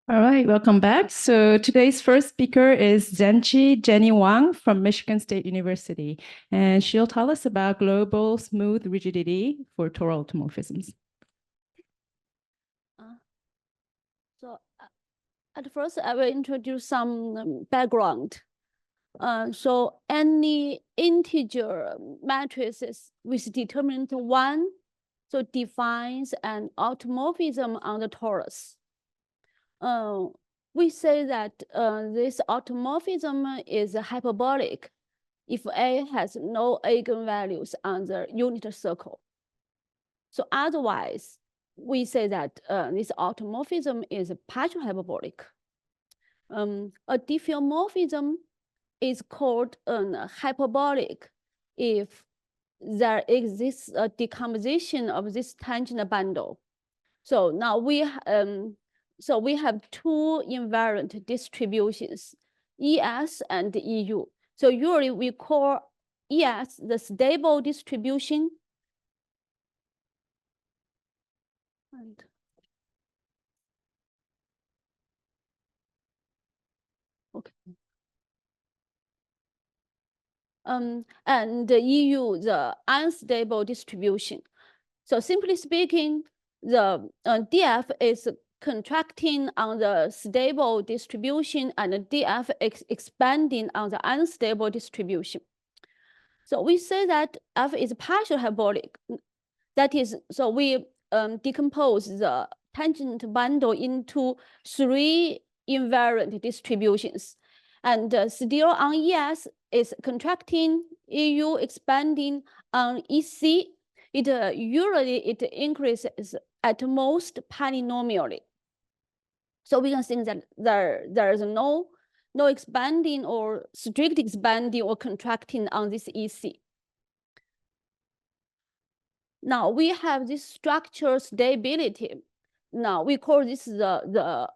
All right, welcome back. So today's first speaker is Zhenqi Wang from Michigan State University, and she'll tell us about global smooth rigidity for toral automorphisms. At first, I will introduce some background. So any integer matrices with determinant 1, so defines an automorphism on the torus. We say that this automorphism is hyperbolic if A has no eigenvalues on the unit circle. So otherwise, we say that this automorphism is partial hyperbolic. A diffeomorphism is called hyperbolic if there exists a decomposition of this tangent bundle. So now we have two invariant distributions, ES and EU. So usually we call ES the stable distribution. And the EU, the unstable distribution. So simply speaking, the DF is contracting on the stable distribution and the DF expanding on the unstable distribution. So we say that F is partial hyperbolic. That is, so we decompose the tangent bundle into 3 invariant distributions. And still on ES is contracting, EU expanding on EC. Usually it increases at most polynomially. So we can think that there is no expanding or strict expanding or contracting on this EC. Now we have this structure stability. Now we call this the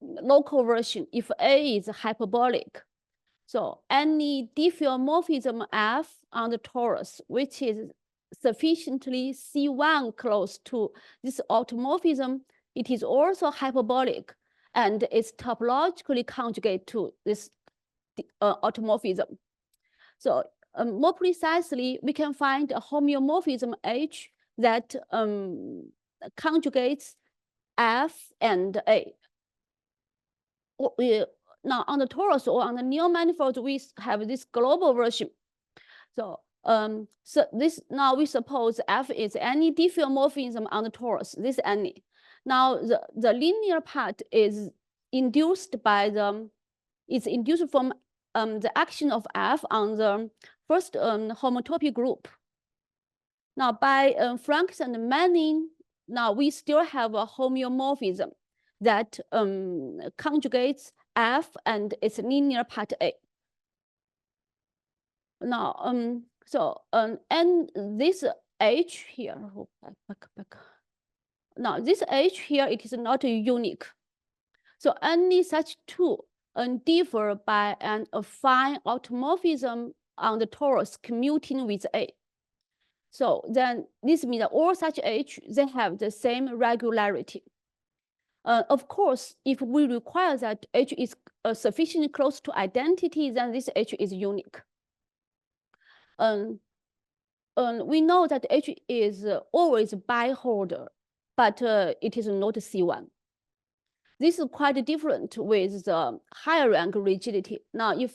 local version if A is hyperbolic. So any diffeomorphism F on the torus, which is sufficiently C1 close to this automorphism, it is also hyperbolic and it's topologically conjugate to this automorphism. So more precisely, we can find a homeomorphism H that conjugates F and A. Now on the torus or on the Neal manifold, we have this global version. So this now we suppose F is any diffeomorphism on the torus. This any. Now the linear part is induced by it's induced from the action of F on the first homotopy group. Now by Franks and Manning, now we still have a homeomorphism that conjugates F and its linear part A. Now and this H here, back. Now this H here, it is not unique. So any such two differ by an affine automorphism on the torus commuting with A. So then this means that all such H, they have the same regularity. Of course, if we require that H is sufficiently close to identity, then this H is unique. We know that H is always biholder, but it is not C1. This is quite different with the higher rank rigidity. Now, if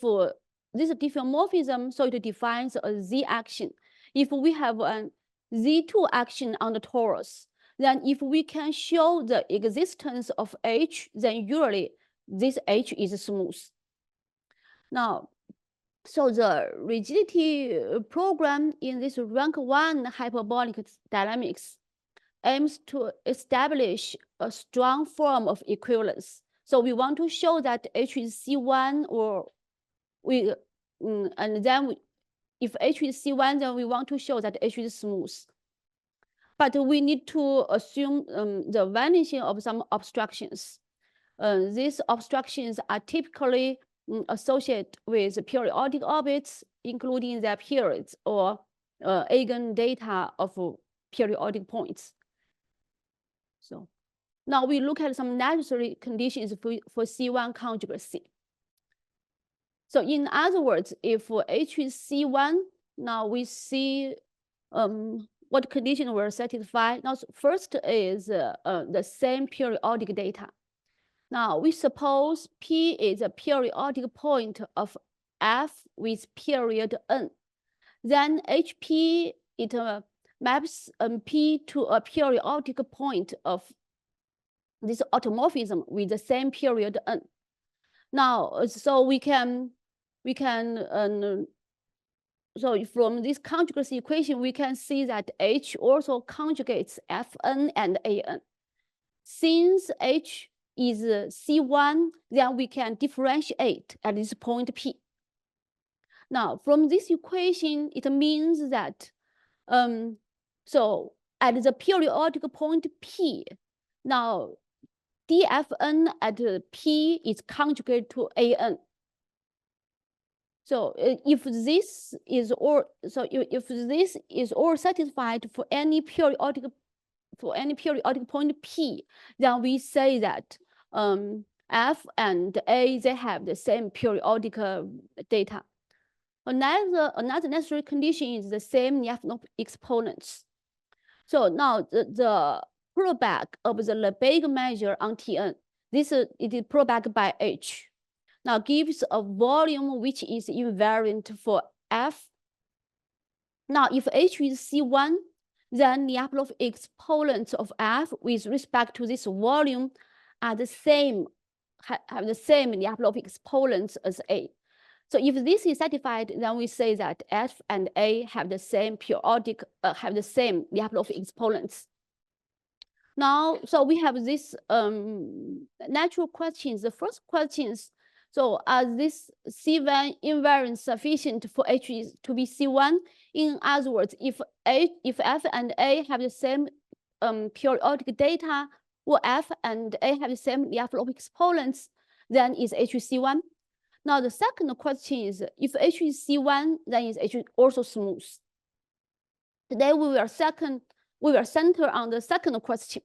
this diffeomorphism, so it defines a Z action. If we have a Z2 action on the torus, then if we can show the existence of H, then usually this H is smooth. Now, so the rigidity program in this rank 1 hyperbolic dynamics aims to establish a strong form of equivalence. So we want to show that H is C1, or and then if H is C1, then we want to show that H is smooth. But we need to assume the vanishing of some obstructions. These obstructions are typically associated with periodic orbits, including their periods or eigendata of periodic points. So Now we look at some necessary conditions for C1 conjugacy. So in other words, if H is C1, now we see what condition will satisfy. Now first is the same periodic data. Now we suppose P is a periodic point of F with period N. Then HP, it maps P to a periodic point of this automorphism with the same period N. Now, so we can so from this conjugacy equation, we can see that H also conjugates Fn and An. Since H is C1, then we can differentiate at this point P. Now, from this equation, it means that, so at the periodic point P, now dFn at P is conjugate to An. So if this is all satisfied for any periodic point P, then we say that F and A, they have the same periodic data. Another necessary condition is the same Lyapunov exponents. So now the pullback of the Lebesgue measure on Tn, it is pullback by H. Now gives a volume which is invariant for F. Now if H is C1, then Lyapunov exponents of F with respect to this volume are the same, have the same Lyapunov exponents as A. So if this is satisfied, then we say that F and A have the same periodic, have the same Lyapunov exponents. Now, so we have this natural questions. The first questions, so are this C1 invariant sufficient for H to be C1? In other words, if F and A have the same periodic data, or F and A have the same Lyapunov exponents, then is H C1? Now the second question is, if H is C1, then is H also smooth? Today we will center on the second question.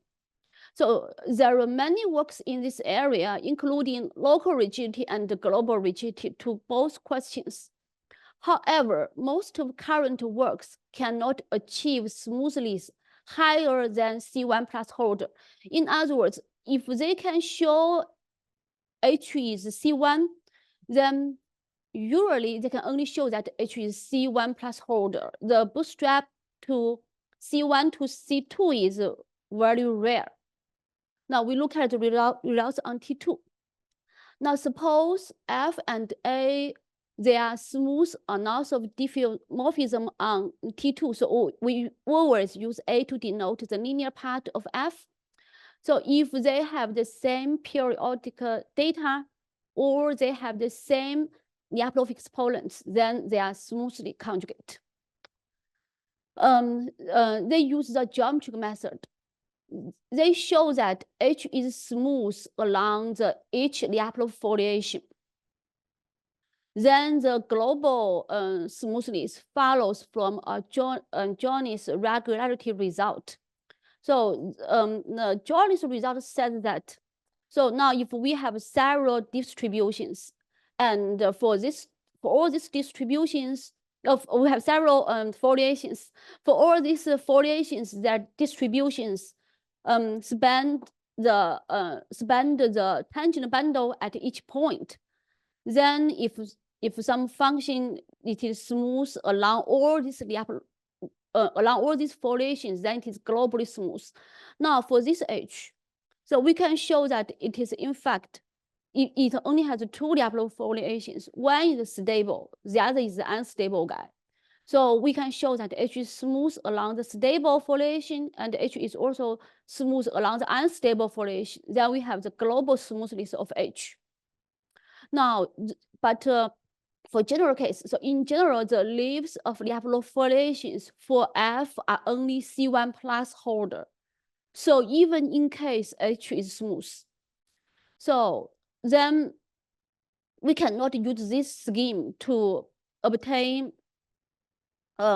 So there are many works in this area, including local rigidity and global rigidity to both questions. However, most of current works cannot achieve smoothness higher than C1 plus holder. In other words, if they can show H is C1, then usually they can only show that H is C1 plus holder. The bootstrap to C1 to C2 is very rare. Now we look at the results on T2. Now suppose F and A, they are smooth amounts of diffeomorphism on T2. So we always use A to denote the linear part of F. So if they have the same periodic data, or they have the same Lyapunov exponents, then they are smoothly conjugate. They use the geometric method. They show that H is smooth along the each Lyapunov foliation. Then the global smoothness follows from a Jones regularity result. So the Jones result says that, so now if we have several distributions, and for all these distributions, we have several foliations. For all these foliations, their distributions span the tangent bundle at each point. Then if some function it is smooth along all these foliations, then it is globally smooth. Now for this H, so we can show that it is in fact, it only has two Lyapunov foliations. One is stable, the other is the unstable guy. So we can show that H is smooth along the stable foliation, and H is also smooth along the unstable foliation. Then we have the global smoothness of H. Now, but for general case, so in general, the leaves of Lyapunov foliations for F are only C1 plus holder. So even in case H is smooth, so then we cannot use this scheme to obtain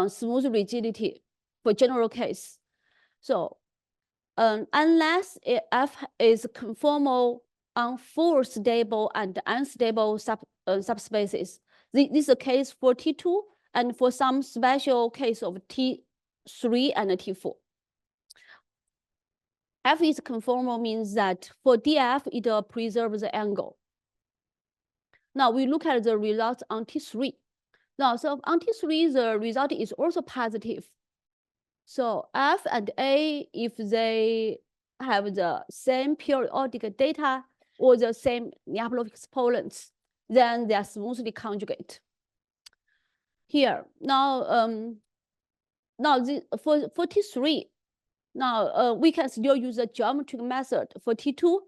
smooth rigidity for general case. So unless F is conformal on 4 stable and unstable subspaces. This is the case for T2 and for some special case of T3 and T4. F is conformal means that for DF, it preserves the angle. Now we look at the results on T3. Now, so on T3, the result is also positive. So F and A, if they have the same periodic data or the same Lyapunov exponents, then they are smoothly conjugate. Here, now, for T3, now we can still use the geometric method for T2,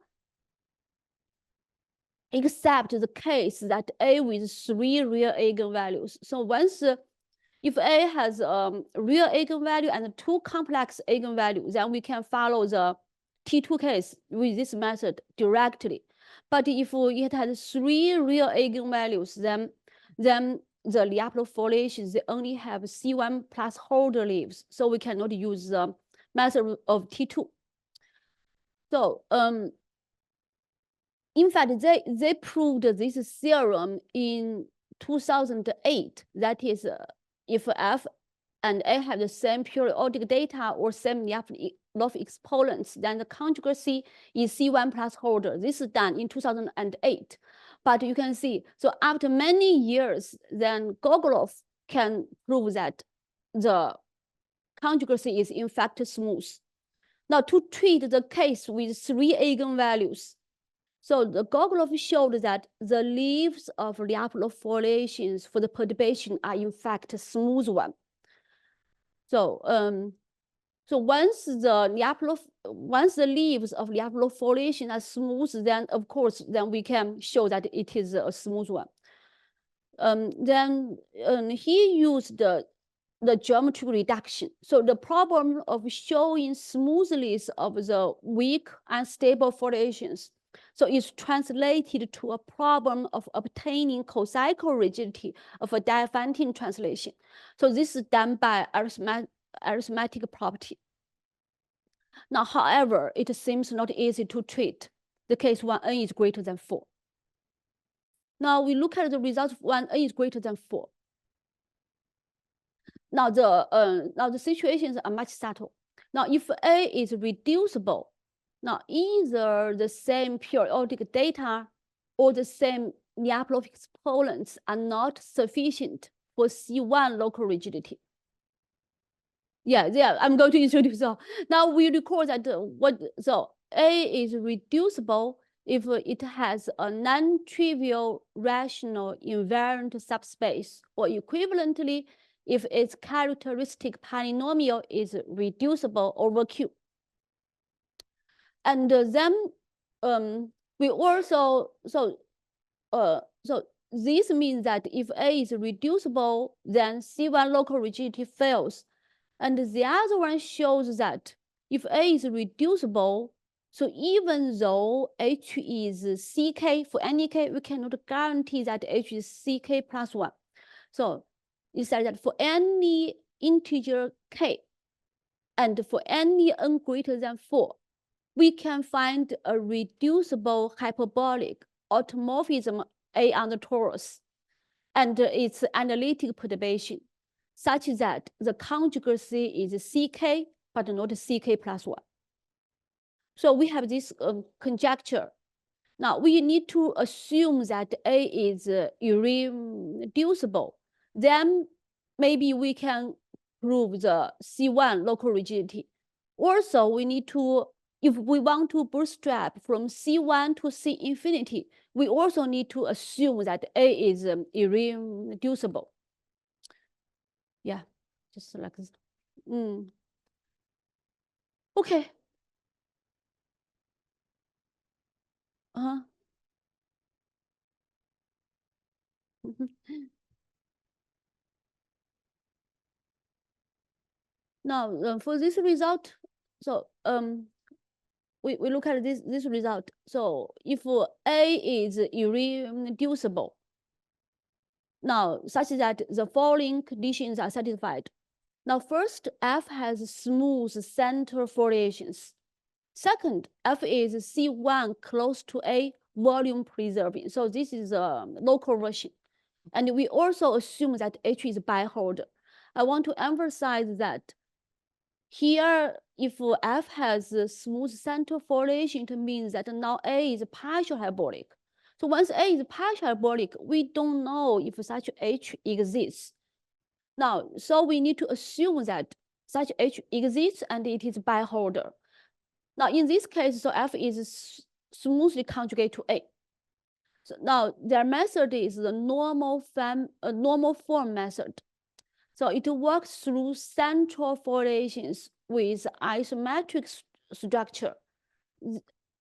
except the case that A with 3 real eigenvalues. So once, if A has a real eigenvalue and 2 complex eigenvalues, then we can follow the T2 case with this method directly. But if it has 3 real eigenvalues, then the Lyapunov foliations, they only have C1 plus holder leaves. So we cannot use the method of T2. So in fact, they proved this theorem in 2008. That is, if F and A have the same periodic data or same Lyapunov exponents, then the conjugacy is C1 plus holder. This is done in 2008. But you can see, so after many years, then Gogolov can prove that the conjugacy is in fact smooth. Now, to treat the case with 3 eigenvalues, so the Gogolov showed that the leaves of Lyapunov foliations for the perturbation are in fact smooth one. So, so once the leaves of Lyapunov foliation are smooth, then of course, then we can show that it is a smooth one. Then he used the geometric reduction. So the problem of showing smoothness of the weak unstable foliations, so it's translated to a problem of obtaining cocycle rigidity of a Diophantine translation. So this is done by arithmetic property. Now, however, it seems not easy to treat the case when n is greater than 4. Now we look at the results when n is greater than 4. Now the situations are much subtle. Now, if A is reducible, now either the same periodic data or the same Lyapunov exponents are not sufficient for C1 local rigidity. Yeah, I'm going to introduce. So now we record that so A is reducible if it has a non-trivial rational invariant subspace, or equivalently, if its characteristic polynomial is reducible over Q. And then we also, so this means that if A is reducible, then C1 local rigidity fails. And the other one shows that if A is reducible, so even though H is CK for any K, we cannot guarantee that H is CK plus 1. So it said that for any integer K and for any n greater than 4, we can find a reducible hyperbolic automorphism A on the torus and its analytic perturbation, such that the conjugacy is CK, but not CK plus 1. So we have this conjecture. Now we need to assume that A is irreducible. Then maybe we can prove the C1 local rigidity. Also, we need to, if we want to bootstrap from C1 to C infinity, we also need to assume that A is irreducible. Yeah, just like this. Okay. Now, for this result, so we look at this result. So if A is irreducible, now such that the following conditions are satisfied. Now, first, F has smooth center foliations. Second, F is C1 close to A, volume preserving. So this is a local version. And we also assume that H is biholder. I want to emphasize that here, if F has a smooth central foliation, it means that now A is partial hyperbolic. So once A is partial hyperbolic, we don't know if such H exists. Now, so we need to assume that such H exists and it is biholder. Now, in this case, so F is smoothly conjugate to A. So now their method is the normal form method. So it works through central foliations with isometric structure.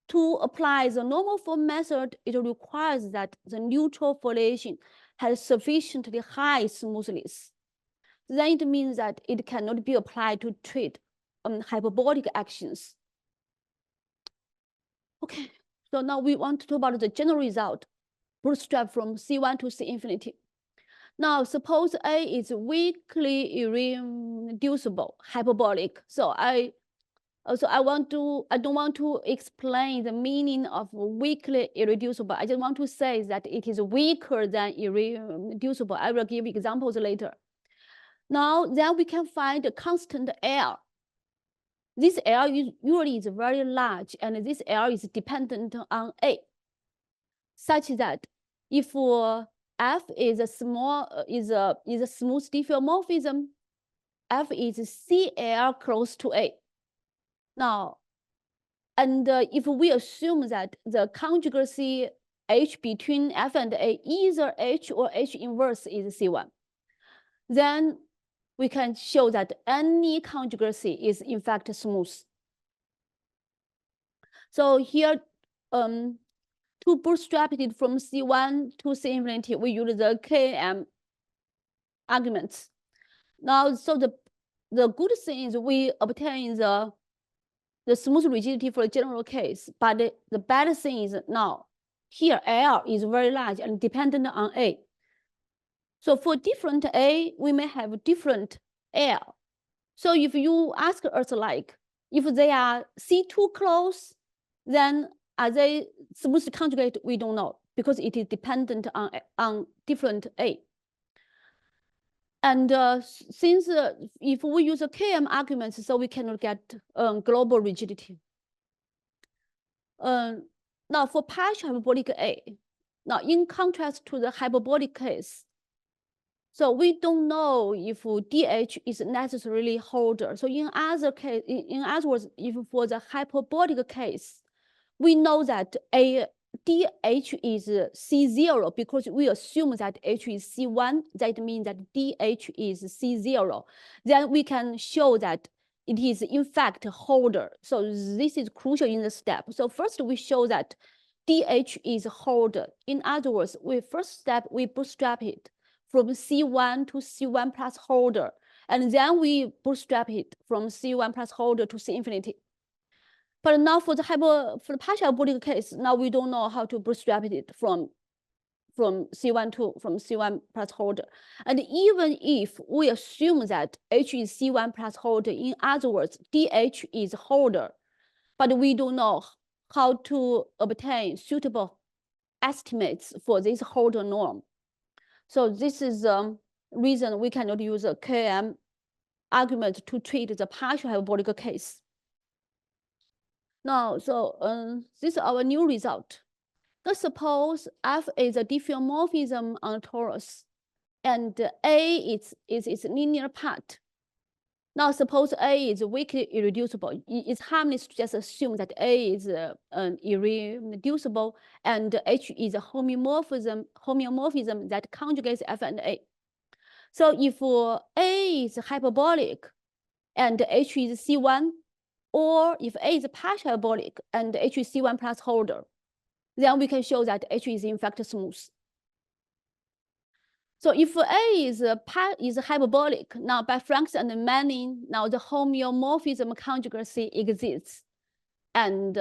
To apply the normal form method, it requires that the neutral foliation has sufficiently high smoothness. Then it means that it cannot be applied to treat hyperbolic actions. Okay, so now we want to talk about the general result, bootstrap from C1 to C infinity. Now, suppose A is weakly irreducible, hyperbolic. So I don't want to explain the meaning of weakly irreducible. I just want to say that it is weaker than irreducible. I will give examples later. Now, then we can find a constant L. This L usually is very large, and this L is dependent on A, such that if F is a smooth diffeomorphism, F is CL close to A. Now, and if we assume that the conjugacy H between F and A, either H or H inverse is C1, then we can show that any conjugacy is in fact smooth. So here, to bootstrap it from C1 to C infinity, we use the KM arguments. Now, so the good thing is we obtain the smooth rigidity for the general case, but the bad thing is now here L is very large and dependent on A. So for different A, we may have different L. So if you ask us like, if they are C2 close, then are they smooth conjugate? We don't know because it is dependent on different A. And since if we use a KM arguments, so we cannot get global rigidity. Now for partial hyperbolic A, now in contrast to the hyperbolic case, so we don't know if DH is necessarily holder. So in other words, if for the hyperbolic case, we know that DH is C0 because we assume that H is C1. That means that DH is C0. Then we can show that it is in fact holder. So this is crucial in the step. So first we show that DH is holder. In other words, first step, we bootstrap it from C1 to C1 plus holder. And then we bootstrap it from C1 plus holder to C infinity. But now for the partial hyperbolic case, now we don't know how to bootstrap it from C1 plus holder. And even if we assume that H is C1 plus holder, in other words, DH is holder, but we don't know how to obtain suitable estimates for this holder norm. So this is the reason we cannot use a KM argument to treat the partial hyperbolic case. Now, so this is our new result. Let's suppose F is a diffeomorphism on a torus, and A is its linear part. Now, suppose A is weakly irreducible. It's harmless to just assume that A is irreducible, and H is a homeomorphism that conjugates F and A. So if A is hyperbolic and H is C1, or if A is partial hyperbolic and H is C1 plus holder, then we can show that H is in fact smooth. So if A is hyperbolic, now by Franks and Manning, now the homeomorphism conjugacy exists. And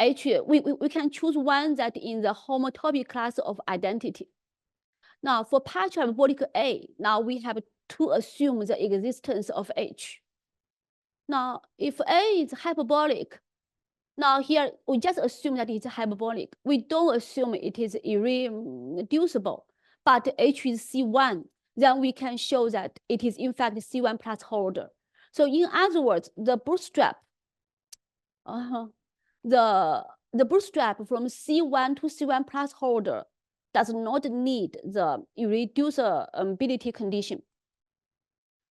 we can choose one that in the homotopy class of identity. Now for partial hyperbolic A, now we have to assume the existence of H. Now, if A is hyperbolic Now here, we just assume that it's hyperbolic. We don't assume it is irreducible, but H is C1, then we can show that it is in fact C1 plus holder. So in other words, the bootstrap, the bootstrap from C1 to C1 plus holder does not need the irreducibility condition.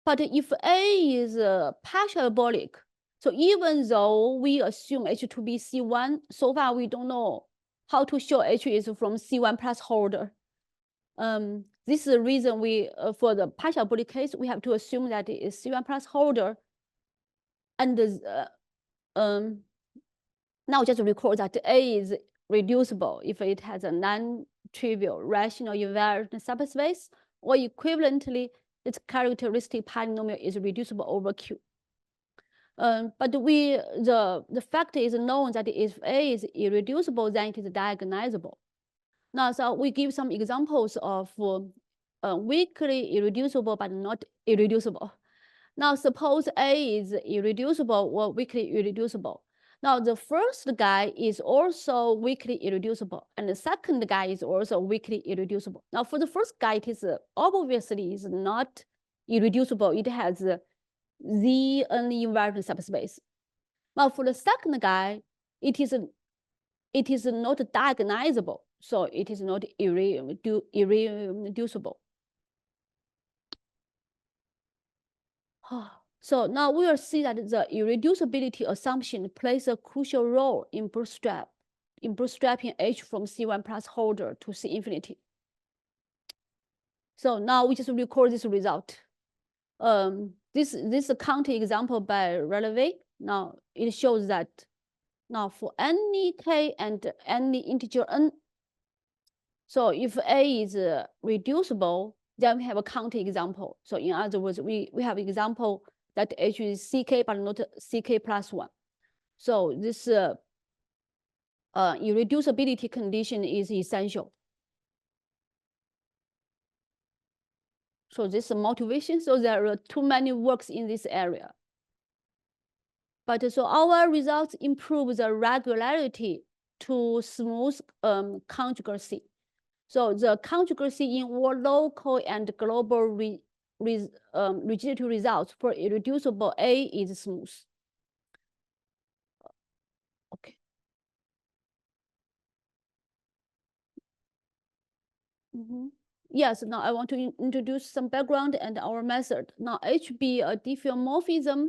But if A is partial hyperbolic, so even though we assume H to be C1, so far we don't know how to show H is from C1 plus holder. This is the reason we, for the partial hyperbolic case, we have to assume that it is C1 plus holder. And now just record that A is reducible if it has a non-trivial rational invariant subspace, or equivalently, its characteristic polynomial is reducible over Q. But the fact is known that if A is irreducible, then it is diagonalizable. Now, so we give some examples of weakly irreducible but not irreducible. Now, suppose A is irreducible or weakly irreducible. Now, the first guy is also weakly irreducible, and the second guy is also weakly irreducible. Now, for the first guy, it is obviously is not irreducible. It has the only invariant subspace. Now, for the second guy, it is not diagonalizable, so it is not irreducible. So now we will see that the irreducibility assumption plays a crucial role in bootstrapping H from C1 plus holder to C infinity. So now we just record this result. This is a counter example by Releve. Now it shows that now for any k and any integer n, so if A is reducible, then we have a counter example. So in other words, we have example that H is CK but not CK plus 1. So this irreducibility condition is essential. So this is motivation. So there are too many works in this area. But so our results improve the regularity to smooth conjugacy. So the conjugacy in all local and global rigidity results for irreducible A is smooth. Okay. Yes, now I want to introduce some background and our method. Now H be a diffeomorphism,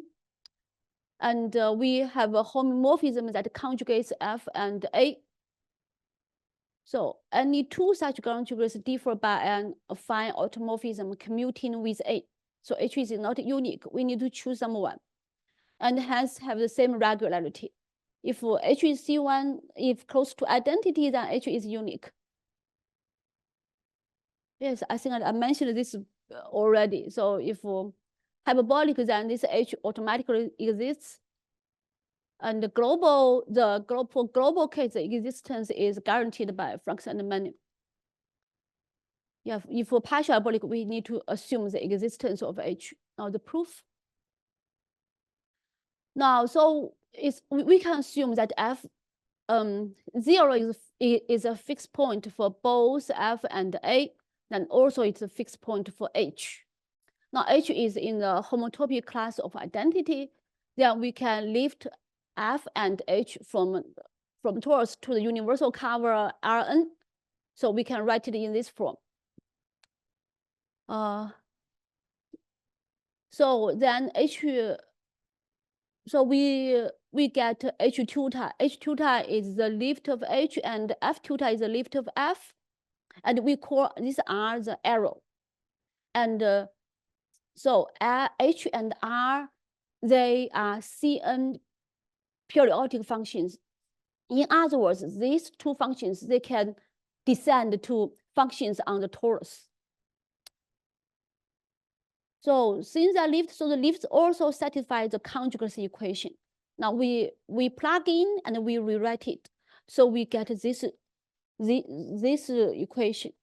and we have a homomorphism that conjugates F and A. So any two such conjugates differ by an affine automorphism commuting with A. So H is not unique. We need to choose someone, and hence have the same regularity. If H is C1, if close to identity, then H is unique. Yes, I think I mentioned this already. So if hyperbolic, then this H automatically exists. And the global case, the existence is guaranteed by Franks and Manning. Yeah, if for partial hyperbolic, we need to assume the existence of H. Now the proof. Now, so we can assume that F 0 is a fixed point for both F and A, and also it's a fixed point for H. Now H is in the homotopy class of identity. Then we can lift F and H from torus to the universal cover Rn. So we can write it in this form. So then H, so we get H tutor. H tutor is the lift of H, and F tutor is the lift of F, and we call these are the arrow. And so H and R, they are Cn periodic functions. In other words, these two functions, they can descend to functions on the torus. So since I lift, so the lifts also satisfy the conjugacy equation. Now we plug in and we rewrite it. So we get this equation.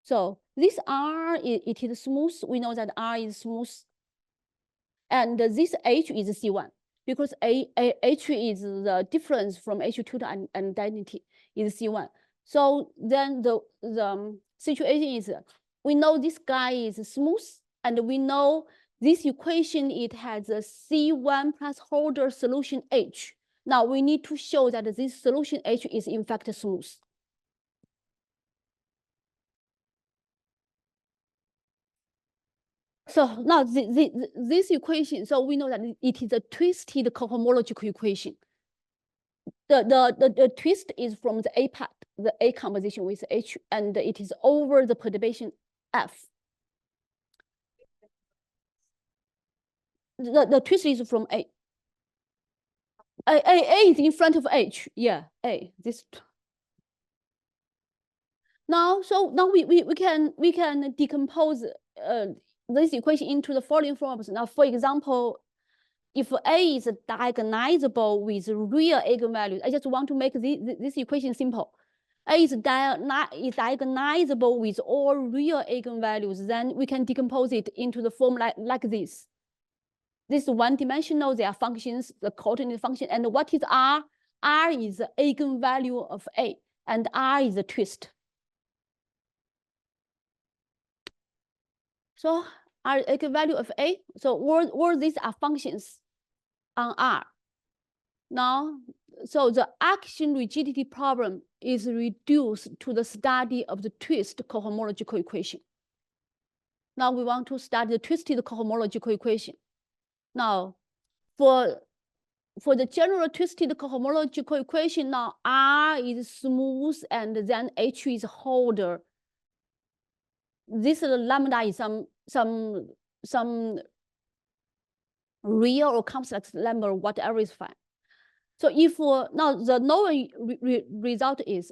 So this R, it is smooth. We know that R is smooth. And this H is C1. because H is the difference from H2 to identity is C1. So then the situation is, we know this guy is smooth, and we know this equation, it has a C1 plus holder solution H. Now we need to show that this solution H is in fact smooth. So now this equation, so we know that it is a twisted cohomological equation. The twist is from the A part, the A composition with H, and it is over the perturbation F. The twist is from A. A is in front of H. Yeah, A. This. Now, so now we can decompose this equation into the following forms. Now, for example, if A is diagonalizable with real eigenvalues, I just want to make this equation simple. A is diagonalizable with all real eigenvalues, then we can decompose it into the form like this. This is one-dimensional, they are functions, the coordinate function. And what is R? R is the eigenvalue of A, and R is a twist. So R eigenvalue of A, so all these are functions on R. Now, so the action rigidity problem is reduced to the study of the twist cohomological equation. Now we want to study the twisted cohomological equation. Now, for the general twisted cohomological equation, now R is smooth and then H is holder. This lambda is some real or complex number, whatever is fine. So if now the known result is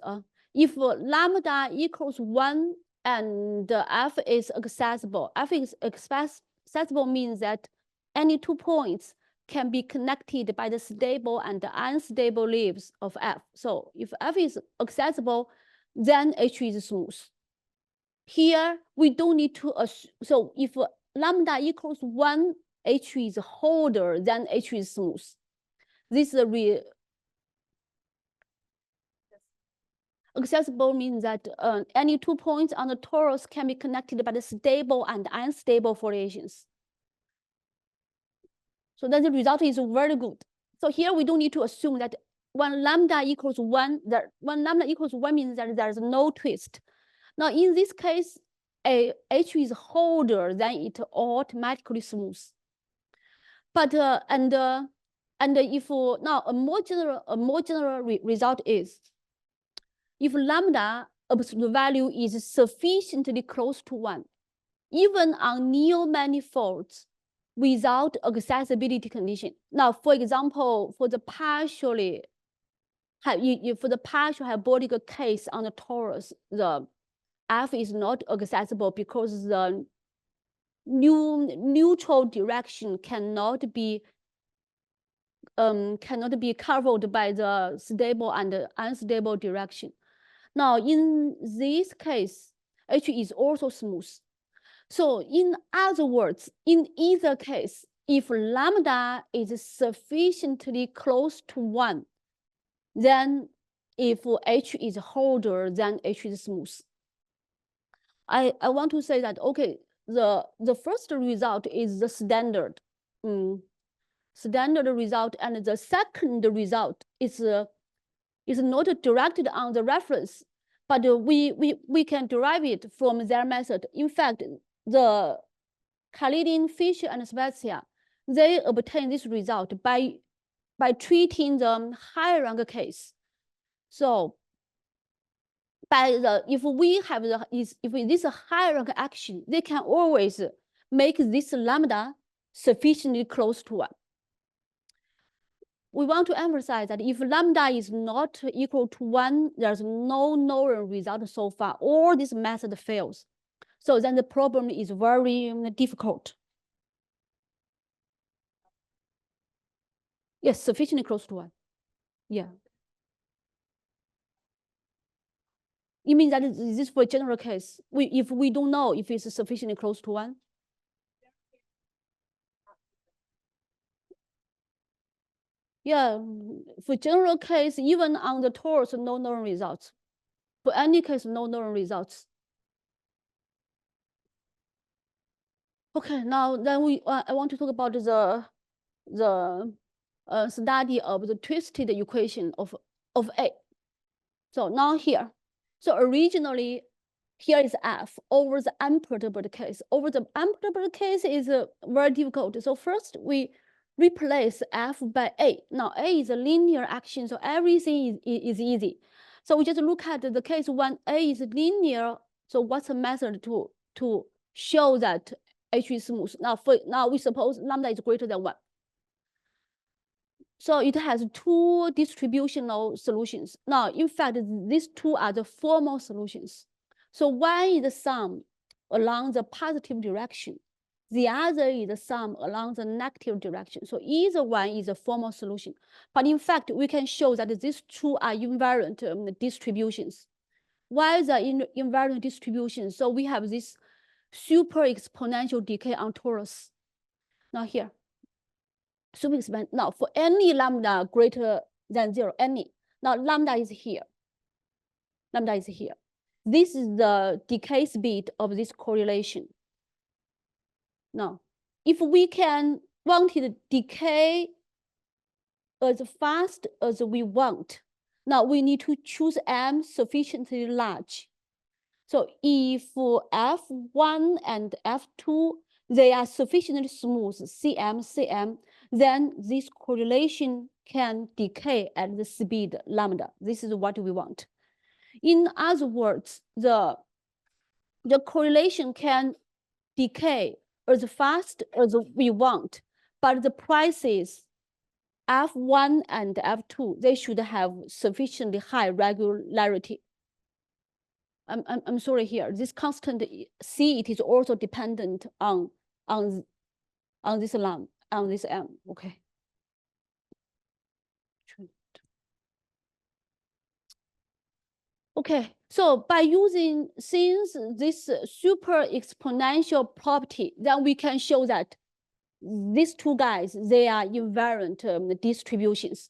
if lambda equals 1 and F is accessible. F is accessible means that any 2 points can be connected by the stable and the unstable leaves of F. So if F is accessible, then H is smooth. Here we don't need to so if lambda equals 1, H is holder, then H is smooth. This is accessible means that any 2 points on the torus can be connected by the stable and unstable foliations. So then the result is very good. So here we don't need to assume that when lambda equals 1, that when lambda equals 1 means that there's no twist. Now in this case, H is holder, then it automatically smooth. But and if now a more general result is if lambda absolute value is sufficiently close to 1, even on neo manifolds without accessibility condition. Now, for example, for the partial hyperbolic case on the torus, the F is not accessible because the neutral direction cannot be covered by the stable and unstable direction. Now, in this case, H is also smooth. So in other words, in either case, if lambda is sufficiently close to 1, then if H is holder, then H is smooth. I want to say that, okay, the first result is the standard result, and the second result is not directed on the reference, but we can derive it from their method. In fact, the Khalidin, Fisher, and Spezia, they obtain this result by treating the higher rank case. So if this higher rank action, they can always make this lambda sufficiently close to 1. We want to emphasize that if lambda is not equal to 1, there's no known result so far, or this method fails. So then the problem is very difficult. Yes, sufficiently close to 1. Yeah. It means that this is for a general case. If we don't know if it's sufficiently close to 1. Yeah, for general case, even on the torus, no known results. For any case, no known results. Okay, now then I want to talk about the study of the twisted equation of A. So now here, so originally here is F over the unperturbed case. Over the unperturbed case is very difficult. So first we replace F by A. Now A is a linear action, so everything is easy. So we just look at the case when A is linear. So what's the method to show that H is smooth? Now we suppose lambda is greater than 1. So it has two distributional solutions. Now, in fact, these two are the formal solutions. So one is the sum along the positive direction. The other is the sum along the negative direction. So either one is a formal solution. But in fact, we can show that these two are invariant distributions. Why is the invariant distribution? So we have this super exponential decay on torus. Now here. Super expand now for any lambda greater than 0, any. Now lambda is here. Lambda is here. This is the decay speed of this correlation. Now, if we want it decay as fast as we want, now we need to choose M sufficiently large. So if F1 and F2, they are sufficiently smooth, CM, then this correlation can decay at the speed lambda. This is what we want. In other words, the correlation can decay as fast as we want, but the prices F1 and F2, they should have sufficiently high regularity. I'm sorry here. This constant C, it is also dependent on this lam, on this M. Okay. Okay, so by using since this super exponential property, then we can show that these two guys, they are invariant distributions.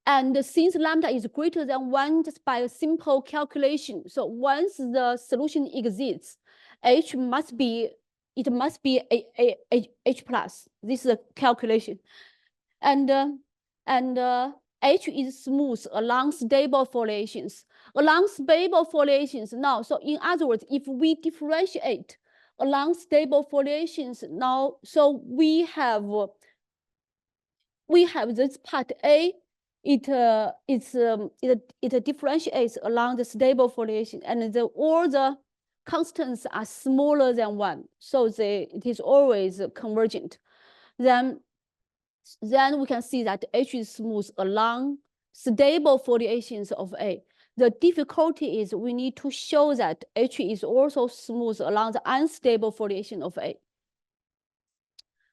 And since lambda is greater than 1 just by a simple calculation, so once the solution exists, H must be H plus. This is a calculation. And H is smooth along stable foliations. Along stable foliations now, so in other words, if we differentiate along stable foliations now, so we have this part A, it differentiates along the stable foliation, and all the constants are smaller than 1, so it is always convergent. Then we can see that H is smooth along stable foliations of A. The difficulty is we need to show that H is also smooth along the unstable foliation of A.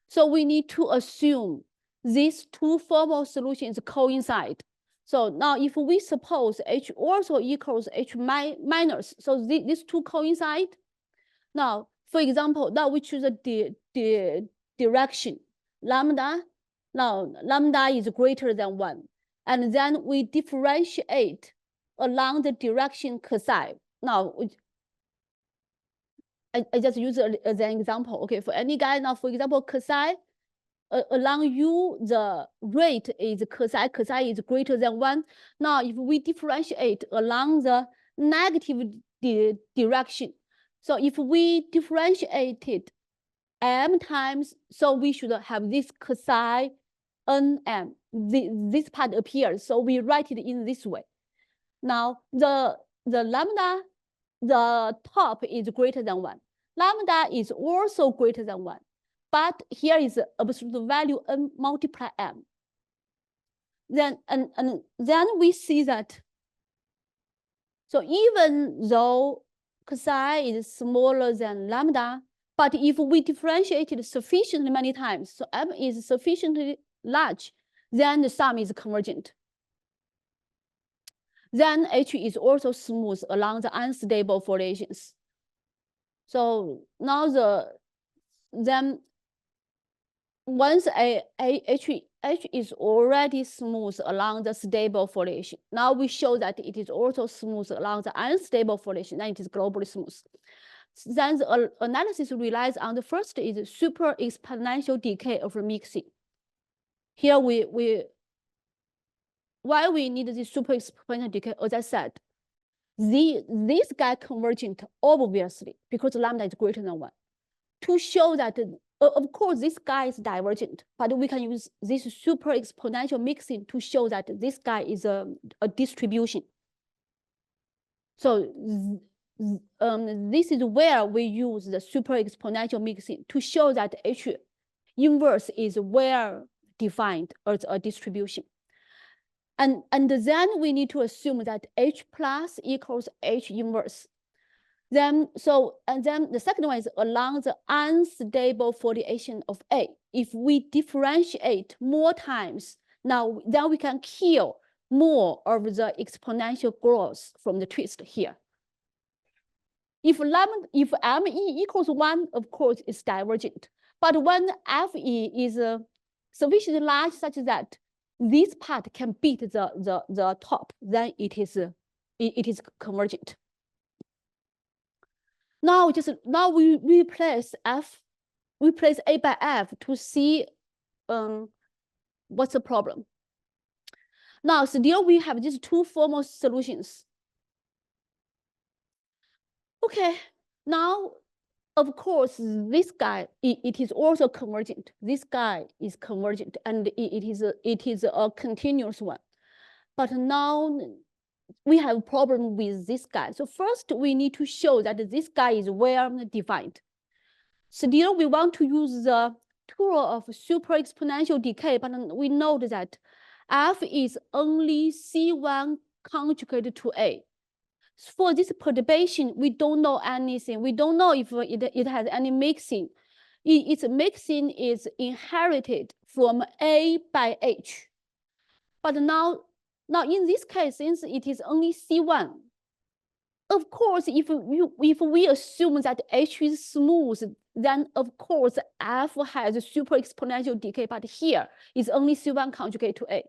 So we need to assume these two formal solutions coincide. So now if we suppose H also equals H minus, so these two coincide. Now, for example, now we choose the direction lambda. Now lambda is greater than 1. And then we differentiate along the direction psi. Now, I just use as an example. Okay, for any guy now, for example, psi, along U, the rate is psi is greater than 1. Now, if we differentiate along the negative direction, so if we differentiated M times, so we should have this psi NM. This part appears, so we write it in this way. Now, the lambda, the top is greater than 1. Lambda is also greater than 1. But here is the absolute value N multiply M. Then, and then we see that, so even though psi is smaller than lambda, but if we differentiate it sufficiently many times, so M is sufficiently large, then the sum is convergent. Then H is also smooth along the unstable foliations. So now then once H H is already smooth along the stable formation. Now we show that it is also smooth along the unstable formation, then it is globally smooth. Then the analysis relies on the first is super exponential decay of mixing. Here why we need this super exponential decay, as I said, this guy convergent obviously because lambda is greater than 1. To show that, of course, this guy is divergent, but we can use this super exponential mixing to show that this guy is a distribution. So this is where we use the super exponential mixing to show that H inverse is well defined as a distribution. And then we need to assume that H plus equals H inverse. Then the second one is along the unstable foliation of A. If we differentiate more times, now then we can kill more of the exponential growth from the twist here. If ME equals 1, of course, it's divergent. But when FE is sufficiently large such that this part can beat the top, then it is convergent. Now we replace A by F to see what's the problem. Now still we have these two formal solutions. Okay, now of course this guy it is also convergent. This guy is convergent and it is a continuous one. But now we have a problem with this guy. So first we need to show that this guy is well defined. Still we want to use the tool of super exponential decay, but we note that F is only C1 conjugate to A. For this perturbation, we don't know anything. We don't know if it has any mixing. Its mixing is inherited from A by H. But now in this case, since it is only C1, of course, if we assume that H is smooth, then of course F has a super exponential decay, but here is only C1 conjugate to A.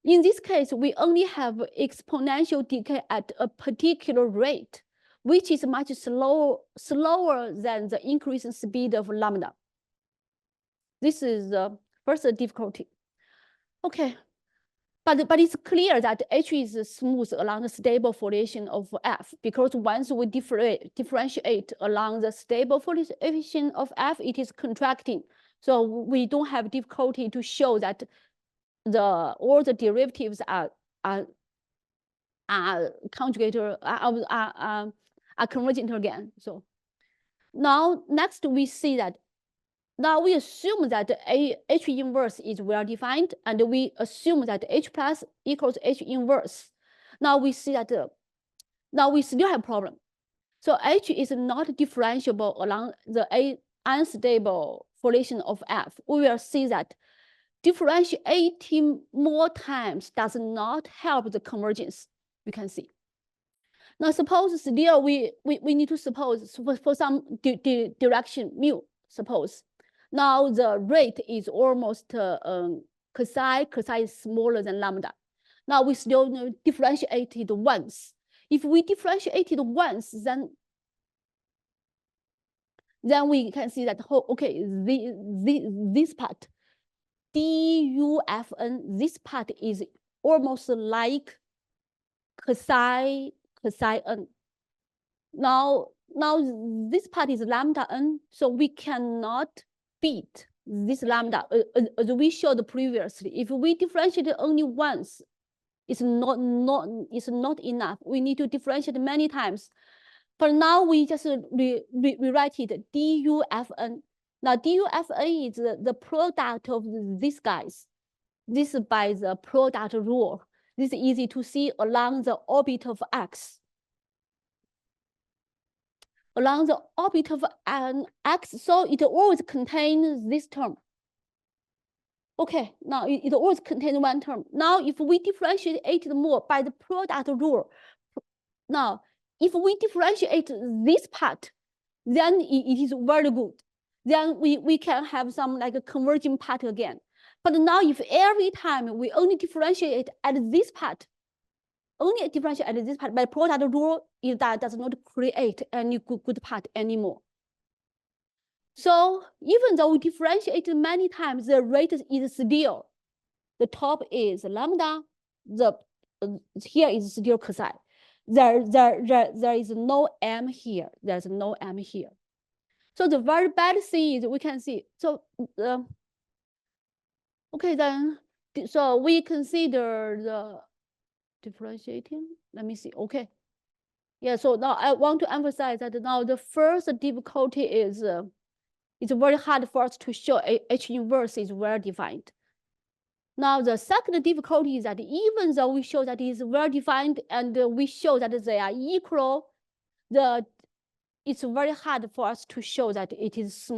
In this case, we only have exponential decay at a particular rate, which is much slower than the increasing speed of lambda. This is the first difficulty. Okay, but it's clear that H is smooth along the stable foliation of F, because once we differentiate along the stable foliation of F, it is contracting. So we don't have difficulty to show that all the derivatives are conjugated, are convergent again. So now next we see that now we assume that H inverse is well defined, and we assume that H plus equals H inverse. Now we see that now we still have a problem. So H is not differentiable along the unstable foliation of F. We will see that differentiating more times does not help the convergence, we can see. Now suppose still we need to suppose for some direction mu, suppose. Now the rate is almost psi is smaller than lambda. Now we still differentiated once. If we differentiated once, then we can see that, okay, this part, DUFN, this part is almost like psi n. Now this part is lambda n, so we cannot beat this lambda as we showed previously. If we differentiate only once, it's not enough. We need to differentiate many times. But now we just rewrite it DUFN. Now DUFN is the product of these guys. This is by the product rule. This is easy to see along the orbit of X. Along the orbit of X, so it always contains this term. Okay, now it always contains one term. Now if we differentiate it more by the product rule, now if we differentiate this part, then it is very good. Then we can have some like a converging part again. But now if every time we only differentiate at this part, only differentiate at this part, by product rule, that does not create any good part anymore. So even though we differentiate many times, the rate is still, the top is lambda, here is still cosine. There is no m here. There's no m here. So the very bad thing is we can see. So okay, then so we consider the differentiating. Let me see. Okay. Yeah. So now I want to emphasize that now the first difficulty is it's very hard for us to show H inverse is well defined. Now, the second difficulty is that even though we show that it is well defined and we show that they are equal, it's very hard for us to show that it is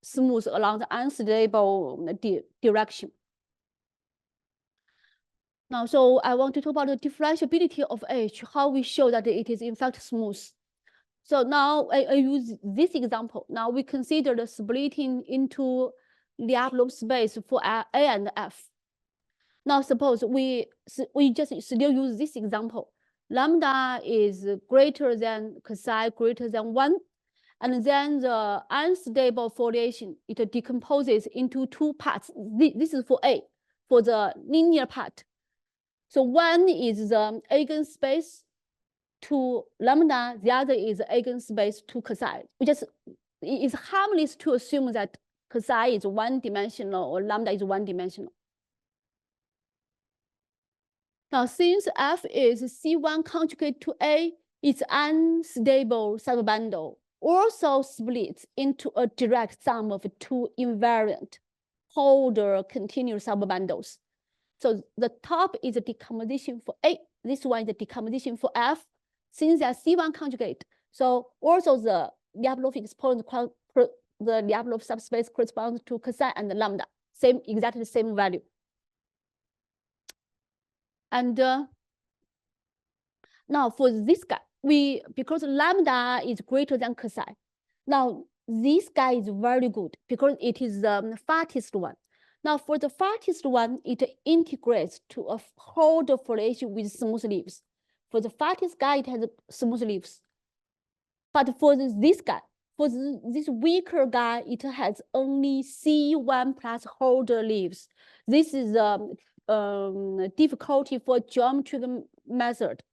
smooth along the unstable direction. Now, so I want to talk about the differentiability of H, how we show that it is in fact smooth. So now I use this example. Now we consider the splitting into Lyapunov space for A and F. Now suppose we just still use this example. Lambda is greater than cosine greater than 1. And then the unstable foliation, it decomposes into two parts. This is for A, for the linear part. So one is the eigenspace to lambda, the other is eigenspace to cosine. It's harmless to assume that cosine is one-dimensional or lambda is one-dimensional. Now, since F is C1 conjugate to A, its unstable subbundle also splits into a direct sum of two invariant Holder continuous subbundles. So the top is a decomposition for A. This one is a decomposition for F. Since they are C1 conjugate, so also the Lyapunov exponent, the Lyapunov subspace corresponds to cosine and lambda, exactly the same value. And now for this guy, because lambda is greater than cosine. Now this guy is very good because it is the fattest one. Now for the fattest one, it integrates to a Holder foliation with smooth leaves. For the fattest guy, it has smooth leaves. But for this guy, for this weaker guy, it has only C1 plus Holder leaves. This is difficulty for geometric method.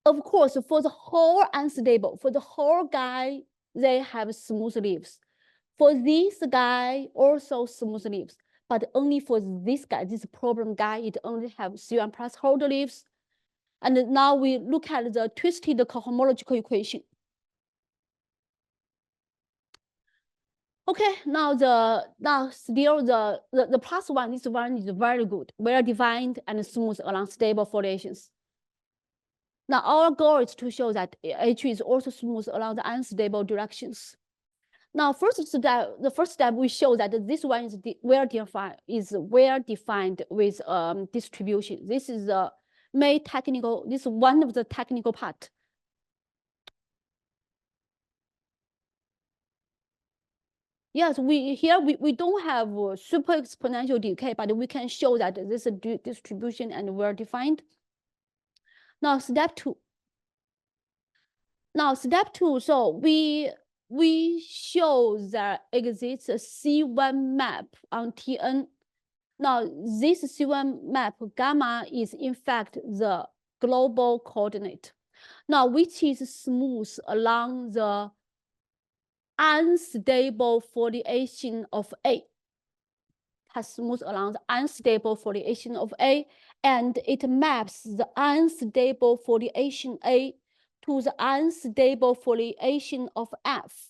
Of course, for the whole unstable, for the whole guy, they have smooth leaves. For this guy, also smooth leaves. But only for this guy, this problem guy, it only have C1 plus Holder leaves. And now we look at the twisted cohomological equation. Okay, now still the plus one, this one is very good, well defined and smooth along stable foliations. Now our goal is to show that H is also smooth along the unstable directions. Now, the first step we show that this one is well defined with distribution. This is the main technical. This is one of the technical part. Yes, we don't have super exponential decay, but we can show that this is distribution and well defined. Now step two. So we show that exists a C1 map on Tn. Now, this C1 map gamma is in fact the global coordinate. Now, which is smooth along the unstable foliation of A. Has smooth along the unstable foliation of A, and it maps the unstable foliation A to the unstable foliation of F.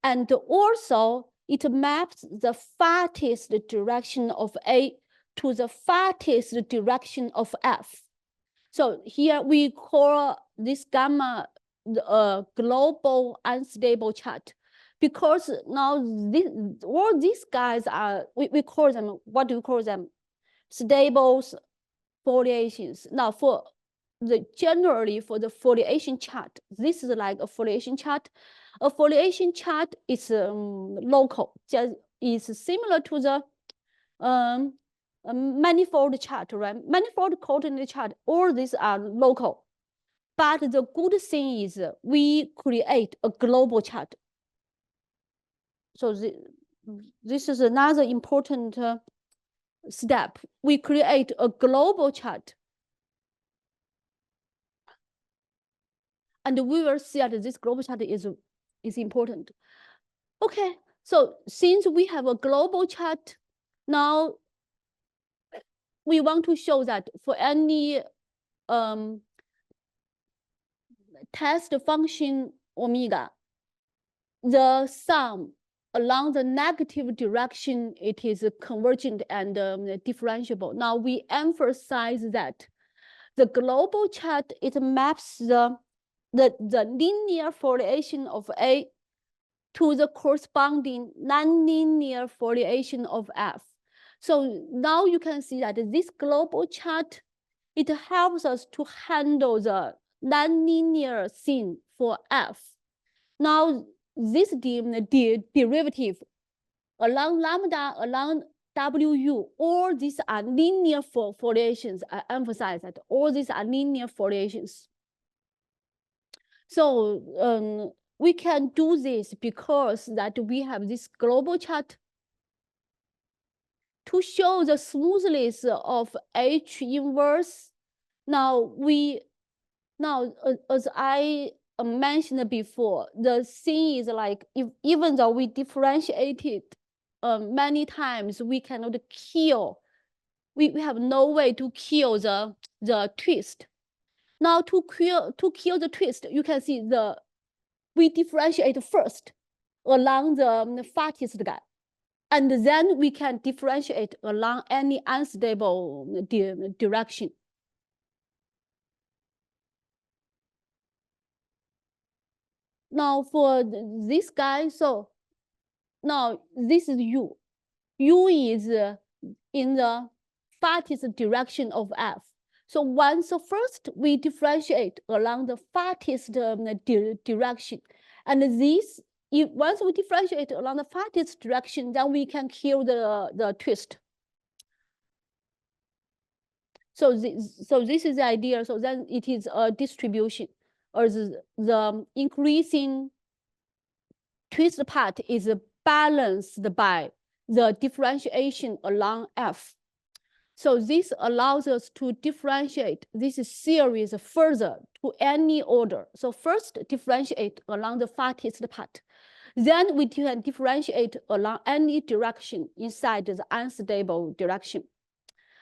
And also, it maps the fattest direction of A to the fattest direction of F. So here we call this gamma the global unstable chart, because now all these guys are, we call them, what do we call them? Stable foliations. Now generally for the foliation chart, this is like a foliation chart. A foliation chart is local, just is similar to the manifold chart, right? Manifold coordinate chart, all these are local. But the good thing is we create a global chart. So this is another important step. We create a global chart. And we will see that this global chart is important. Okay, so since we have a global chart, now we want to show that for any test function omega, the sum along the negative direction, it is convergent and differentiable. Now we emphasize that the global chart, it maps the linear foliation of A to the corresponding nonlinear foliation of F. So now you can see that this global chart, it helps us to handle the nonlinear scene for F. Now this derivative along lambda, along WU, all these are linear foliations. I emphasize that all these are linear foliations. So we can do this because that we have this global chart to show the smoothness of H inverse. Now as I mentioned before, the thing is like even though we differentiated many times, we cannot kill. We have no way to kill the twist. Now to kill the twist, you can see we differentiate first along the fattest guy, and then we can differentiate along any unstable direction. Now for this guy, so now this is U. U is in the fattest direction of F. So first we differentiate along the fattest direction, and once we differentiate along the fattest direction, then we can kill the twist. So this is the idea. So then it is a distribution, or the increasing twist part is balanced by the differentiation along F. So this allows us to differentiate this series further to any order. So first differentiate along the fattest part. Then we can differentiate along any direction inside the unstable direction.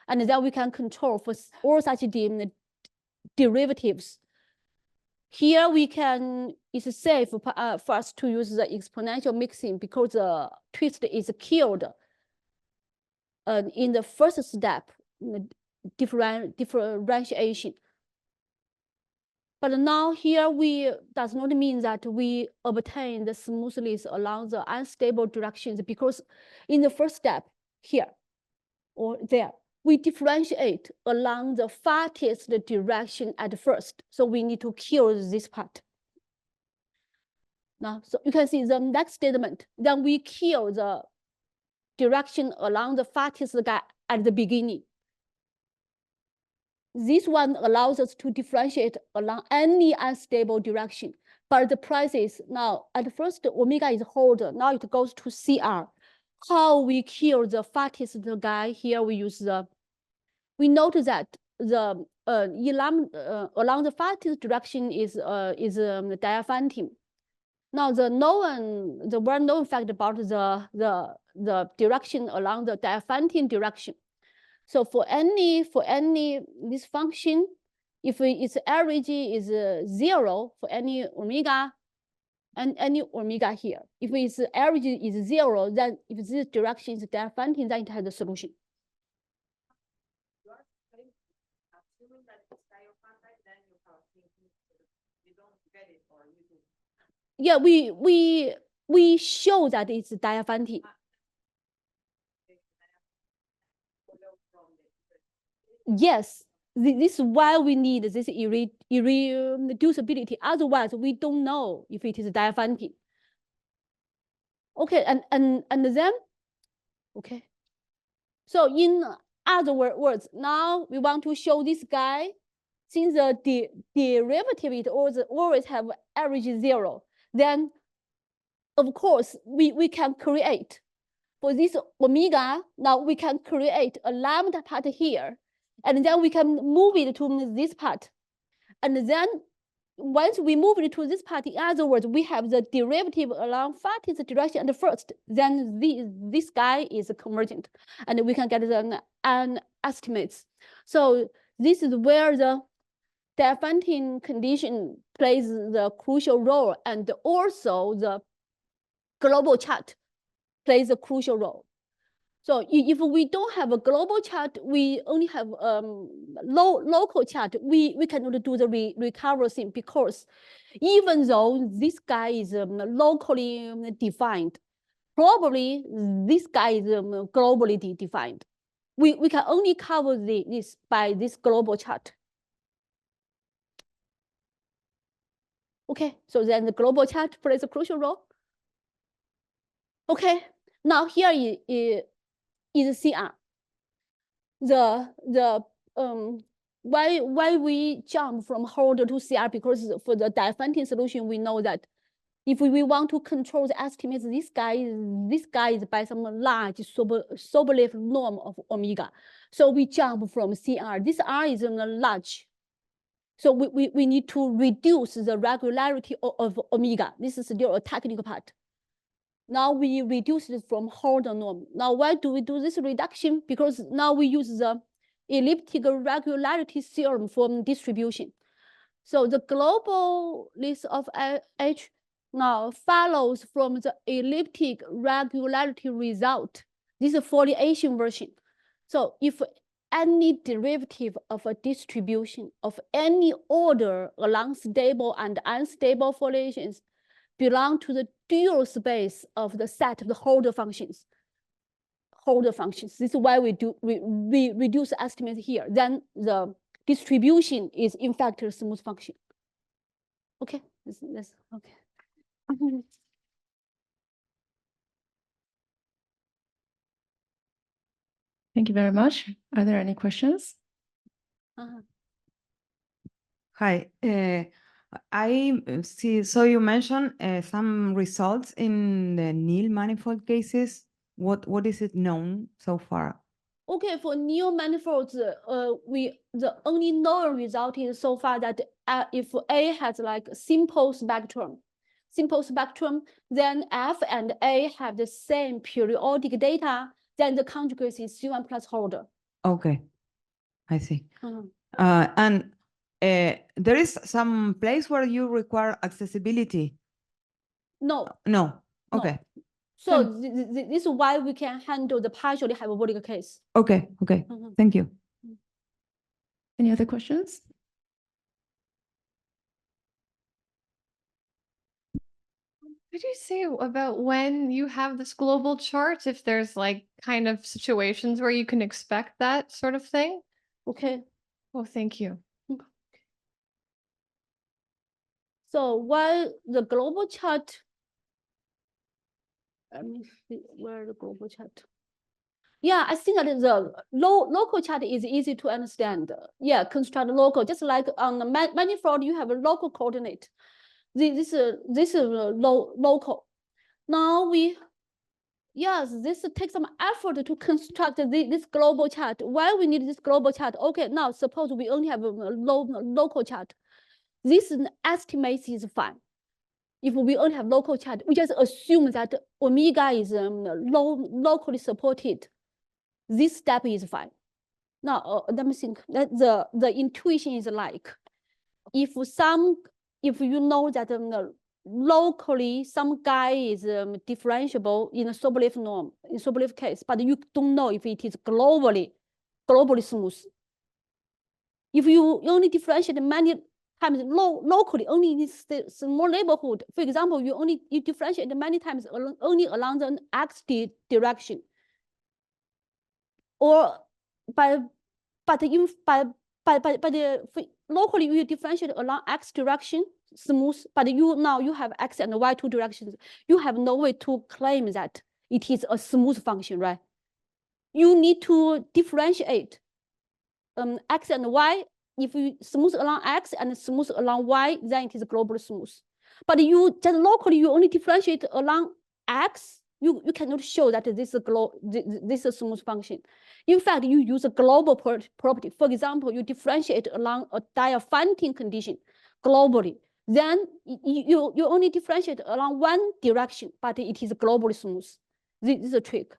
And then we can control for all such derivatives. Here it's safe for us to use the exponential mixing because the twist is killed in the first step, differentiation. But now here does not mean that we obtain the smoothness along the unstable directions, because in the first step here or there, we differentiate along the fattest direction at first. So we need to kill this part. Now, so you can see the next statement, then we kill the direction along the fattest guy at the beginning. This one allows us to differentiate along any unstable direction. But the price is now, at first, omega is holder. Now it goes to CR. How we kill the fattest guy here, we note that the along the fattest direction is diaphantim. Now the well-known fact about the direction along the diaphantim direction. So for any this function, if its average is 0 for any omega, and any omega here, if its average is 0, then if this direction is diaphantim, then it has a solution. Assuming that it's diaphantim, then you don't get it, or you do. Yeah, we show that it's diaphantim. Yes, this is why we need this irreducibility. Otherwise, we don't know if it is diaphantim. Okay, and then Okay. So in other words, now we want to show this guy, since the derivative it always have average 0, then of course we can create for this omega. Now we can create a lambda part here, and then we can move it to this part, and then once we move it to this part, in other words, we have the derivative along fastest direction at first, then this guy is convergent, and we can get an estimates. So this is where the Diophantine condition plays the crucial role, and also the global chart plays a crucial role. So if we don't have a global chart, we only have local chart, we cannot do the recovery thing, because even though this guy is locally defined, probably this guy is globally defined. We can only cover this by this global chart. Okay, so then the global chart plays a crucial role. Okay, now here is CR. Why we jump from Holder to CR, because for the Diophantine solution, we know that if we want to control the estimates, this guy is by some large Sobolev norm of omega. So we jump from CR. This R is large. So we need to reduce the regularity of omega. This is still a technical part. Now we reduce it from Holder norm. Now why do we do this reduction? Because now we use the elliptic regularity theorem for distribution. So the global list of H now follows from the elliptic regularity result. This is a foliation version. So if any derivative of a distribution of any order along stable and unstable foliations belong to the dual space of the set of the Holder functions. This is why we reduce the estimate here. Then the distribution is in fact a smooth function. Okay, that's okay. Thank you very much. Are there any questions? Hi, I see. So you mentioned some results in the nil manifold cases. What is it known so far? Okay, for nil manifolds, the only known result is so far that if A has like simple spectrum, then F and A have the same periodic data, then the conjugacy is C1 plus Holder. Okay, I see. And there is some place where you require accessibility. No. No. Okay. So this is why we can handle the partially hyperbolic case. Okay. Thank you. Any other questions? Could you say about when you have this global chart, if there's like kind of situations where you can expect that sort of thing? Okay. Well, thank you. So while the global chart, let me see where the global chart. Yeah, I think that the local chart is easy to understand. Yeah, construct local, just like on the manifold, you have a local coordinate. This is local. Now this takes some effort to construct this global chart. Why we need this global chart? Okay, now suppose we only have a local chart. This estimate is fine. If we only have local chart, we just assume that omega is locally supported. This step is fine. Now let me think. That the intuition is like, if you know that locally some guy is differentiable in a Sobolev norm, in Sobolev case, but you don't know if it is globally smooth. If you only differentiate many times locally, only in this small neighborhood, for example, you differentiate many times only along the x direction, or locally you differentiate along x direction smooth, but you have x and y two directions. You have no way to claim that it is a smooth function, right? you need to differentiate x and y. If you smooth along x and smooth along y, then it is globally smooth. But you just locally, you only differentiate along x, you cannot show that this is this is a smooth function. In fact, you use a global property. For example, you differentiate along a Diophantine condition globally. Then you only differentiate along one direction, but it is globally smooth. This is a trick.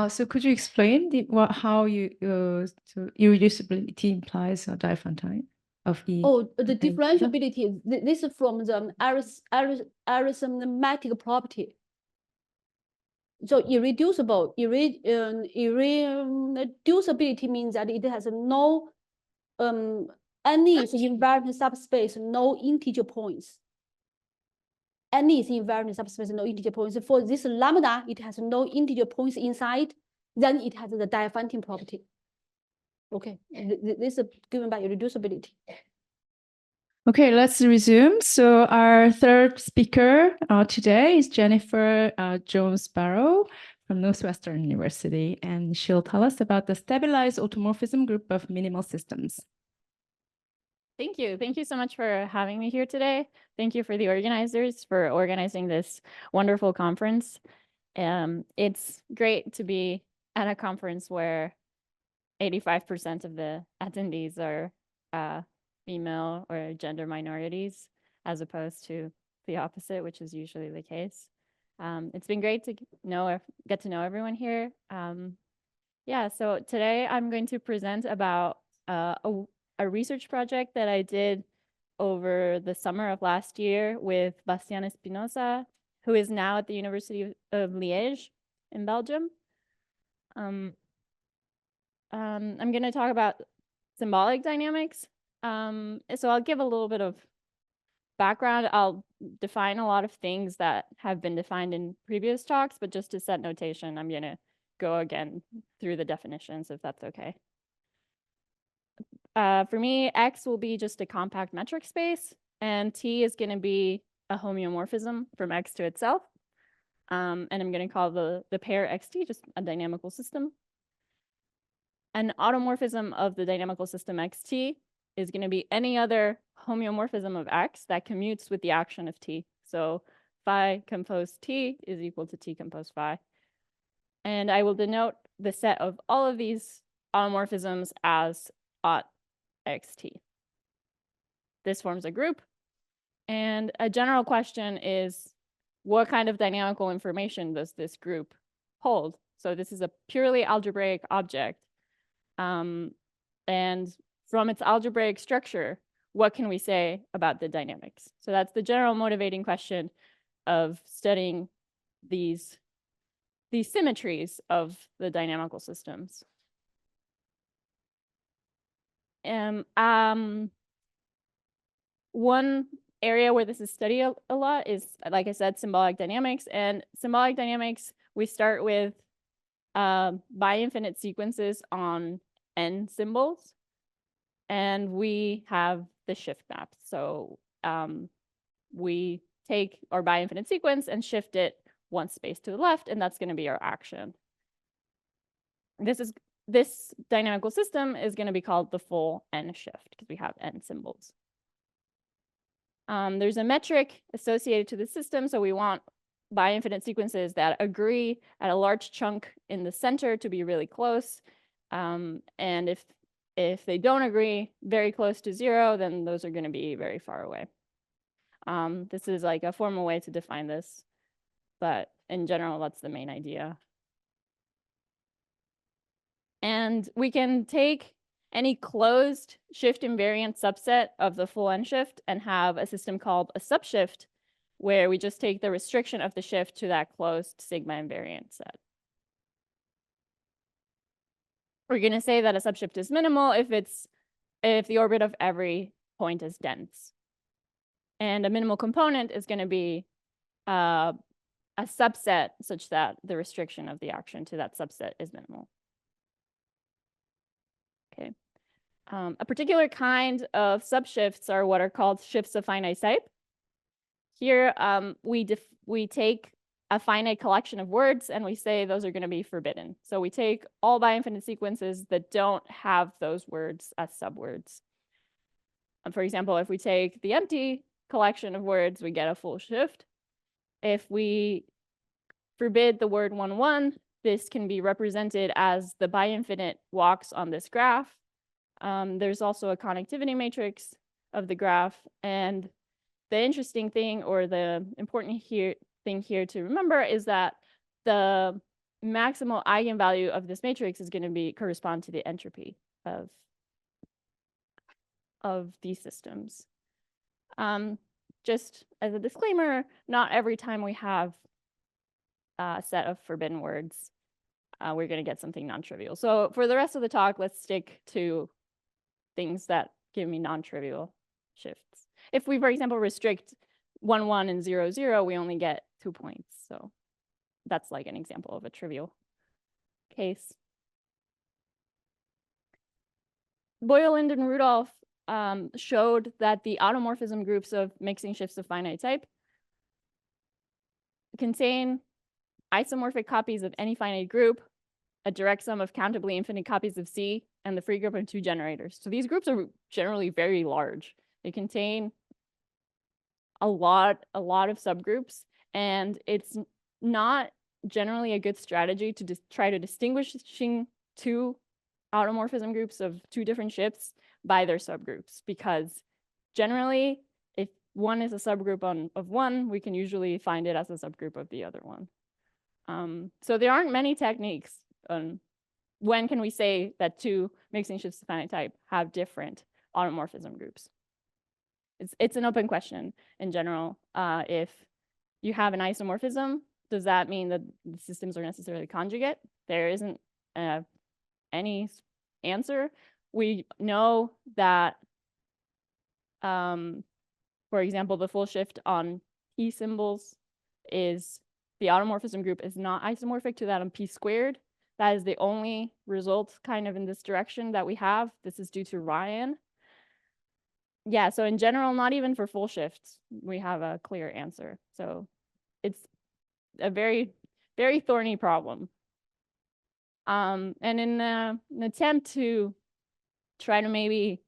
So could you explain how irreducibility implies a Diophantine of E? Oh, the differentiability. This is from the arithmetic property. So irreducibility means that it has no any invariant subspace, no integer points. Any invariant subspace, no integer points. For this lambda, it has no integer points inside. Then it has the Diophantine property. Okay, this is given by irreducibility. Okay, let's resume. So our third speaker today is Jennifer N.Jones-Baro from Northwestern University, and she'll tell us about the stabilized automorphism group of minimal systems. Thank you. Thank you so much for having me here today. Thank you for the organizers for organizing this wonderful conference. It's great to be at a conference where 85% of the attendees are female or gender minorities, as opposed to the opposite, which is usually the case. It's been great to get to know everyone here. Yeah, so today I'm going to present about a research project that I did over the summer of last year with Bastian Espinosa, who is now at the University of Liège in Belgium. I'm going to talk about symbolic dynamics. So I'll give a little bit of background. I'll define a lot of things that have been defined in previous talks, but just to set notation, I'm going to go again through the definitions, if that's okay. For me, X will be just a compact metric space, and T is going to be a homeomorphism from X to itself. And I'm going to call the pair XT just a dynamical system. An automorphism of the dynamical system XT is going to be any other homeomorphism of X that commutes with the action of T. So phi composed T is equal to T composed phi. And I will denote the set of all of these automorphisms as aut XT. This forms a group. And a general question is, what kind of dynamical information does this group hold? So this is a purely algebraic object. And from its algebraic structure, what can we say about the dynamics? So that's the general motivating question of studying these symmetries of the dynamical systems. One area where this is studied a lot is, like I said, symbolic dynamics. And symbolic dynamics, we start with bi-infinite sequences on n symbols. And we have the shift map. So we take our bi-infinite sequence and shift it one space to the left, and that's going to be our action. This dynamical system is going to be called the full n shift because we have n symbols. There's a metric associated to the system, so we want bi-infinite sequences that agree at a large chunk in the center to be really close. And if they don't agree very close to 0, then those are going to be very far away. This is like a formal way to define this, but in general, that's the main idea. And we can take any closed shift invariant subset of the full n shift and have a system called a subshift, where we just take the restriction of the shift to that closed sigma invariant set. We're going to say that a subshift is minimal if the orbit of every point is dense. And a minimal component is going to be a subset such that the restriction of the action to that subset is minimal. Okay. A particular kind of subshifts are what are called shifts of finite type. Here, we take a finite collection of words and we say those are going to be forbidden. So we take all bi-infinite sequences that don't have those words as subwords. For example, if we take the empty collection of words, we get a full shift. If we forbid the word 1, 1, this can be represented as the bi-infinite walks on this graph. There's also a connectivity matrix of the graph. And the interesting thing, or the important thing here to remember, is that the maximal eigenvalue of this matrix is going to correspond to the entropy of these systems. Just as a disclaimer, not every time we have a set of forbidden words, we're going to get something non-trivial. So for the rest of the talk, let's stick to things that give me non-trivial shifts. If we, for example, restrict 1, 1 and 0, 0, we only get 2 points. So that's like an example of a trivial case. Boyle, Lind, and Rudolph showed that the automorphism groups of mixing shifts of finite type contain isomorphic copies of any finite group, a direct sum of countably infinite copies of C, and the free group of 2 generators. So these groups are generally very large. They contain a lot of subgroups, and it's not generally a good strategy to try to distinguish 2 automorphism groups of 2 different shifts by their subgroups, because generally, if one is a subgroup of one, we can usually find it as a subgroup of the other one. So there aren't many techniques on when can we say that 2 mixing shifts of finite type have different automorphism groups. It's an open question in general. If you have an isomorphism, does that mean that the systems are necessarily conjugate? There isn't any answer. We know that, for example, the full shift on P symbols is the automorphism group is not isomorphic to that on P squared. That is the only result kind of in this direction that we have. This is due to Ryan. Yeah, so in general, not even for full shifts, we have a clear answer. So it's a very, very thorny problem. And in an attempt to try to maybe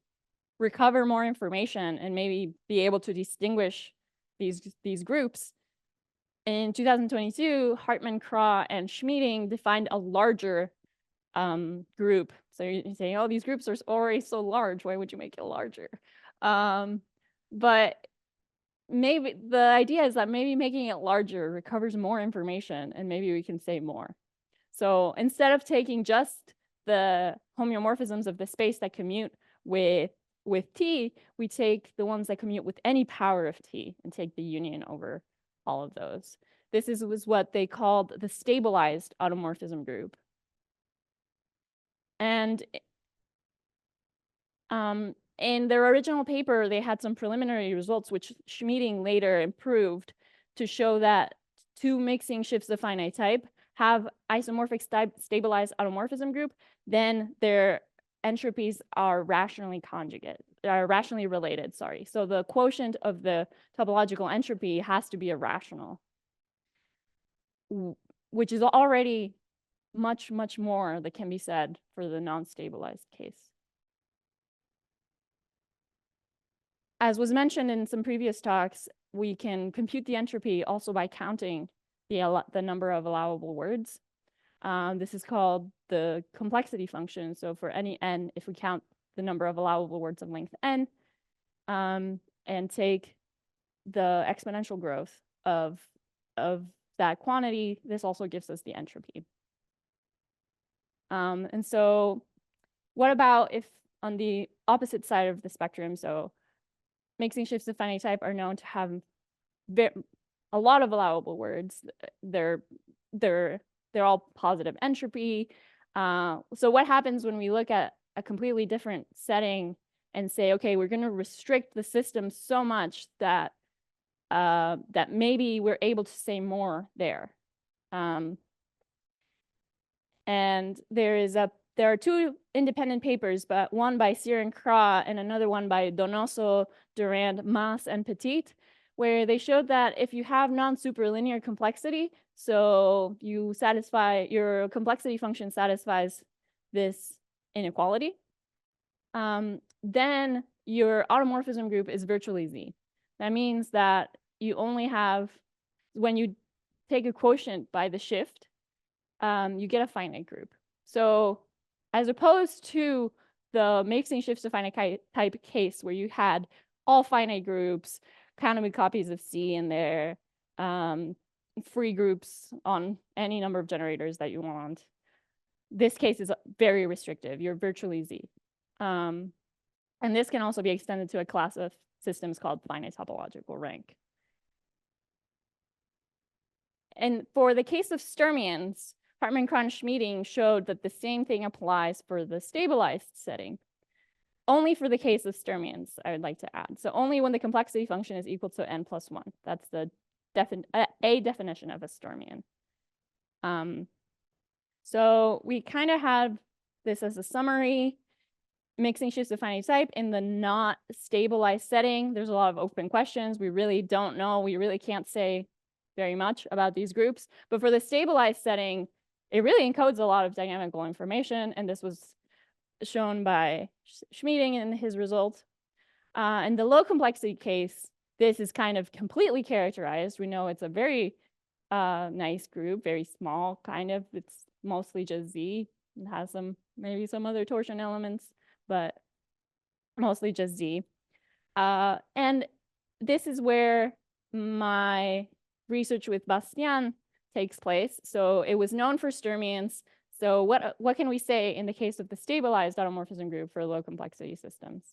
recover more information and maybe be able to distinguish these groups, in 2022, Hartman, Craw, and Schmieding defined a larger group. So you're saying, oh, these groups are already so large. Why would you make it larger? But maybe the idea is that maybe making it larger recovers more information, and maybe we can say more. So instead of taking just the homeomorphisms of the space that commute with T, we take the ones that commute with any power of T and take the union over all of those. This was what they called the stabilized automorphism group. And in their original paper, they had some preliminary results, which Schmieding later improved to show that 2 mixing shifts of finite type have isomorphic stabilized automorphism group, then their entropies are rationally related, sorry. So the quotient of the topological entropy has to be irrational, which is already much, much more that can be said for the non-stabilized case. As was mentioned in some previous talks, we can compute the entropy also by counting the number of allowable words. This is called the complexity function. So for any n, if we count the number of allowable words of length n, and take the exponential growth of that quantity, this also gives us the entropy. And so what about if on the opposite side of the spectrum, so mixing shifts of finite type are known to have a lot of allowable words. They're all positive entropy. So what happens when we look at a completely different setting and say, okay, we're going to restrict the system so much that that maybe we're able to say more there. And there are 2 independent papers, but one by Cyr and Craw and another one by Donoso, Durand, Mas, and Petit, where they showed that if you have non-superlinear complexity, so you satisfy, your complexity function satisfies this inequality, then your automorphism group is virtually Z. That means that you only have, when you take a quotient by the shift, you get a finite group. So as opposed to the mixing shifts to finite type case where you had all finite groups, counted copies of C in there, free groups on any number of generators that you want. This case is very restrictive. You're virtually Z. And this can also be extended to a class of systems called finite topological rank. And for the case of Sturmians, Hartman-Kron meeting showed that the same thing applies for the stabilized setting. Only for the case of Sturmians, I would like to add. So only when the complexity function is equal to n plus 1. That's the definition of a Sturmian. So we kind of have this as a summary. Mixing shifts of finite type in the not stabilized setting. There's a lot of open questions. We really don't know. We really can't say very much about these groups. But for the stabilized setting, it really encodes a lot of dynamical information. And this was shown by Schmieding in his result. In the low complexity case, this is kind of completely characterized. We know it's a very nice group, very small, kind of. It's mostly just Z. It has maybe some other torsion elements, but mostly just Z. And this is where my research with Bastian takes place. So it was known for Sturmians. So what can we say in the case of the stabilized automorphism group for low complexity systems?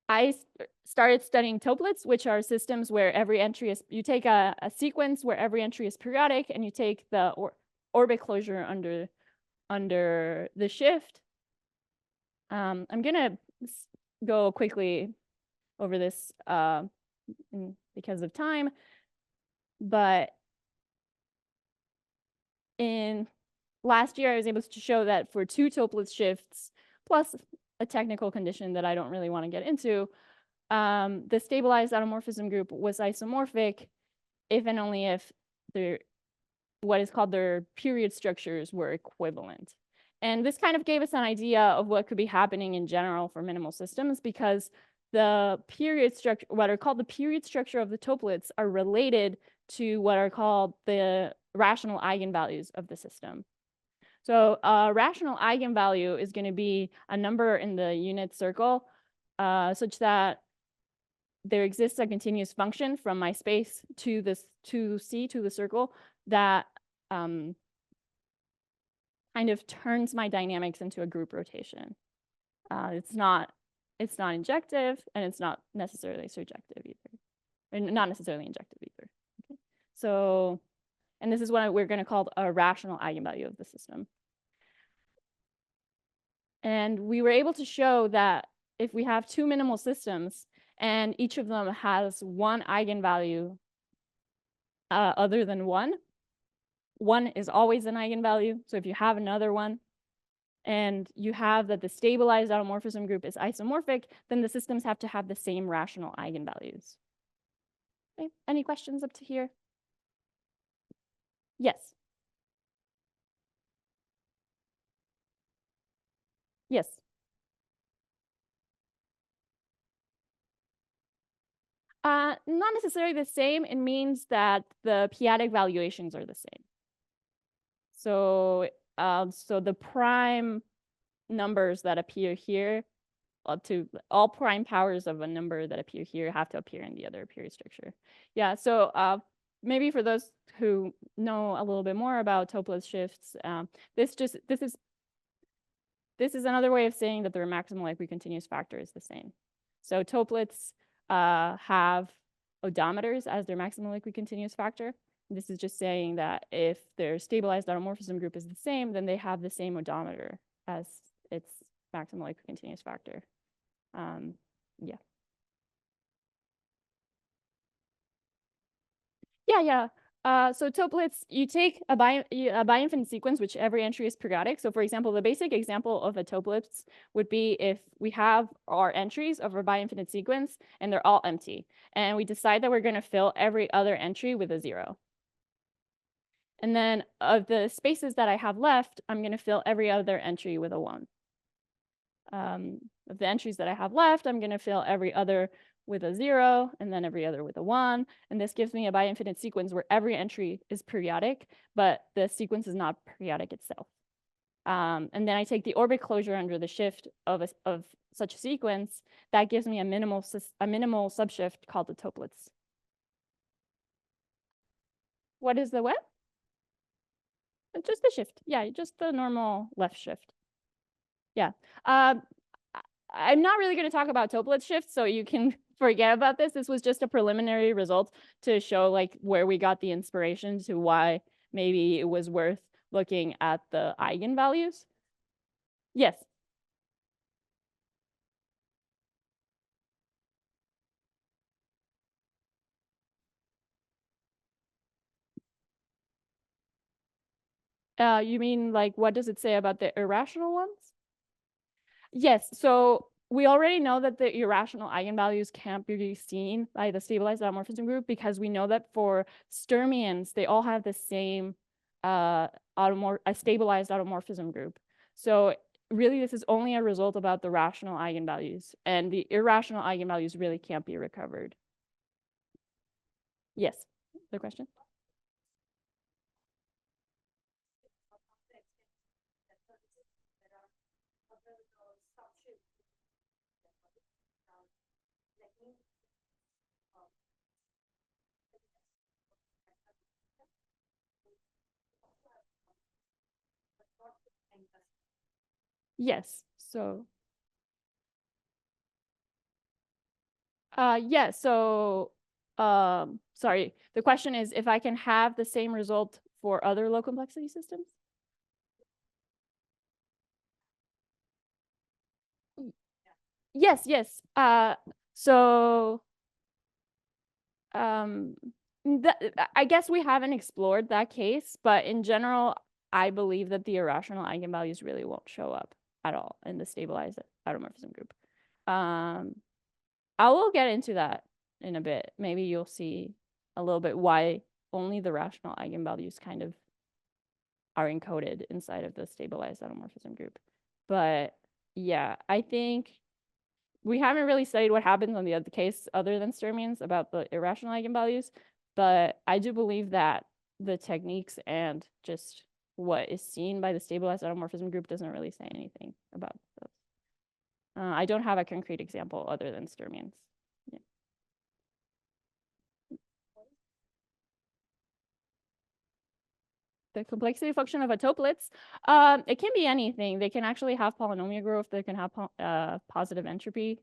I started studying toplets, which are systems where every entry is, you take a sequence where every entry is periodic, and you take the orbit closure under the shift. I'm gonna go quickly over this because of time, but in last year I was able to show that for 2 toplet shifts plus a technical condition that I don't really want to get into, the stabilized automorphism group was isomorphic if and only if what is called their period structures were equivalent. And this kind of gave us an idea of what could be happening in general for minimal systems, because the period structure, what are called the period structure of the toplets, are related to what are called the rational eigenvalues of the system. So a rational eigenvalue is going to be a number in the unit circle such that there exists a continuous function from my space to this to C to the circle that kind of turns my dynamics into a group rotation. It's not injective, and it's not necessarily surjective either, and not necessarily injective either. Okay. So, and this is what we're going to call a rational eigenvalue of the system. And we were able to show that if we have 2 minimal systems and each of them has one eigenvalue other than 1, 1 is always an eigenvalue. So if you have another one and you have that the stabilized automorphism group is isomorphic, then the systems have to have the same rational eigenvalues. Okay. Any questions up to here? Yes. Yes. Not necessarily the same. It means that the p-adic valuations are the same. So, so the prime numbers that appear here, to all prime powers of a number that appear here have to appear in the other period structure. Yeah. So maybe for those who know a little bit more about toplet shifts, this is another way of saying that their maximal equicontinuous factor is the same. So toplets have odometers as their maximal equicontinuous factor. This is just saying that if their stabilized automorphism group is the same, then they have the same odometer as its maximal equicontinuous factor. Yeah. Yeah. So tuplets, you take a bi-infinite sequence, which every entry is periodic. So for example, the basic example of a tuplets would be if we have our entries of a bi-infinite sequence and they're all empty. And we decide that we're going to fill every other entry with a 0. And then of the spaces that I have left, I'm going to fill every other entry with a 1. Of the entries that I have left, I'm going to fill every other with a 0, and then every other with a 1. And this gives me a bi-infinite sequence where every entry is periodic, but the sequence is not periodic itself. And then I take the orbit closure under the shift of such a sequence. That gives me a minimal subshift called the tuplets. What is the what? Just the shift. Yeah, just the normal left shift. Yeah. I'm not really going to talk about tuplet shifts, so you can forget about this. This was just a preliminary result to show like where we got the inspiration to why maybe it was worth looking at the eigenvalues. Yes. You mean like what does it say about the irrational ones? Yes, so we already know that the irrational eigenvalues can't be seen by the stabilized automorphism group because we know that for Sturmians, they all have the same a stabilized automorphism group. So really, this is only a result about the rational eigenvalues, and the irrational eigenvalues really can't be recovered. Yes, the question? Yes, so yeah, so sorry, the question is if I can have the same result for other low complexity systems? Yes, yes. So I guess we haven't explored that case, but in general, I believe that the irrational eigenvalues really won't show up at all in the stabilized automorphism group. I will get into that in a bit. Maybe you'll see a little bit why only the rational eigenvalues kind of are encoded inside of the stabilized automorphism group. But yeah, I think we haven't really studied what happens on the other case other than Sturmians about the irrational eigenvalues, but I do believe that the techniques and just what is seen by the stabilized automorphism group doesn't really say anything about those. I don't have a concrete example other than Sturmians. Yeah. The complexity function of a tuplets, it can be anything. They can actually have polynomial growth. They can have positive entropy.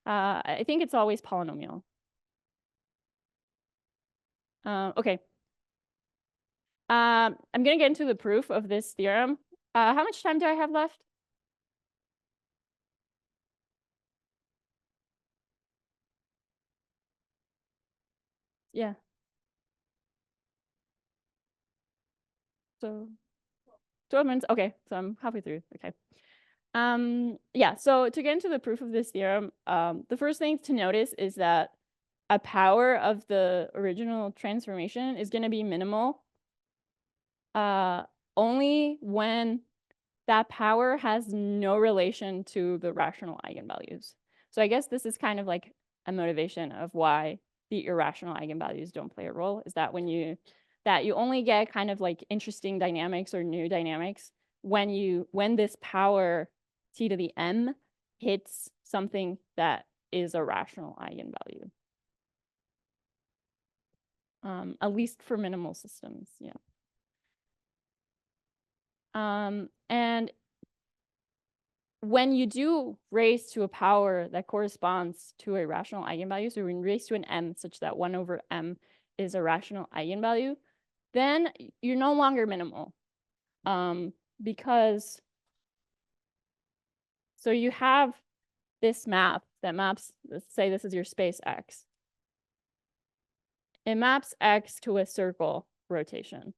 I think it's always polynomial. Okay. I'm going to get into the proof of this theorem. How much time do I have left? Yeah. So 12 minutes. Okay, so I'm halfway through. Okay. Yeah, so to get into the proof of this theorem, the first thing to notice is that a power of the original transformation is going to be minimal only when that power has no relation to the rational eigenvalues. So I guess this is kind of like a motivation of why the irrational eigenvalues don't play a role, is that when you only get kind of like interesting dynamics or new dynamics when this power t to the m hits something that is a rational eigenvalue. At least for minimal systems, yeah. And when you do raise to a power that corresponds to a rational eigenvalue, so when you raise to an m such that 1 over m is a rational eigenvalue, then you're no longer minimal. Because so you have this map that maps, let's say this is your space X. It maps X to a circle rotation.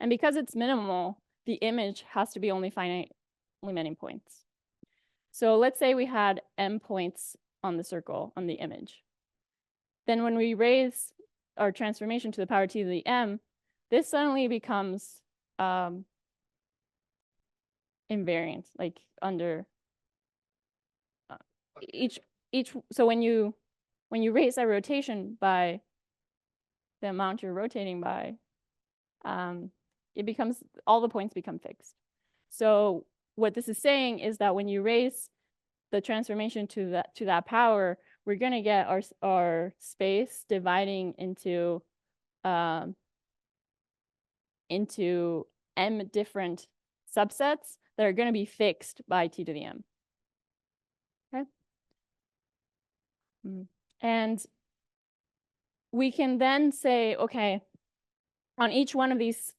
And because it's minimal, the image has to be only finitely many points. So let's say we had m points on the circle on the image. Then when we raise our transformation to the power t to the m, this suddenly becomes invariant, like under each. So when you raise that rotation by the amount you're rotating by, it becomes, all the points become fixed. So what this is saying is that when you raise the transformation to that power, we're going to get our space dividing into m different subsets that are going to be fixed by t to the m. Okay. And we can then say, okay, on each one of these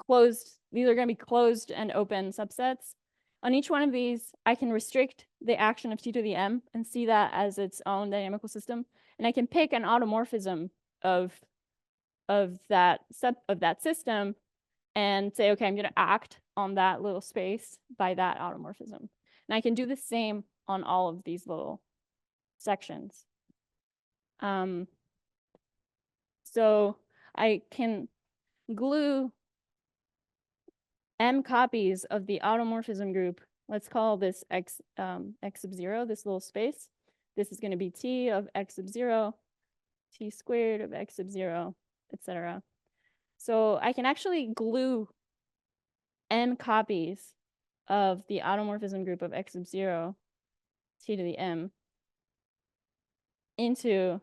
these are going to be closed and open subsets. On each one of these, I can restrict the action of t to the m and see that as its own dynamical system. And I can pick an automorphism of that system and say, okay, I'm going to act on that little space by that automorphism. And I can do the same on all of these little sections. So I can glue m copies of the automorphism group. Let's call this x sub 0, this little space. This is going to be t of x sub 0, t squared of x sub 0, etc. So I can actually glue m copies of the automorphism group of x sub 0, t to the m, into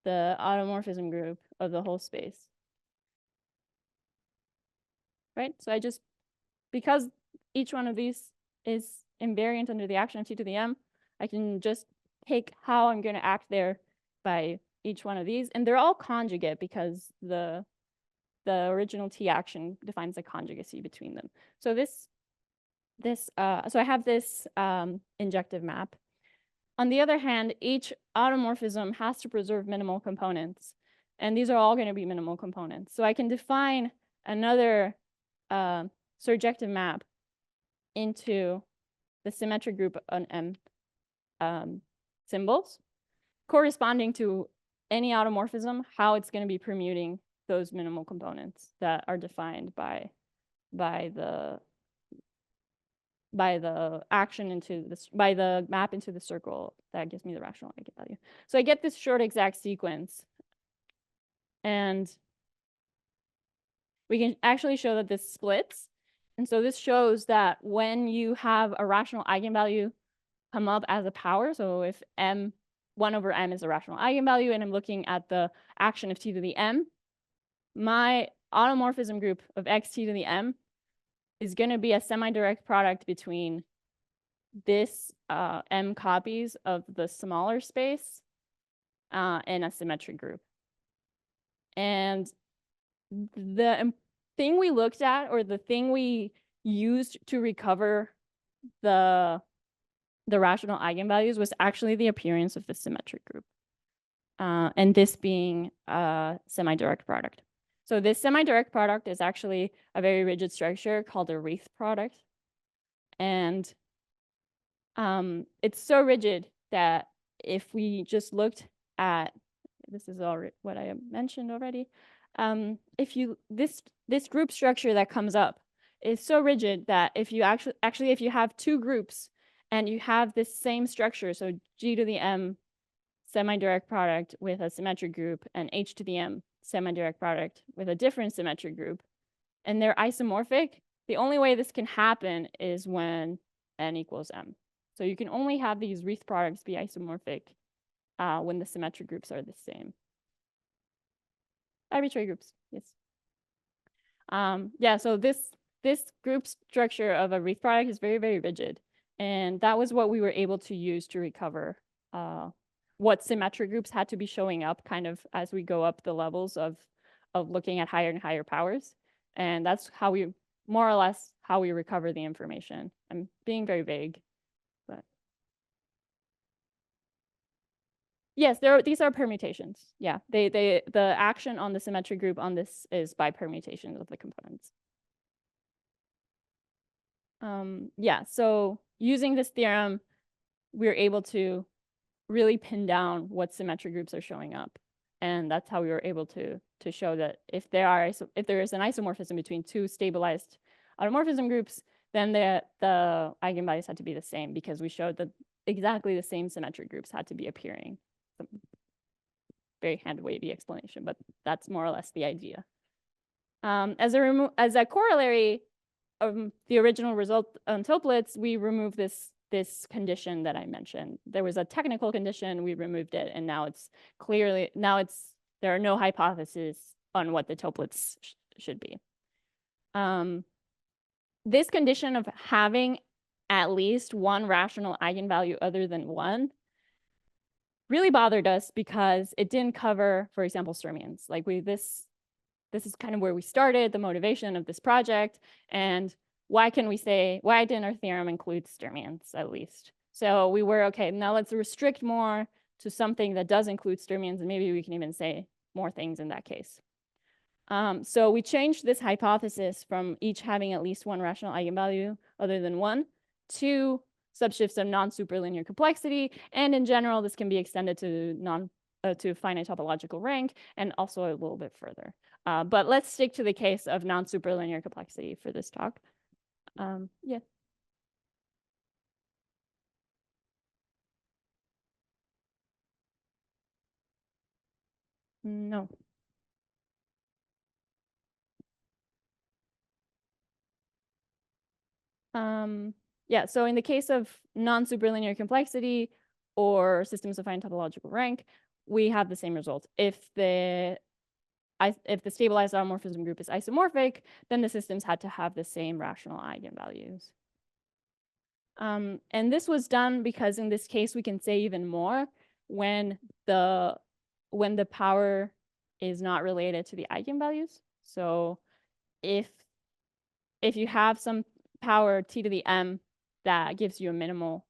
the automorphism group of the whole space. Right? So I just, because each one of these is invariant under the action of t to the m, I can just pick how I'm going to act there by each one of these. And they're all conjugate because the original t action defines a conjugacy between them. So so I have this injective map. On the other hand, each automorphism has to preserve minimal components. And these are all going to be minimal components. So I can define another surjective map into the symmetric group on m symbols, corresponding to any automorphism, how it's going to be permuting those minimal components that are defined by the action into this, by the map into the circle that gives me the rational eigenvalue. So I get this short exact sequence, and we can actually show that this splits. And so this shows that when you have a rational eigenvalue come up as a power, so if 1 over m is a rational eigenvalue and I'm looking at the action of t to the m, my automorphism group of xt to the m is going to be a semi-direct product between this m copies of the smaller space and a symmetric group. And the thing we looked at, or the thing we used to recover the rational eigenvalues, was actually the appearance of the symmetric group, and this being a semi-direct product. So this semi-direct product is actually a very rigid structure called a Reith product. And it's so rigid that if we just looked at, this is already what I mentioned already, this group structure that comes up is so rigid that if you actually if you have two groups and you have this same structure, so g to the m semi-direct product with a symmetric group and h to the m semi-direct product with a different symmetric group, and they're isomorphic, the only way this can happen is when n equals m. So you can only have these Reith products be isomorphic when the symmetric groups are the same. Arbitrary groups, yes. Yeah, so this group structure of a Reith product is very, very rigid. And that was what we were able to use to recover what symmetric groups had to be showing up kind of as we go up the levels of looking at higher and higher powers. And that's how we, more or less, how we recover the information. I'm being very vague, but. Yes, these are permutations. Yeah, the action on the symmetric group on this is by permutation of the components. Yeah, so using this theorem, we're able to really pin down what symmetric groups are showing up. And that's how we were able to show that if there is an isomorphism between two stabilized automorphism groups, then the eigenvalues had to be the same, because we showed that exactly the same symmetric groups had to be appearing. Very hand-wavy explanation, but that's more or less the idea. As a corollary of the original result on Toeplitz, we removed this condition that I mentioned. There was a technical condition, we removed it, and now there are no hypotheses on what the Toeplitz should be. This condition of having at least one rational eigenvalue other than one really bothered us, because it didn't cover, for example, Sturmians. Like this is kind of where we started, the motivation of this project, and why didn't our theorem include Sturmians at least? So we were, okay, now let's restrict more to something that does include Sturmians, and maybe we can even say more things in that case. So we changed this hypothesis from each having at least one rational eigenvalue other than one to subshifts of non-superlinear complexity, and in general, this can be extended to finite topological rank, and also a little bit further. But let's stick to the case of non-superlinear complexity for this talk. Yeah. No. Yeah, so in the case of non-superlinear complexity or systems of finite topological rank, we have the same result. If the stabilized automorphism group is isomorphic, then the systems had to have the same rational eigenvalues. And this was done because in this case, we can say even more when the power is not related to the eigenvalues. So if you have some power t to the m that gives you a minimal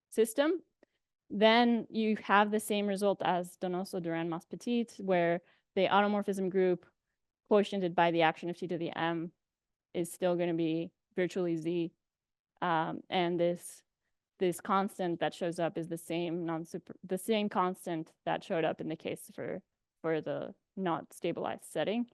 system, then you have the same result as Donoso-Duran-Maspetit, where the automorphism group quotiented by the action of t to the m is still going to be virtually z. And this constant that shows up is the same constant that showed up in the case for the not stabilized setting.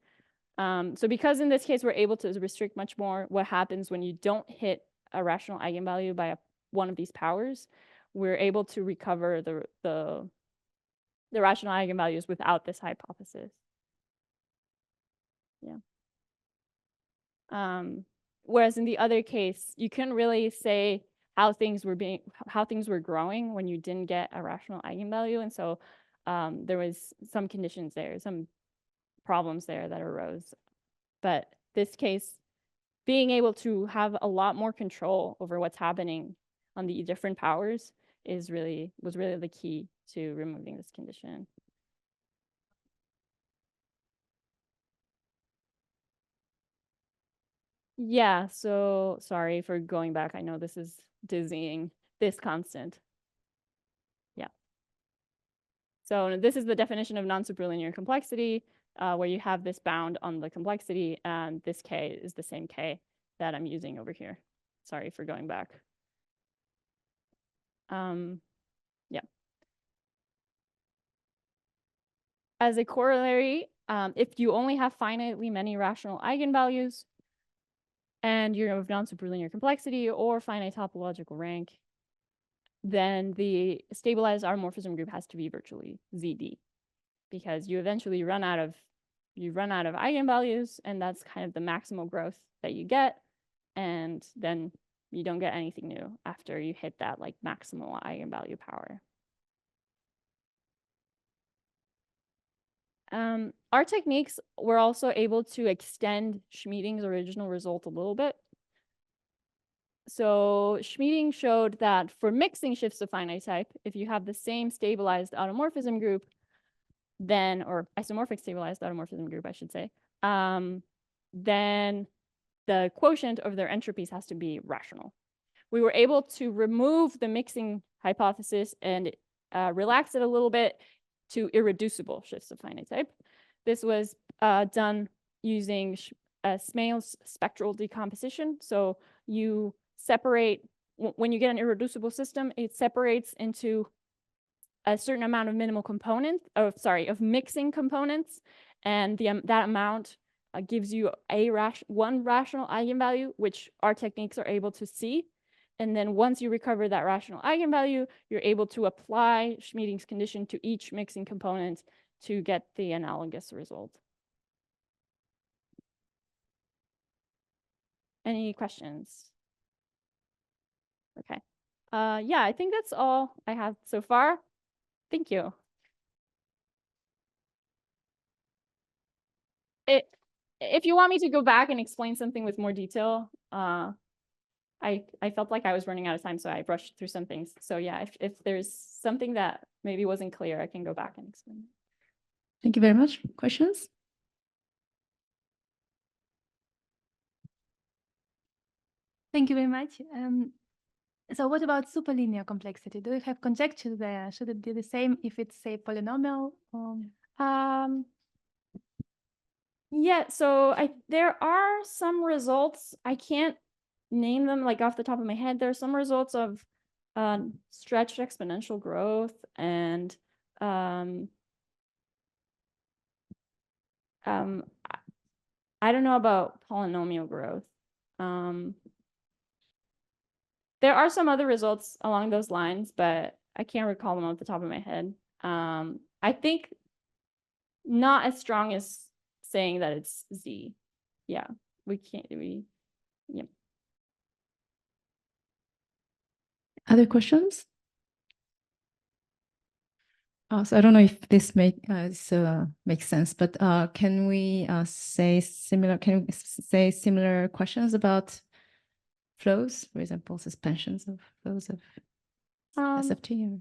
So because in this case we're able to restrict much more what happens when you don't hit a rational eigenvalue by one of these powers, we're able to recover the rational eigenvalues without this hypothesis. Yeah. Whereas in the other case, you couldn't really say how things were growing when you didn't get a rational eigenvalue, and so there was some conditions there, some problems there that arose. But this case, being able to have a lot more control over what's happening on the different powers was really the key to removing this condition. Yeah, so sorry for going back. I know this is dizzying, this constant. Yeah. So this is the definition of non-superlinear complexity, where you have this bound on the complexity, and this k is the same k that I'm using over here. Sorry for going back. Yeah. As a corollary, if you only have finitely many rational eigenvalues, and you're of non-superlinear complexity or finite topological rank, then the stabilized automorphism group has to be virtually ZD, because you eventually run out of eigenvalues, and that's kind of the maximal growth that you get, and then you don't get anything new after you hit that like maximal eigenvalue power. Our techniques were also able to extend Schmieding's original result a little bit. So Schmieding showed that for mixing shifts of finite type, if you have the same stabilized automorphism group, then, or isomorphic stabilized automorphism group, I should say, then the quotient of their entropies has to be rational. We were able to remove the mixing hypothesis and relax it a little bit to irreducible shifts of finite type. This was done using Smale's spectral decomposition. So you separate, when you get an irreducible system, it separates into a certain amount of minimal components, of mixing components, and that amount gives you one rational eigenvalue, which our techniques are able to see. And then once you recover that rational eigenvalue, you're able to apply Schmieding's condition to each mixing component to get the analogous result. Any questions? Okay. Yeah, I think that's all I have so far. Thank you. If you want me to go back and explain something with more detail, I felt like I was running out of time, so I rushed through some things. So yeah, if there's something that maybe wasn't clear, I can go back and explain. Thank you very much. Questions? Thank you very much. So what about superlinear complexity? Do you have conjectures there? Should it be the same if it's, say, polynomial? Yeah, so there are some results. I can't name them like off the top of my head. There are some results of stretched exponential growth and I don't know about polynomial growth. There are some other results along those lines, but I can't recall them off the top of my head. I think not as strong as saying that it's Z. Yeah, yeah. Other questions? So I don't know if this makes sense, but can we say similar? Can we say similar questions about flows, for example, suspensions of flows of SFT?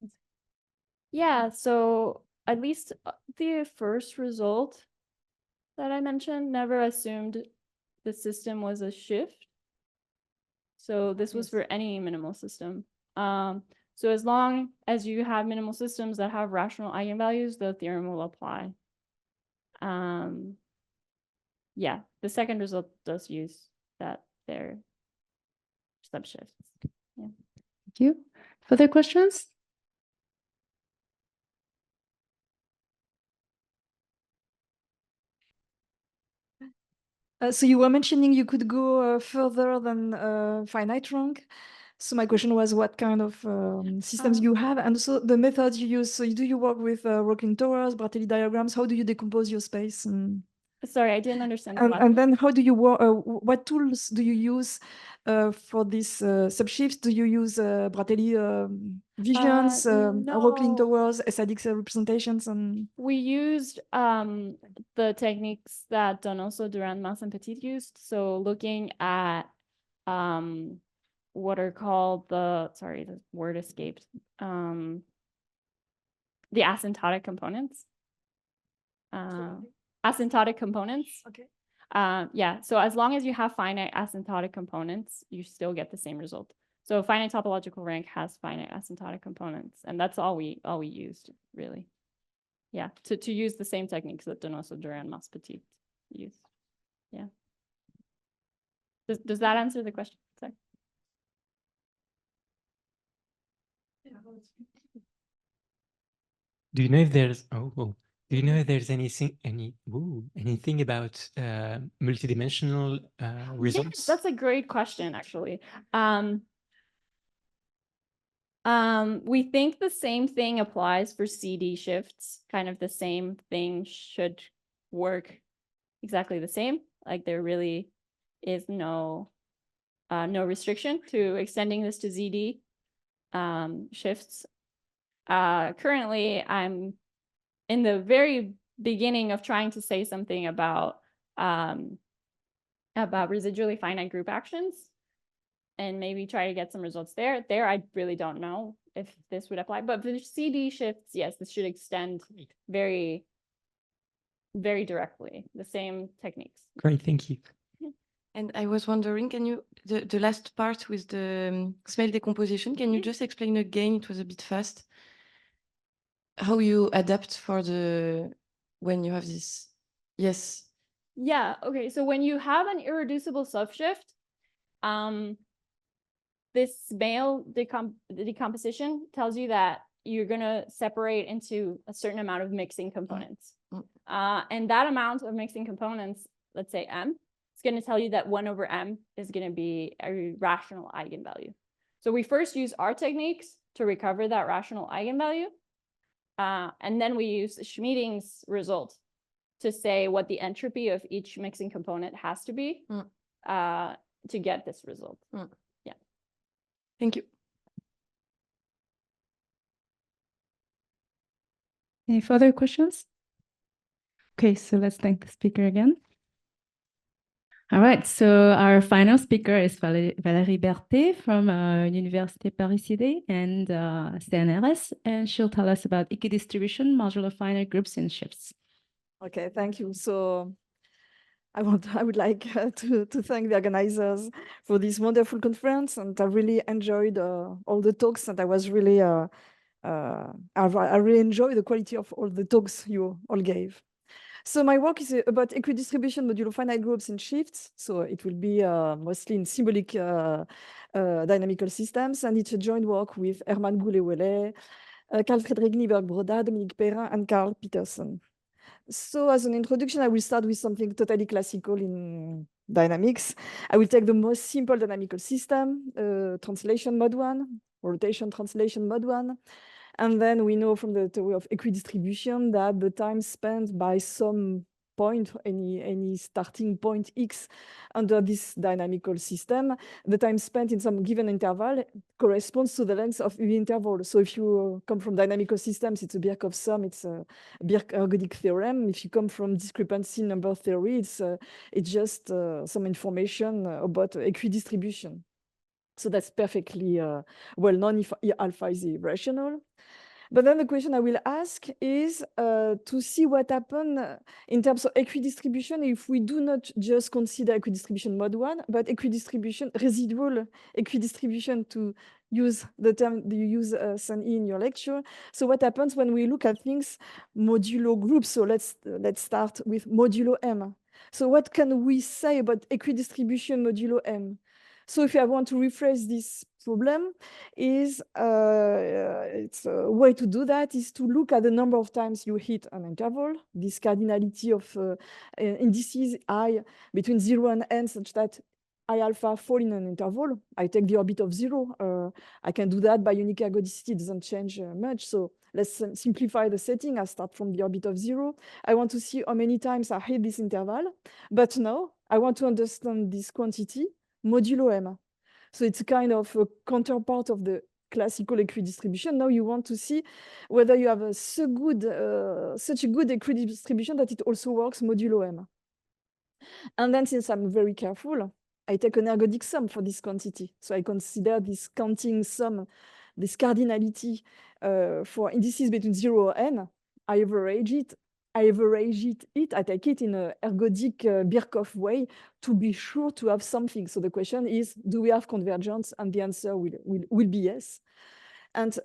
Or... Yeah, so at least the first result that I mentioned never assumed the system was a shift. So this was for any minimal system. So as long as you have minimal systems that have rational eigenvalues, the theorem will apply. Yeah, the second result does use that they're subshifts. Yeah. Thank you. Further questions? So you were mentioning you could go further than finite rank. So my question was what kind of systems you have, and also the methods you use. So do you work with rocking towers, Berthé diagrams? How do you decompose your space? Sorry, I didn't understand. And then how do you work? What tools do you use for this subshifts? Do you use Berthé visions, rocking towers, SIDX representations? And we used the techniques that Donoso-Durand-Mas and Petit used. So looking at what are called the word escaped. The asymptotic components. Asymptotic components. Okay. Yeah, so as long as you have finite asymptotic components, you still get the same result. So finite topological rank has finite asymptotic components, and that's all we used, really. Yeah, to use the same techniques that Donoso-Durand-Mas Petit used. Yeah. Does that answer the question? Sorry. Do you know if there's do you know if there's anything about multidimensional results? Yes, that's a great question, actually. We think the same thing applies for CD shifts. Kind of the same thing should work exactly the same. Like there really is no restriction to extending this to ZD shifts. Currently, I'm in the very beginning of trying to say something about residually finite group actions, and maybe try to get some results there. I really don't know if this would apply, but for CD shifts, yes, this should extend very, very directly, the same techniques. Great, thank you. And I was wondering, can you, the last part with the Smale decomposition, can you just explain again? It was a bit fast. how you adapt for the when you have this. Yes. Yeah, okay. So when you have an irreducible subshift, this male decomposition tells you that you're gonna separate into a certain amount of mixing components. And that amount of mixing components, let's say M, it's gonna tell you that 1 over M is gonna be a rational eigenvalue. So we first use our techniques to recover that rational eigenvalue. And then we use Schmieding's result to say what the entropy of each mixing component has to be to get this result. Yeah. Thank you. Any further questions? Okay, so let's thank the speaker again. All right, so our final speaker is Valérie Berthé from Université Paris-Sud and CNRS, and she'll tell us about equidistribution, modular finite groups and shifts. Okay, thank you. So I would like to thank the organizers for this wonderful conference, and I really enjoyed all the talks, and I was really I really enjoyed the quality of all the talks you all gave. So my work is about equidistribution modulo finite groups and shifts. So it will be mostly in symbolic dynamical systems, and it's a joint work with Hermann Goulet-Wellet, Carl Friedrich Nieberg-Broda, Dominique Perrin, and Carl Peterson. So as an introduction, I will start with something totally classical in dynamics. I will take the most simple dynamical system, translation mode 1, rotation translation mode 1. And then we know from the theory of equidistribution that the time spent by some point, any starting point x under this dynamical system, the time spent in some given interval corresponds to the length of the interval. So if you come from dynamical systems, it's a Birkhoff sum, it's a Ergodic theorem. If you come from discrepancy number theory, it's just some information about equidistribution. So that's perfectly well known if alpha is irrational. But then the question I will ask is to see what happened in terms of equidistribution if we do not just consider equidistribution mode 1, but equidistribution, residual equidistribution, to use the term you use, Sun-E, in your lecture. So what happens when we look at things modulo groups? So let's start with modulo M. So what can we say about equidistribution modulo M? So if I want to rephrase this problem, it's a way to do that is to look at the number of times you hit an interval, this cardinality of indices I between 0 and n, such that I alpha fall in an interval. I take the orbit of 0. I can do that by unique ergodicity. It doesn't change much. So let's simplify the setting. I start from the orbit of 0. I want to see how many times I hit this interval. But now I want to understand this quantity modulo M. So it's a kind of a counterpart of the classical equidistribution. Now you want to see whether you have such a good equidistribution that it also works modulo M. And then, since I'm very careful, I take an ergodic sum for this quantity. So I consider this counting sum, this cardinality for indices between 0 and n. I average it. I take it in an ergodic Birkhoff way to be sure to have something. So the question is, do we have convergence? And the answer will be yes. And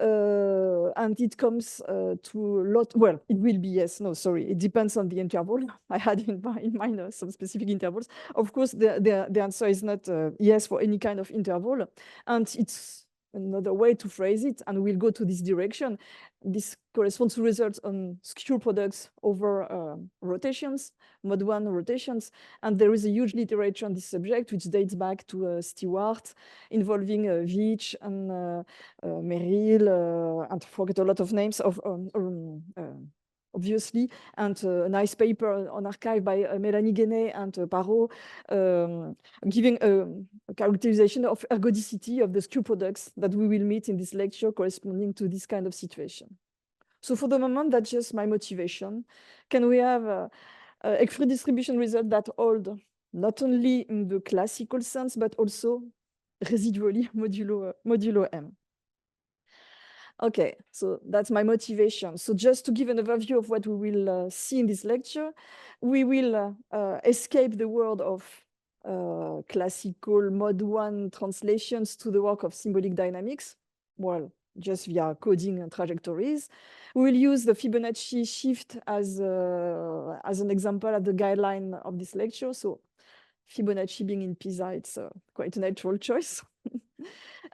it comes to a lot, well, it will be yes, no, sorry, it depends on the interval. I had in mind some specific intervals. Of course, the answer is not yes for any kind of interval. And it's another way to phrase it, and we'll go to this direction. This corresponds to results on skew products over rotations, mode 1 rotations. And there is a huge literature on this subject, which dates back to Stewart, involving Veitch and Merrill, and I forget a lot of names of obviously, and a nice paper on arXiv by Mélanie Guénet and Baro, giving a characterization of ergodicity of the skew products that we will meet in this lecture corresponding to this kind of situation. So for the moment, that's just my motivation. Can we have a equidistribution result that hold not only in the classical sense, but also residually modulo M? Okay, so that's my motivation. So just to give an overview of what we will see in this lecture, we will escape the world of classical mode 1 translations to the work of symbolic dynamics. Well, just via coding trajectories. We will use the Fibonacci shift as an example at the guideline of this lecture. So Fibonacci being in Pisa, it's quite a natural choice.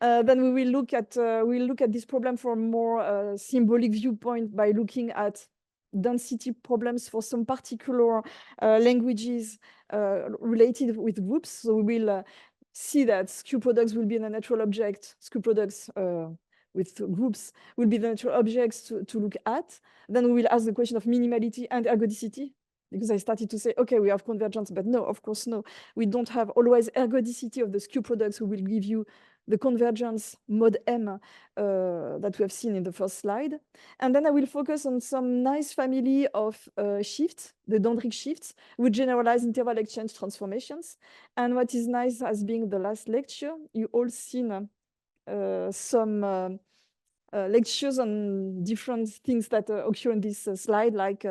Then we will look at this problem from more symbolic viewpoint by looking at density problems for some particular languages related with groups. So we will see that skew products will be a natural object. Skew products with groups will be the natural objects to look at. Then we will ask the question of minimality and ergodicity, because I started to say, okay, we have convergence, but no, of course, no. We don't have always ergodicity of the skew products who will give you the convergence mod M that we have seen in the first slide. And then I will focus on some nice family of shifts, the dendric shifts, with generalized interval exchange transformations. And what is nice as being the last lecture, you all seen some lectures on different things that occur in this slide, like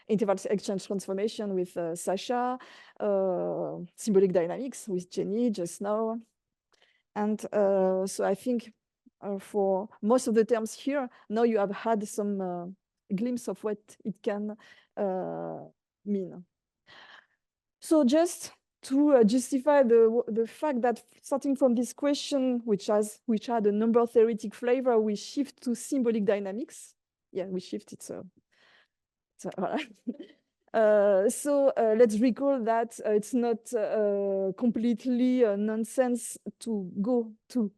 interval exchange transformation with Sasha, symbolic dynamics with Jenny just now. And so I think for most of the terms here, now you have had some glimpse of what it can mean. So just to justify the fact that starting from this question, which had a number theoretic flavor, we shift to symbolic dynamics. Yeah, we shift it. So let's recall that it's not completely nonsense to go to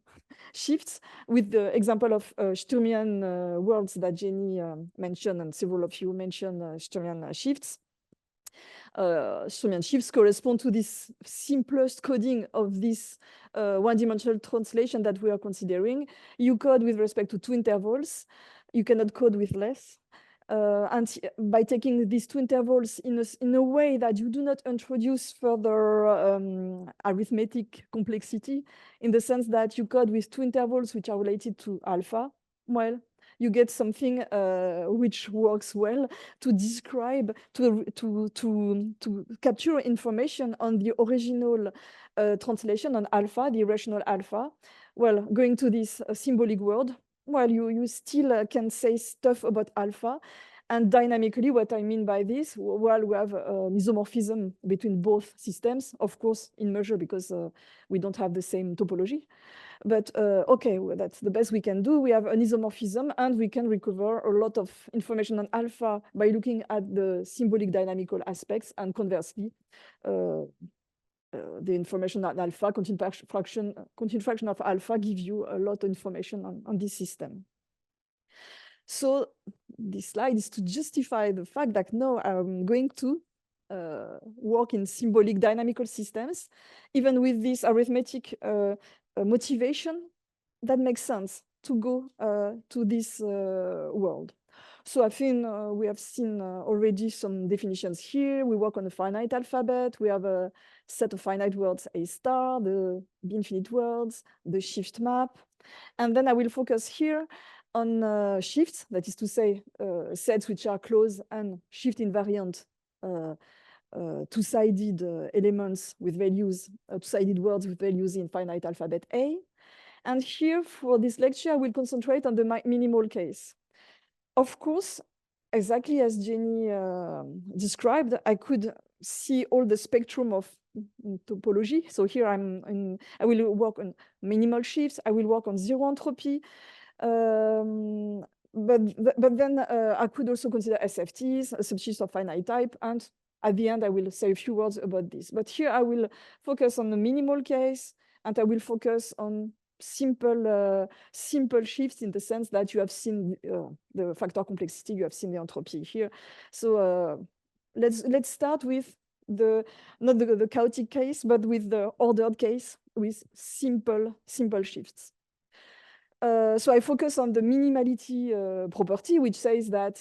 shifts with the example of Sturmian worlds that Jenny mentioned, and several of you mentioned Sturmian shifts. Sturmian shifts correspond to this simplest coding of this one-dimensional translation that we are considering. You code with respect to two intervals. You cannot code with less. And by taking these two intervals in a way that you do not introduce further arithmetic complexity, in the sense that you code with two intervals which are related to alpha, well, you get something which works well to describe, to capture information on the original translation on alpha, the irrational alpha. Well, going to this symbolic world, well, you still can say stuff about alpha. And dynamically, what I mean by this, well, we have an isomorphism between both systems, of course, in measure, because we don't have the same topology. But okay, well, that's the best we can do. We have an isomorphism, and we can recover a lot of information on alpha by looking at the symbolic dynamical aspects, and conversely, the information on alpha, continued fraction of alpha, give you a lot of information on this system. So this slide is to justify the fact that now I'm going to work in symbolic dynamical systems, even with this arithmetic motivation. That makes sense to go to this world. So I think we have seen already some definitions here. We work on a finite alphabet. We have a set of finite words A star, the B-infinite words, the shift map. And then I will focus here on shifts, that is to say, sets which are closed and shift invariant two-sided elements with values, two-sided words with values in finite alphabet A. And here, for this lecture, I will concentrate on the minimal case. Of course, exactly as Jenny described, I could see all the spectrum of topology. So here I will work on minimal shifts. I will work on zero entropy. But then I could also consider SFTs, subshifts of finite type, and at the end I will say a few words about this. But here I will focus on the minimal case, and I will focus on simple shifts, in the sense that you have seen the factor complexity, you have seen the entropy here. So let's start with not the chaotic case, but with the ordered case with simple shifts. So I focus on the minimality property, which says that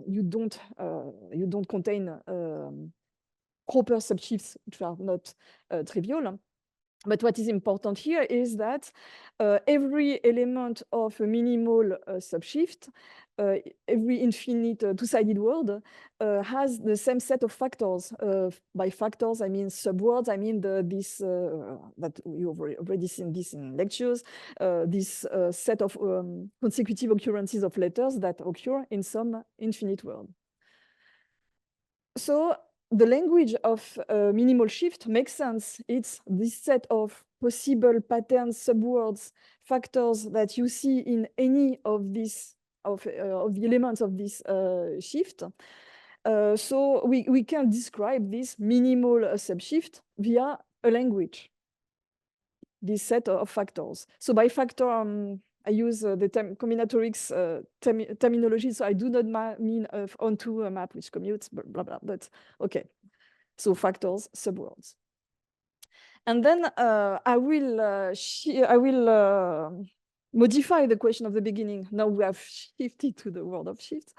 you don't contain proper subshifts which are not trivial. But what is important here is that every element of a minimal subshift, every infinite two-sided word has the same set of factors. By factors, I mean subwords. I mean this that you've already seen this in lectures. This set of consecutive occurrences of letters that occur in some infinite word. So the language of minimal shift makes sense. It's this set of possible patterns, subwords, factors that you see in any of these of the elements of this shift. So we can describe this minimal subshift via a language, this set of factors. So by factor, I use the combinatorics terminology, so I do not mean onto a map which commutes, blah, blah, but okay. So factors, subwords. And then I will modify the question of the beginning. Now we have shifted to the world of shifts.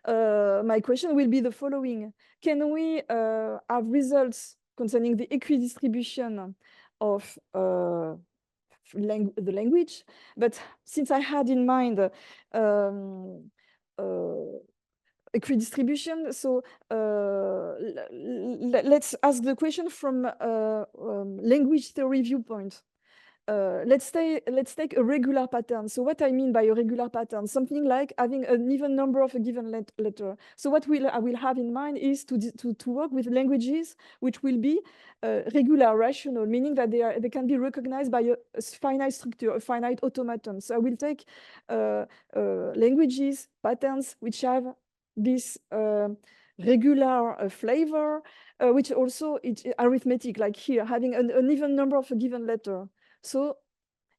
My question will be the following. Can we have results concerning the equidistribution of the language? But since I had in mind equidistribution, so let's ask the question from language theory viewpoint. Let's take a regular pattern. So what I mean by a regular pattern, something like having an even number of a given letter. So what I will have in mind is to work with languages which will be regular, rational, meaning that they can be recognized by a finite structure, a finite automaton. So I will take languages, patterns which have this regular flavor, which also is arithmetic, like here, having an even number of a given letter. So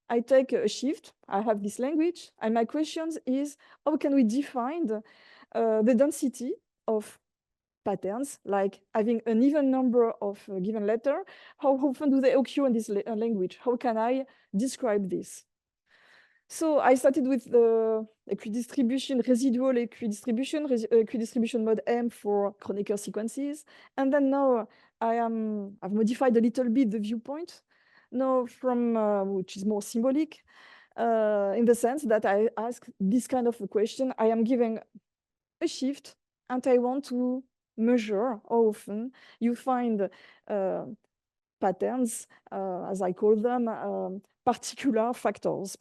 I take a shift, I have this language, and my question is, how can we define the density of patterns, like having an even number of a given letter? How often do they occur in this language? How can I describe this? So I started with the equidistribution, residual equidistribution mode M for Kronecker sequences. And then now I've modified a little bit the viewpoint. Now from, which is more symbolic, in the sense that I ask this kind of a question. I am giving a shift and I want to measure how often you find patterns, as I call them, particular factors.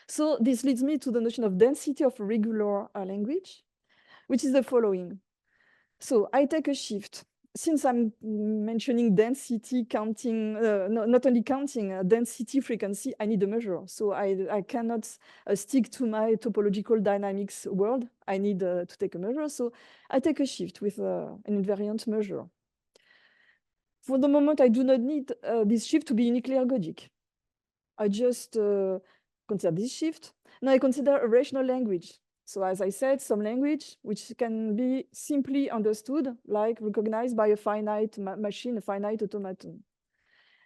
So this leads me to the notion of density of a regular language, which is the following. So I take a shift. Since I'm mentioning density counting, not only counting density frequency, I need a measure. So I cannot stick to my topological dynamics world. I need to take a measure. So I take a shift with an invariant measure. For the moment, I do not need this shift to be uniquely ergodic. I just consider this shift. Now I consider a rational language. So as I said, some language which can be simply understood, like recognized by a finite machine, a finite automaton.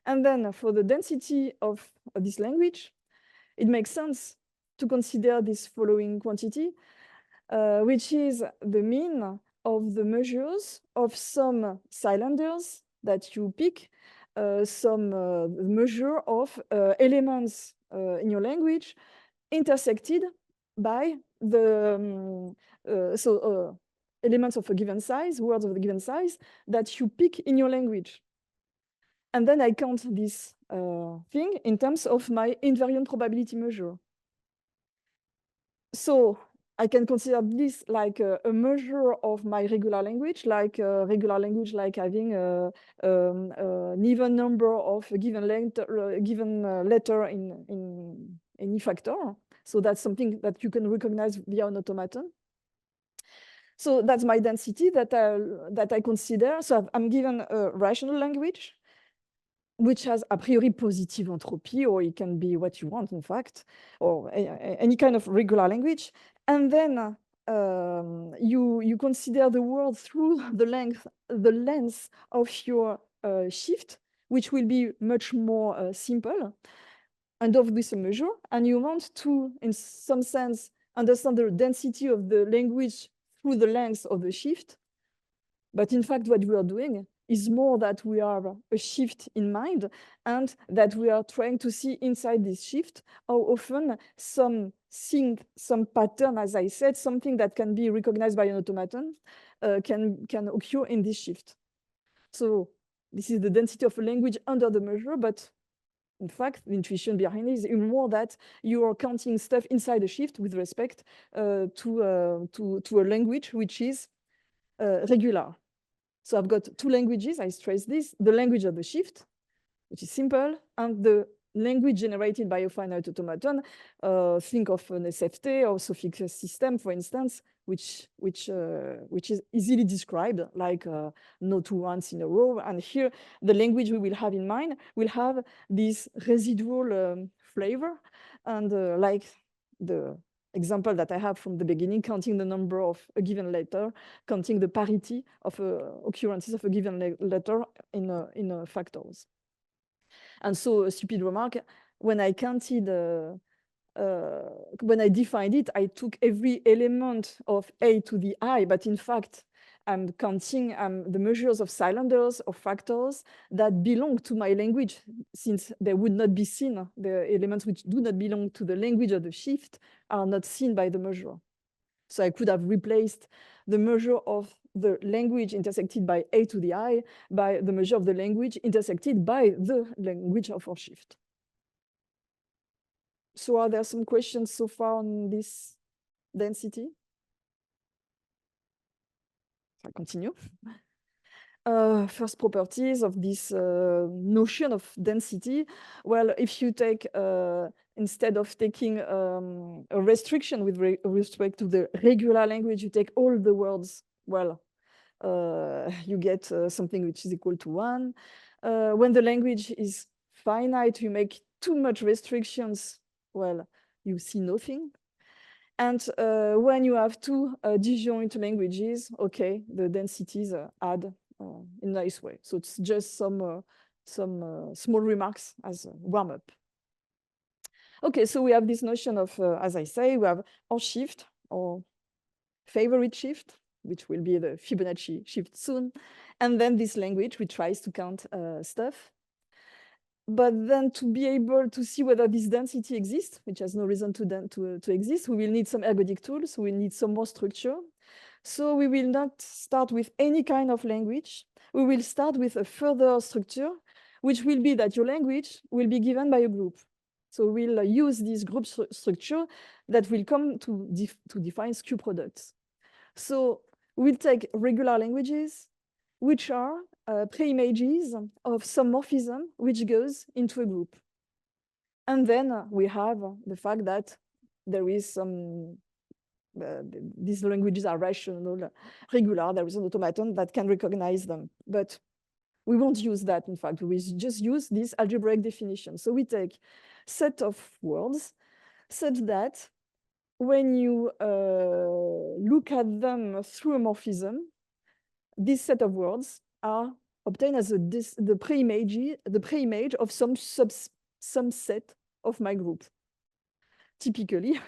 And then for the density of this language, it makes sense to consider this following quantity, which is the mean of the measures of some cylinders that you pick, some measure of elements in your language intersected by the elements of a given size, words of a given size that you pick in your language. And then I count this thing in terms of my invariant probability measure. So I can consider this like a measure of my regular language, like having an even number of a given letter in any factor. So that's something that you can recognize via an automaton. So that's my density that I consider. So I'm given a rational language, which has a priori positive entropy, or it can be what you want, in fact, or any kind of regular language. And then you consider the world through the length of your shift, which will be much more simple, and of this measure. And you want to, in some sense, understand the density of the language through the length of the shift. But in fact, what we are doing is more that we have a shift in mind and that we are trying to see inside this shift how often some pattern, as I said, something that can be recognized by an automaton can occur in this shift. So this is the density of a language under the measure, but in fact, the intuition behind it is even more that you are counting stuff inside a shift with respect to a language which is regular. So I've got two languages, I stress this, the language of the shift, which is simple, and the language generated by a finite automaton. Think of an SFT or suffix system, for instance, which is easily described, like no two ones in a row. And here, the language we will have in mind will have this residual flavor, and like the example that I have from the beginning, counting the number of a given letter, counting the parity of occurrences of a given letter in factors. And so a stupid remark, when I counted, when I defined it, I took every element of A to the I, but in fact, I'm counting the measures of cylinders or factors that belong to my language, since they would not be seen. The elements which do not belong to the language of the shift are not seen by the measure. So I could have replaced the measure of the language intersected by A to the I by the measure of the language intersected by the language of our shift. So are there some questions so far on this density? I continue. First properties of this notion of density. Well, if you take, instead of taking a restriction with respect to the regular language, you take all the words, well, you get something which is equal to 1. When the language is finite, you make too much restrictions, well, you see nothing. And when you have two disjoint languages, okay, the densities add in a nice way. So it's just some small remarks as a warm-up. Okay, so we have this notion of, as I say, we have our shift, or favorite shift, which will be the Fibonacci shift soon, and then this language which tries to count stuff. But then to be able to see whether this density exists, which has no reason to exist, we will need some ergodic tools, we will need some more structure. So we will not start with any kind of language. We will start with a further structure, which will be that your language will be given by a group. So we'll use this group structure that will come to define skew products. So we'll take regular languages, which are pre-images of some morphism which goes into a group. And then we have the fact that there is some, these languages are rational, regular, there is an automaton that can recognize them. But we won't use that, in fact, we just use this algebraic definition. So we take set of words such that when you look at them through a morphism, this set of words are obtained as the pre-image of some subset of my group. Typically,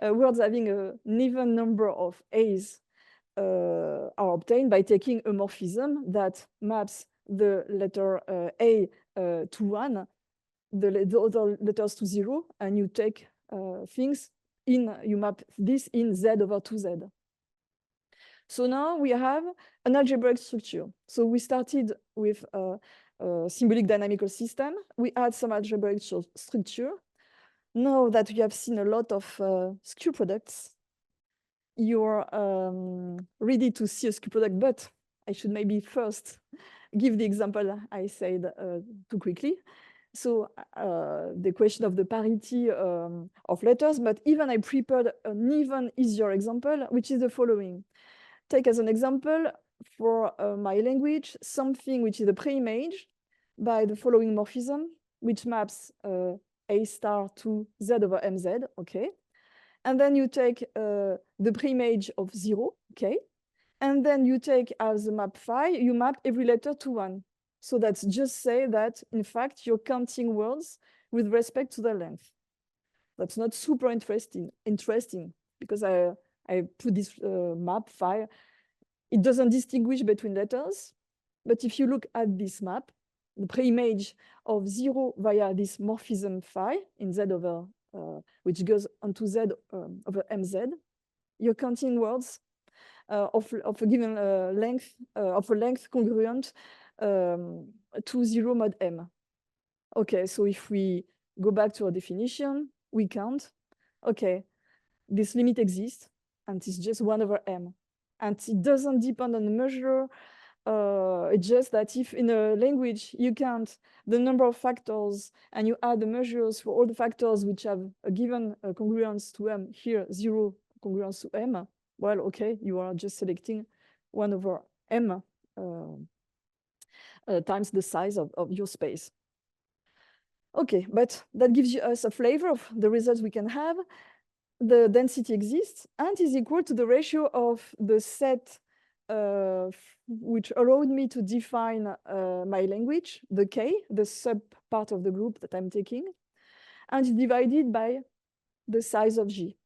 words having an even number of A's are obtained by taking a morphism that maps the letter A to 1, the other letters to 0, and you take things you map this in Z over 2Z. So now we have an algebraic structure. So we started with a symbolic dynamical system. We add some algebraic structure. Now that we have seen a lot of skew products, you're ready to see a skew product, but I should maybe first give the example I said too quickly. So the question of the parity of letters, but even I prepared an even easier example, which is the following. Take as an example for my language, something which is a pre-image by the following morphism, which maps A star to Z over MZ, okay? And then you take the pre-image of 0, okay? And then you take as a map phi, you map every letter to 1. So that's just say that, in fact, you're counting words with respect to their length. That's not super interesting because I put this map phi. It doesn't distinguish between letters. But if you look at this map, the pre-image of 0 via this morphism phi in Z over, which goes onto Z over MZ, you're counting words of a given length, of a length congruent to 0 mod M. Okay, so if we go back to our definition, we count, okay, this limit exists, and it's just 1 over M. And it doesn't depend on the measure. It's just that if in a language you count the number of factors and you add the measures for all the factors which have a given congruence to M, here 0 congruence to M, well, okay, you are just selecting 1 over M times the size of your space. Okay, but that gives us a flavor of the results we can have. The density exists and is equal to the ratio of the set which allowed me to define my language, the K, the sub part of the group that I'm taking, and divided by the size of G.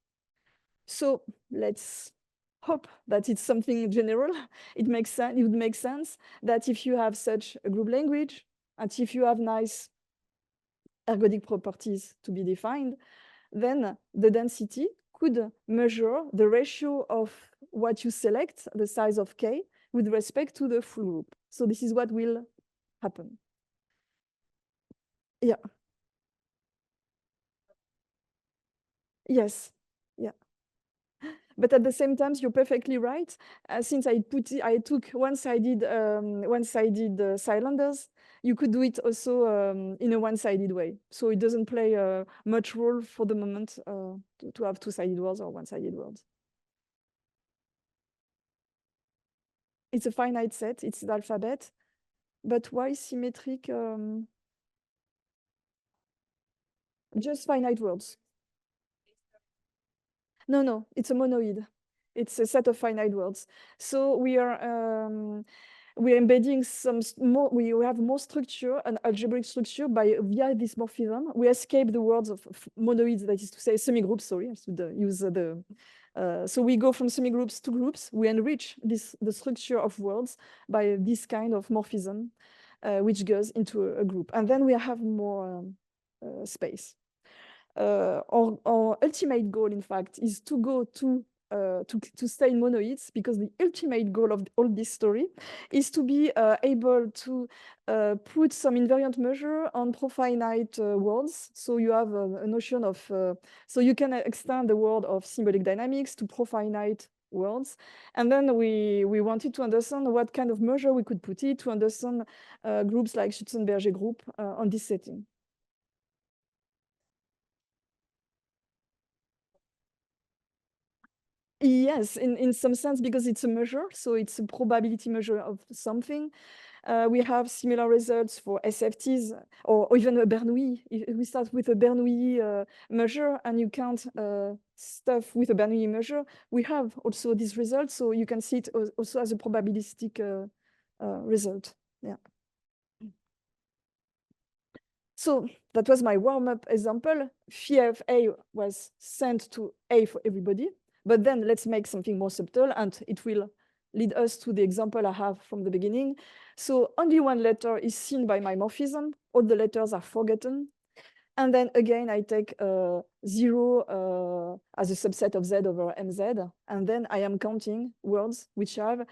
So let's hope that it's something general. It makes sense. It would make sense that if you have such a group language, and if you have nice ergodic properties to be defined, then the density could measure the ratio of what you select, the size of K, with respect to the full group. So this is what will happen. Yeah. Yes. Yeah. But at the same time, you're perfectly right. Since I took one-sided cylinders, you could do it also in a one-sided way. So it doesn't play much role for the moment to have two-sided words or one-sided words. It's a finite set, it's the alphabet. But why symmetric? Just finite words. No, it's a monoid. It's a set of finite words. So we're embedding some more. We have more structure, an algebraic structure via this morphism. We escape the words of monoids, that is to say semigroups. Sorry, I should use the. So we go from semigroups to groups. We enrich the structure of words by this kind of morphism, which goes into a group, and then we have more space. Our ultimate goal, in fact, is to go to stay in monoids, because the ultimate goal of all this story is to be able to put some invariant measure on profinite words. So you have a notion of, so you can extend the word of symbolic dynamics to profinite words. And then we wanted to understand what kind of measure we could put it to understand groups like Schützenberger group on this setting. Yes, in some sense, because it's a measure, so it's a probability measure of something. We have similar results for SFTs or even a Bernoulli. If we start with a Bernoulli measure and you count stuff with a Bernoulli measure, we have also these results. So you can see it also as a probabilistic result. Yeah. So that was my warm-up example. Phi of A was sent to A for everybody. But then let's make something more subtle, and it will lead us to the example I have from the beginning. So only one letter is seen by my morphism. All the letters are forgotten. And then again, I take 0 as a subset of Z over MZ. And then I am counting words which have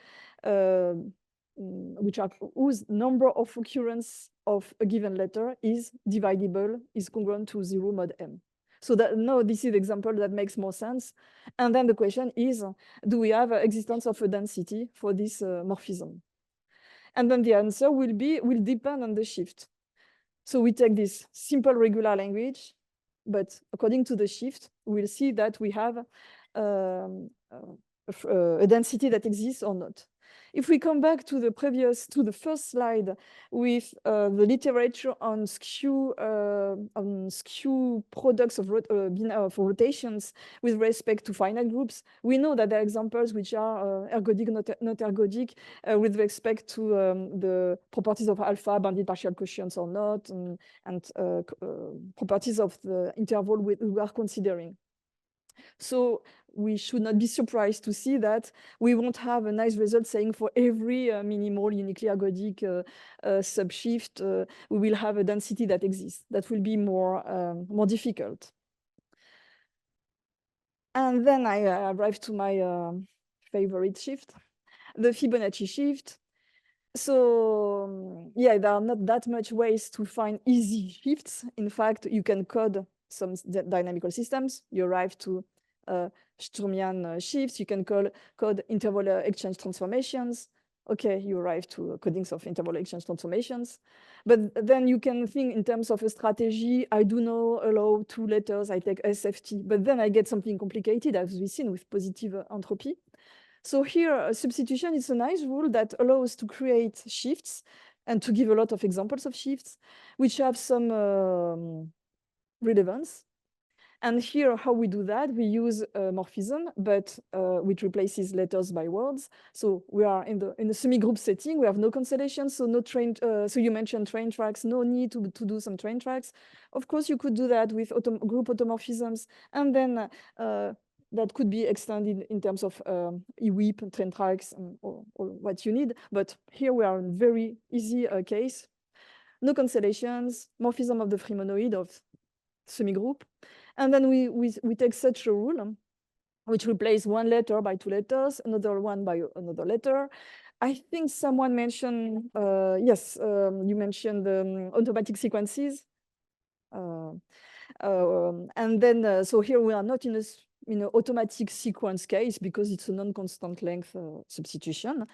whose number of occurrence of a given letter is divisible, is congruent to 0 mod M. So that, no, this is the example that makes more sense. And then the question is, do we have existence of a density for this morphism? And then the answer will depend on the shift. So we take this simple regular language, but according to the shift, we'll see that we have a density that exists or not. If we come back to the first slide with the literature on skew products of for rotations with respect to finite groups, we know that there are examples which are ergodic, not ergodic, with respect to the properties of alpha, bounded partial quotients or not, and properties of the interval we are considering. So we should not be surprised to see that we won't have a nice result saying for every minimal uniquely ergodic subshift, we will have a density that exists. That will be more difficult. And then I arrived to my favorite shift, the Fibonacci shift. So yeah, there are not that much ways to find easy shifts. In fact, you can code some dynamical systems. You arrive to Sturmian shifts. You can code interval exchange transformations. Okay, you arrive to codings of interval exchange transformations. But then you can think in terms of a strategy. I do not allow 2 letters. I take SFT. But then I get something complicated, as we've seen with positive entropy. So here, substitution is a nice rule that allows to create shifts and to give a lot of examples of shifts, which have some relevance. And here, how we do that, we use morphism, but which replaces letters by words. So we are in the semi-group setting. We have no constellation, so no train. So you mentioned train tracks. No need to do some train tracks. Of course, you could do that with group automorphisms, and then that could be extended in terms of EWIP, train tracks, or what you need. But here we are in very easy case. No constellations, morphism of the free monoid of semi-group. And then we take such a rule, which replaces 1 letter by 2 letters, another one by another letter. I think someone mentioned, yes, you mentioned the automatic sequences. And then, so here we are not in a automatic sequence case because it's a non-constant length substitution,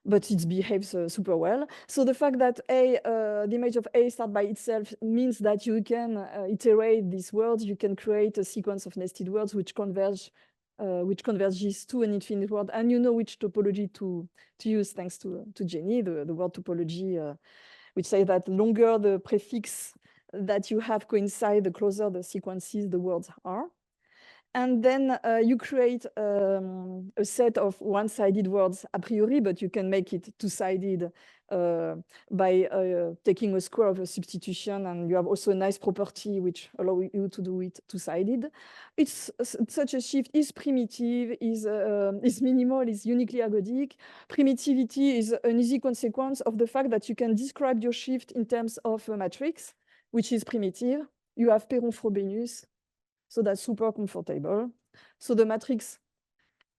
but it behaves super well. So the fact that the image of A starts by itself means that you can iterate these words. You can create a sequence of nested words which converges to an infinite word, and you know which topology to use thanks to Jenny, the word topology, which says that the longer the prefix that you have coincide, the closer the sequences the words are. And then you create a set of one-sided words a priori, but you can make it two-sided by taking a square of a substitution. And you have also a nice property which allows you to do it two-sided. Such a shift is primitive, is minimal, is uniquely ergodic. Primitivity is an easy consequence of the fact that you can describe your shift in terms of a matrix, which is primitive. You have Perron-Frobenius. So that's super comfortable. So the matrix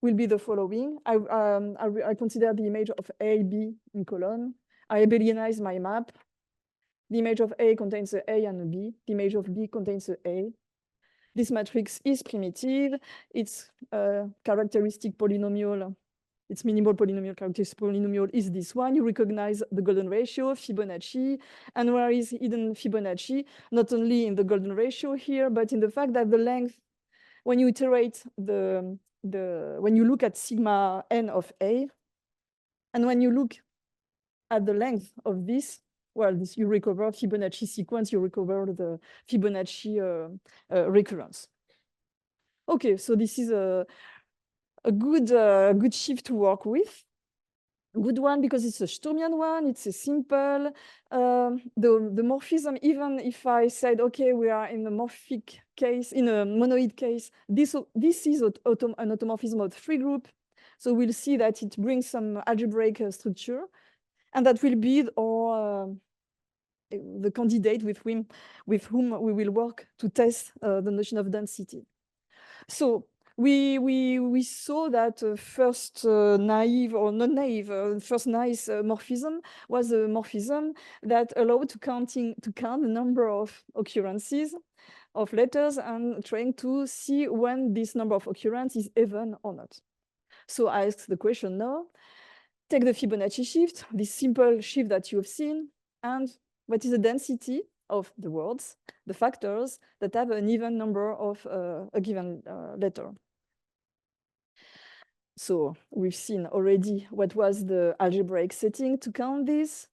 will be the following. I consider the image of A, B in column. I Abelianize my map. The image of A contains a A and a B. The image of B contains a A. This matrix is primitive. Its characteristic polynomial, its minimal polynomial characteristic polynomial is this one. You recognize the golden ratio, Fibonacci. And where is hidden Fibonacci? Not only in the golden ratio here, but in the fact that the length, when you iterate when you look at sigma n of A, and when you look at the length of this, well, you recover Fibonacci sequence, you recover the Fibonacci recurrence. Okay, so this is a good shift to work with. Good one because it's a Sturmian one, it's a simple. The morphism, even if I said, okay, we are in a morphic case, in a monoid case, this is an automorphism of 3 group. So we'll see that it brings some algebraic structure, and that will be the candidate with whom we will work to test the notion of density. So we saw that first naive or non-naive, first nice morphism was a morphism that allowed to count the number of occurrences of letters and trying to see when this number of occurrences is even or not. So I asked the question now, take the Fibonacci shift, this simple shift that you have seen, and what is the density of the words, the factors that have an even number of a given letter. So we've seen already what was the algebraic setting to count this.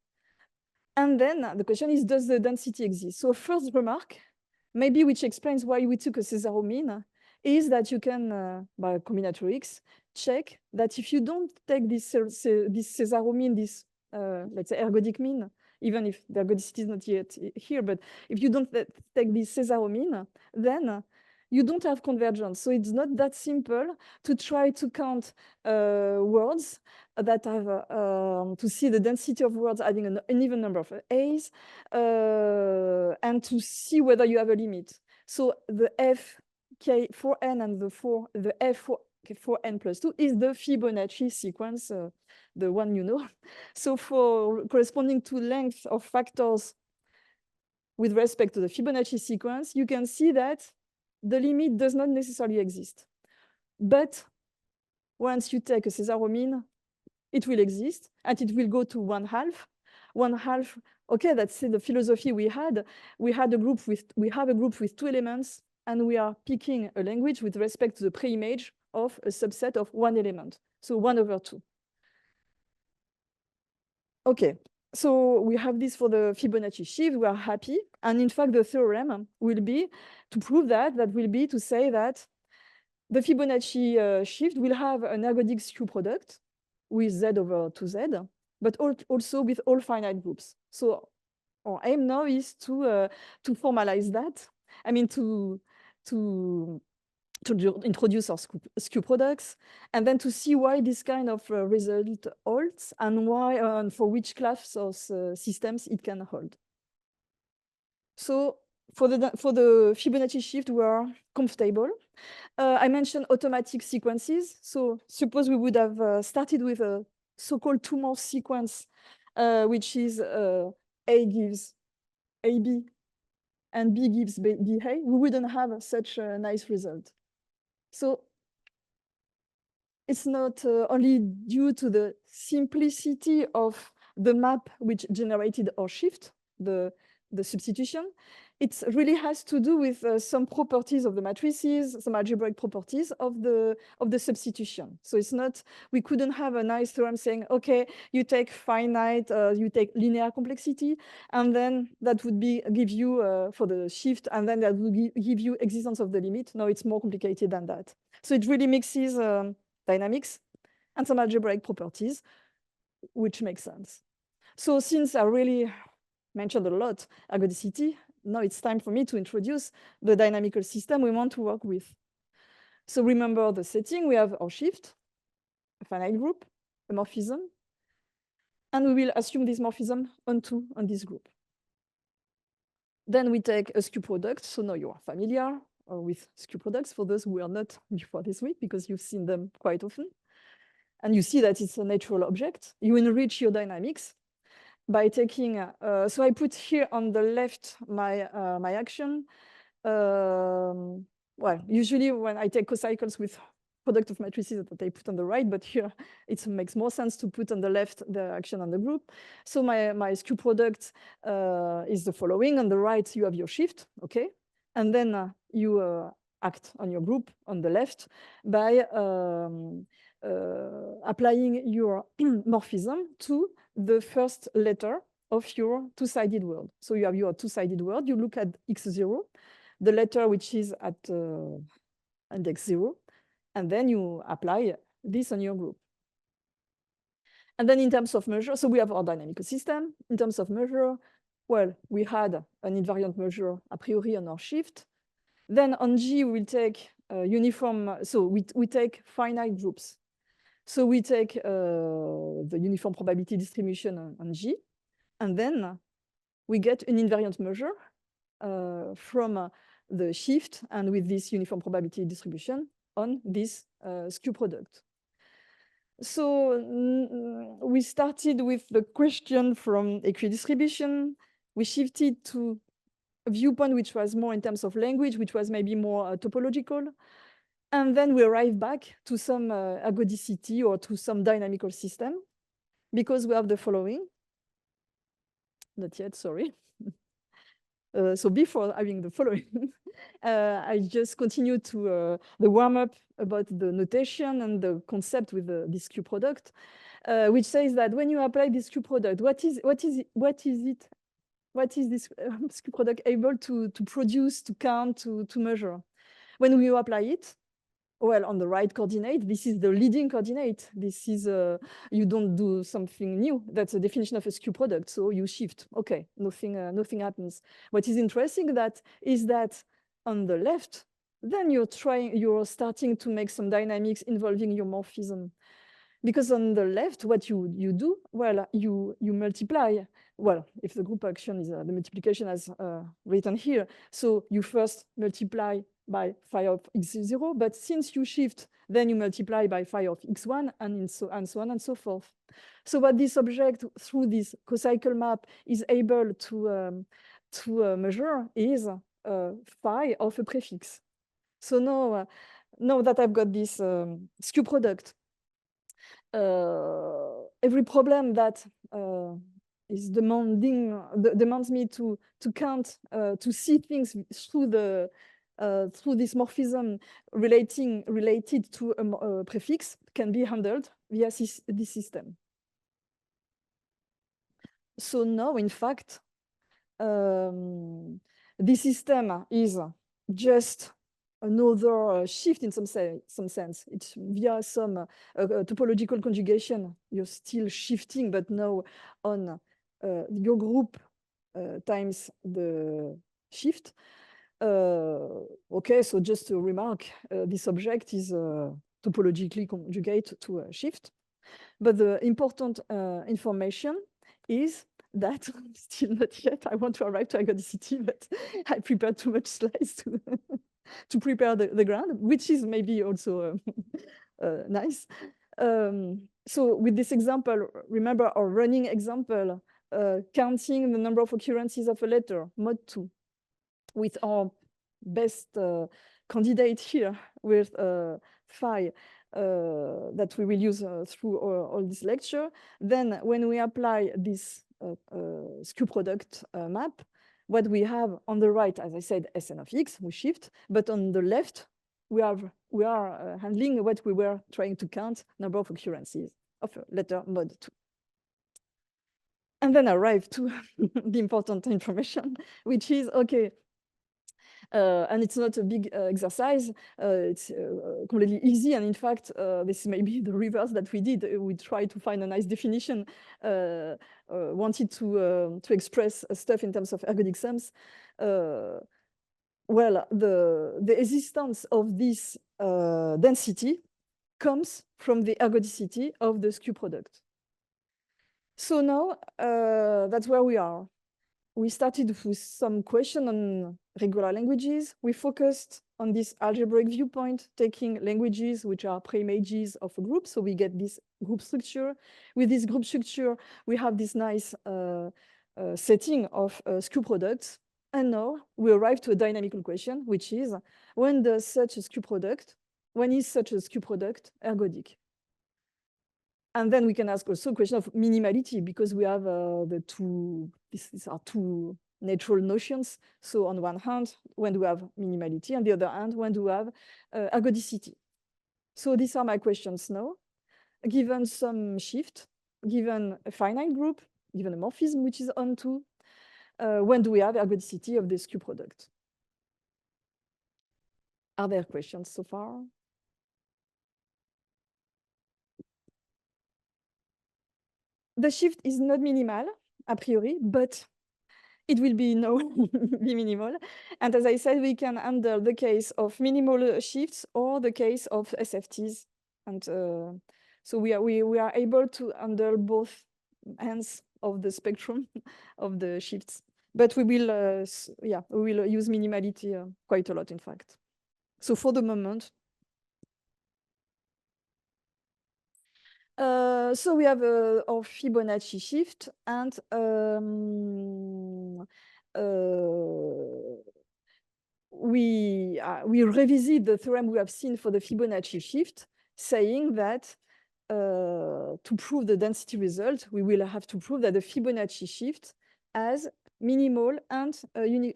And then the question is, does the density exist? So first remark, maybe which explains why we took a Cesaro mean, is that you can, by combinatorics, check that if you don't take this Cesaro mean, this, let's say, ergodic mean, even if the ergodicity is not yet here, but if you don't take this Cesaro mean, then you don't have convergence. So it's not that simple to try to count words that have, to see the density of words having an even number of A's, and to see whether you have a limit. So the Fk for n and the F for n plus 2 is the Fibonacci sequence, the one you know. So for corresponding to length of factors with respect to the Fibonacci sequence, you can see that the limit does not necessarily exist. But once you take a César mean, it will exist, and it will go to 1/2. 1/2, okay, that's the philosophy we had. We have a group with 2 elements, and we are picking a language with respect to the pre-image of a subset of 1 element. So 1/2. Okay, so we have this for the Fibonacci shift. We are happy. And in fact, the theorem will be to prove that, will be to say that the Fibonacci shift will have an ergodic skew product with Z over 2Z, but also with all finite groups. So our aim now is to formalize that. I mean, to introduce our skew products, and then to see why this kind of result holds, and why, for which class of systems it can hold. So for the Fibonacci shift, we are comfortable. I mentioned automatic sequences. So suppose we would have started with a so-called two-morph sequence, which is A gives AB and B gives BA. We wouldn't have such a nice result. So it's not only due to the simplicity of the map which generated our shift, the substitution. It really has to do with some properties of the matrices, some algebraic properties of the substitution. So it's not, we couldn't have a nice theorem saying, okay, you take finite, you take linear complexity, and then that would give you for the shift, and then that would give you existence of the limit. No, it's more complicated than that. So it really mixes dynamics and some algebraic properties, which makes sense. So since I really mentioned a lot ergodicity, now it's time for me to introduce the dynamical system we want to work with. So remember the setting. We have our shift, a finite group, a morphism, and we will assume this morphism on this group. Then we take a skew product. So now you are familiar with skew products for those who are not before this week, because you've seen them quite often. And you see that it's a natural object. You enrich your dynamics by taking, so I put here on the left my action. Well, usually when I take cocycles with product of matrices that I put on the right, but here it makes more sense to put on the left the action on the group. So my skew product is the following. On the right, you have your shift, okay? And then you act on your group on the left by applying your morphism to the first letter of your two-sided word. So you have your two-sided word. You look at x0, the letter which is at index 0, and then you apply this on your group. And then in terms of measure, so we have our dynamical system. In terms of measure, well, we had an invariant measure a priori on our shift. Then on G, we will take uniform, so we take finite groups. So we take the uniform probability distribution on G, and then we get an invariant measure from the shift and with this uniform probability distribution on this skew product. So we started with the question from equidistribution. We shifted to a viewpoint which was more in terms of language, which was maybe more topological. And then we arrive back to some ergodicity or to some dynamical system, because we have the following. Not yet, sorry. So before having the following, I just continue to the warm-up about the notation and the concept with this skew product, which says that when you apply this skew product, what is this skew product able to produce, to count, to measure? When we apply it, well, on the right coordinate, this is the leading coordinate. This is, you don't do something new. That's a definition of a skew product. So you shift. Okay, nothing happens. What is interesting is that on the left, then you're starting to make some dynamics involving your morphism. Because on the left, what you do, well, you multiply. Well, if the group action is the multiplication as written here, so you first multiply by phi of x0, but since you shift, then you multiply by phi of x1 and so on and so forth. So what this object through this cocycle map is able to measure is phi of a prefix. So now that I've got this skew product, every problem that is demands me to count, to see things through this morphism related to a prefix can be handled via this system. So now, in fact, this system is just another shift in some sense. It's via some topological conjugation. You're still shifting, but now on your group times the shift. Okay, so just to remark, this object is topologically conjugate to a shift. But the important information is that still not yet. I want to arrive to ergodicity, but I prepared too much slides to prepare the ground, which is maybe also nice. So with this example, remember our running example, counting the number of occurrences of a letter, mod 2, with our best candidate here with phi that we will use through all this lecture. Then when we apply this skew product map, what we have on the right, as I said, Sn of x, we shift, but on the left, we are handling what we were trying to count, number of occurrences of a letter mod 2. And then arrive to the important information, which is, okay, and it's not a big exercise. It's completely easy. And in fact, this may be the reverse that we did. We tried to find a nice definition, wanted to express stuff in terms of ergodic sums. Well, the existence of this density comes from the ergodicity of the skew product. So now that's where we are. We started with some question on regular languages. We focused on this algebraic viewpoint, taking languages which are preimages of a group. So we get this group structure. With this group structure, we have this nice setting of skew products. And now we arrive to a dynamical question, which is, when is such a skew product ergodic? And then we can ask also a question of minimality, because we have these are two natural notions. So on one hand, when do we have minimality? On the other hand, when do we have ergodicity? So these are my questions now. Given some shift, given a finite group, given a morphism which is onto, when do we have ergodicity of the skew product? Are there questions so far? The shift is not minimal, a priori, but it will be be minimal. And as I said, we can handle the case of minimal shifts or the case of SFTs. And so we are able to handle both ends of the spectrum of the shifts. But we will, we will use minimality quite a lot, in fact. So for the moment, so we have our Fibonacci shift, and we revisit the theorem we have seen for the Fibonacci shift, saying that to prove the density result, we will have to prove that the Fibonacci shift has minimal and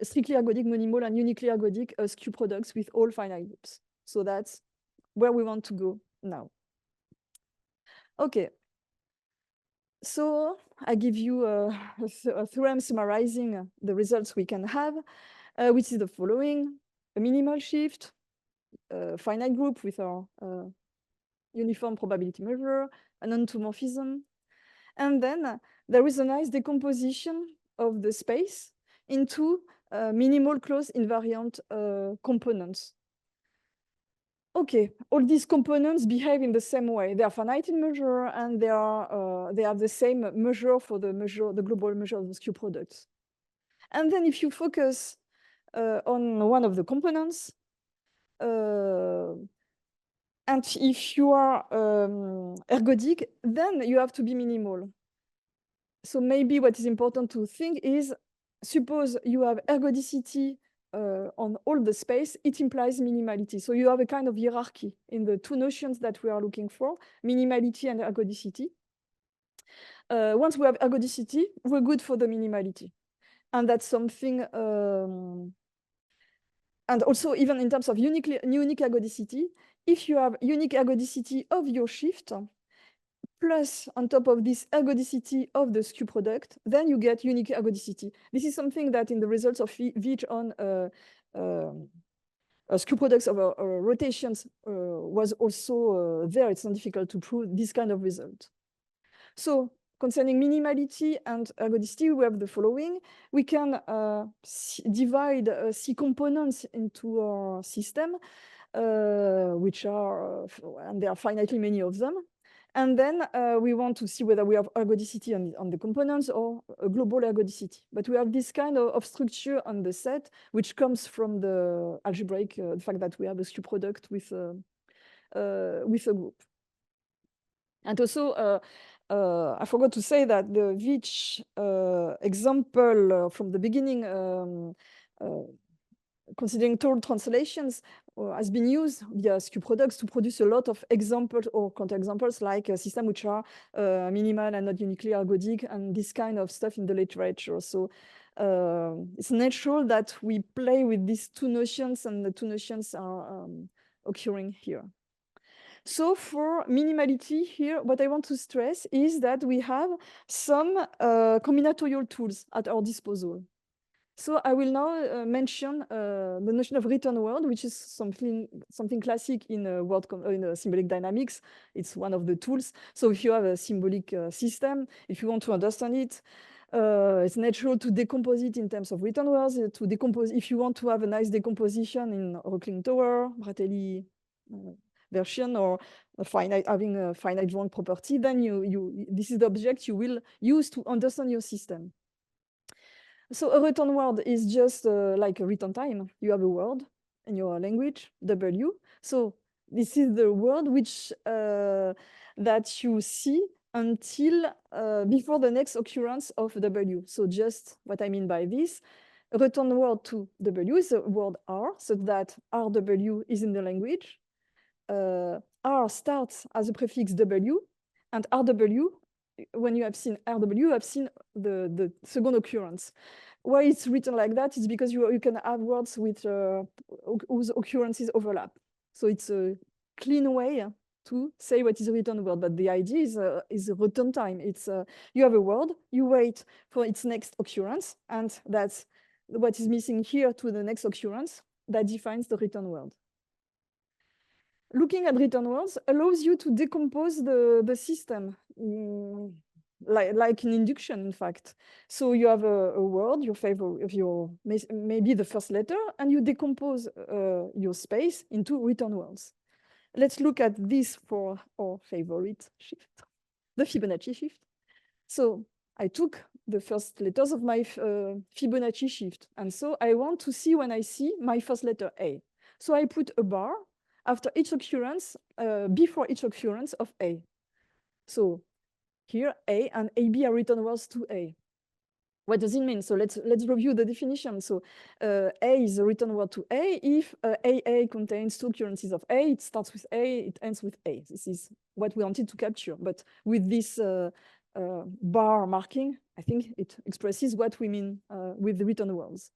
strictly ergodic, minimal and uniquely ergodic skew products with all finite groups. So that's where we want to go now. Okay. So I give you a theorem summarizing the results we can have, which is the following: a minimal shift, a finite group with our uniform probability measure, an automorphism. And then there is a nice decomposition of the space into minimal closed invariant components. okay, all these components behave in the same way. They are finite in measure, and they have the same measure for the global measure of the skew products. And then if you focus on one of the components, and if you are ergodic, then you have to be minimal. So maybe what is important to think is, suppose you have ergodicity on all the space, it implies minimality. So you have a kind of hierarchy in the two notions that we are looking for, minimality and ergodicity. Once we have ergodicity, we're good for the minimality. And that's something, and also even in terms of unique ergodicity, if you have unique ergodicity of your shift, plus on top of this ergodicity of the skew product, then you get unique ergodicity. This is something that in the results of Veach on skew products over rotations was also there. It's not difficult to prove this kind of result. So concerning minimality and ergodicity, we have the following. We can divide C components into our system, which are, and there are finitely many of them. And then we want to see whether we have ergodicity on the components or a global ergodicity. But we have this kind of structure on the set, which comes from the algebraic, the fact that we have a skew product with a group. And also, I forgot to say that the Veach example from the beginning, considering toral translations, has been used via skew products to produce a lot of examples or counterexamples, like a system which are minimal and not uniquely ergodic, and this kind of stuff in the literature. So it's natural that we play with these two notions, and the two notions are occurring here. So for minimality here, what I want to stress is that we have some combinatorial tools at our disposal. So I will now mention the notion of return word, which is something classic in symbolic dynamics. It's one of the tools. So if you have a symbolic system, if you want to understand it, it's natural to decompose it in terms of return words. To decompose, if you want to have a nice decomposition in Rockling Tower, Bratelli version, or having a finite wrong property, then this is the object you will use to understand your system. So a return word is just like a return time. You have a word in your language, W. So this is the word which that you see until before the next occurrence of W. So just what I mean by this, a return word to W is the word R, so that RW is in the language. R starts as a prefix W, and RW, when you have seen RW, you have seen the second occurrence. Why it's written like that is because you can have words with whose occurrences overlap. So it's a clean way to say what is a return word, but the idea is a return time. It's you have a word, you wait for its next occurrence, and that's what is missing here to the next occurrence that defines the return word. Looking at return words allows you to decompose the system, like in induction, in fact. So you have a word, your favorite, maybe the first letter, and you decompose your space into return words. Let's look at this for our favorite shift, the Fibonacci shift. So I took the first letters of my Fibonacci shift, and so I want to see when I see my first letter A. So I put a bar after each occurrence, before each occurrence of A. So here A and AB are return words to A. What does it mean? So let's review the definition. So A is a return word to A if AA contains two occurrences of A. It starts with A, it ends with A. This is what we wanted to capture. But with this bar marking, I think it expresses what we mean with the return words.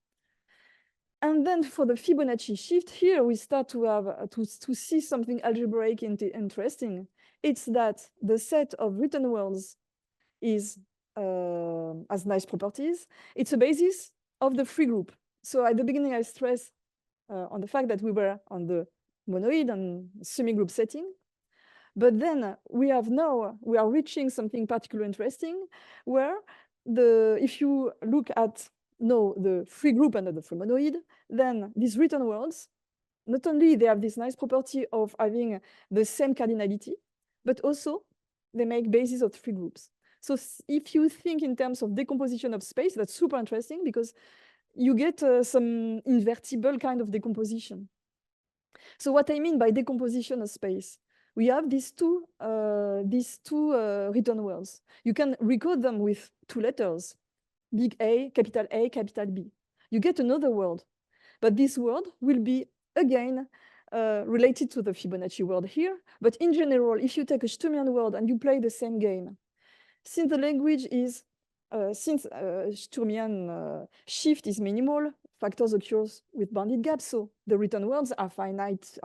And then for the Fibonacci shift, here we start to have to see something algebraic interesting. It's that the set of return words is has nice properties. It's a basis of the free group. So at the beginning, I stressed on the fact that we were on the monoid and semi-group setting. But then we are reaching something particularly interesting, where if you look at the free group and the free monoid, then these return words not only they have this nice property of having the same cardinality, but also they make basis of three groups. So if you think in terms of decomposition of space, that's super interesting because you get some invertible kind of decomposition. So what I mean by decomposition of space, we have these two written words. You can recode them with two letters, big A, capital B. You get another word, but this word will be again related to the Fibonacci word here. But in general, if you take a Sturmian word and you play the same game, since the language is, since Sturmian shift is minimal, factors occurs with bounded gaps, so the written words are finite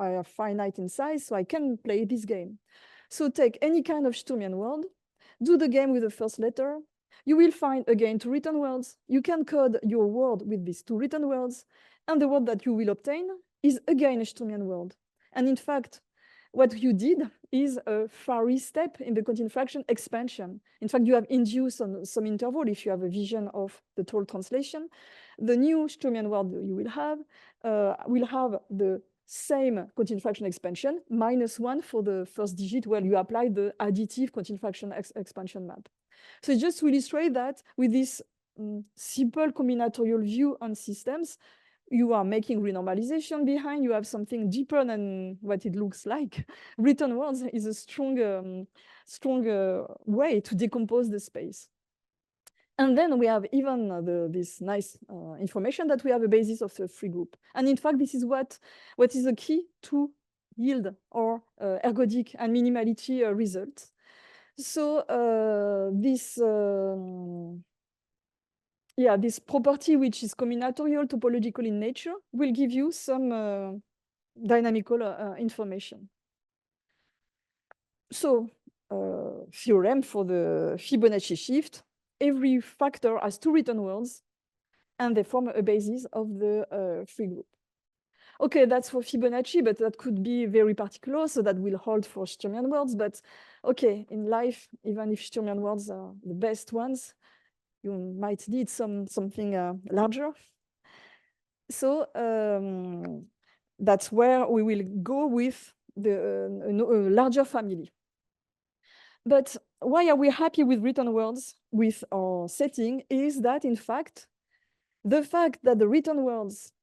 in size, so I can play this game. So take any kind of Sturmian word, do the game with the first letter, you will find again two written words. You can code your word with these two written words, and the word that you will obtain is again a Sturmian word. And in fact, what you did is a Fari step in the continued fraction expansion. In fact, you have induced on some interval if you have a vision of the total translation. The new Sturmian word you will have the same continued fraction expansion, -1 for the first digit where you apply the additive continued fraction expansion map. So just to illustrate that with this simple combinatorial view on systems, you are making renormalization behind, you have something deeper than what it looks like. Written words is a strong way to decompose the space. And then we have even this nice information that we have a basis of the free group. And in fact, this is what is the key to yield or ergodic and minimality results. So this property, which is combinatorial topological in nature, will give you some dynamical information. So theorem for the Fibonacci shift, every factor has two written words, and they form a basis of the free group. Okay, that's for Fibonacci, but that could be very particular, so that will hold for Sturmian words. But okay, in life, even if Sturmian words are the best ones, you might need something larger. So that's where we will go with the larger family. But why are we happy with written words with our setting is that, in fact, the fact that the written words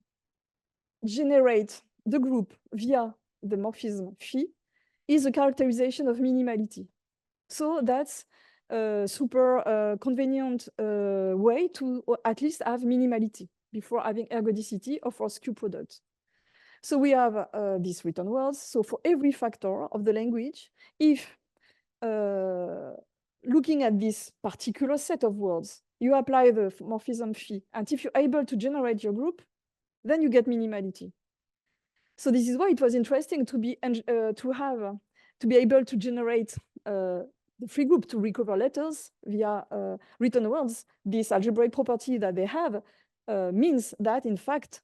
generate the group via the morphism phi is a characterization of minimality. So that's a super convenient way to at least have minimality before having ergodicity of our skew product. So we have these written words. So for every factor of the language, if looking at this particular set of words, you apply the morphism phi, and if you're able to generate your group, then you get minimality. So this is why it was interesting to be able to generate the free group to recover letters via written words. This algebraic property that they have means that, in fact,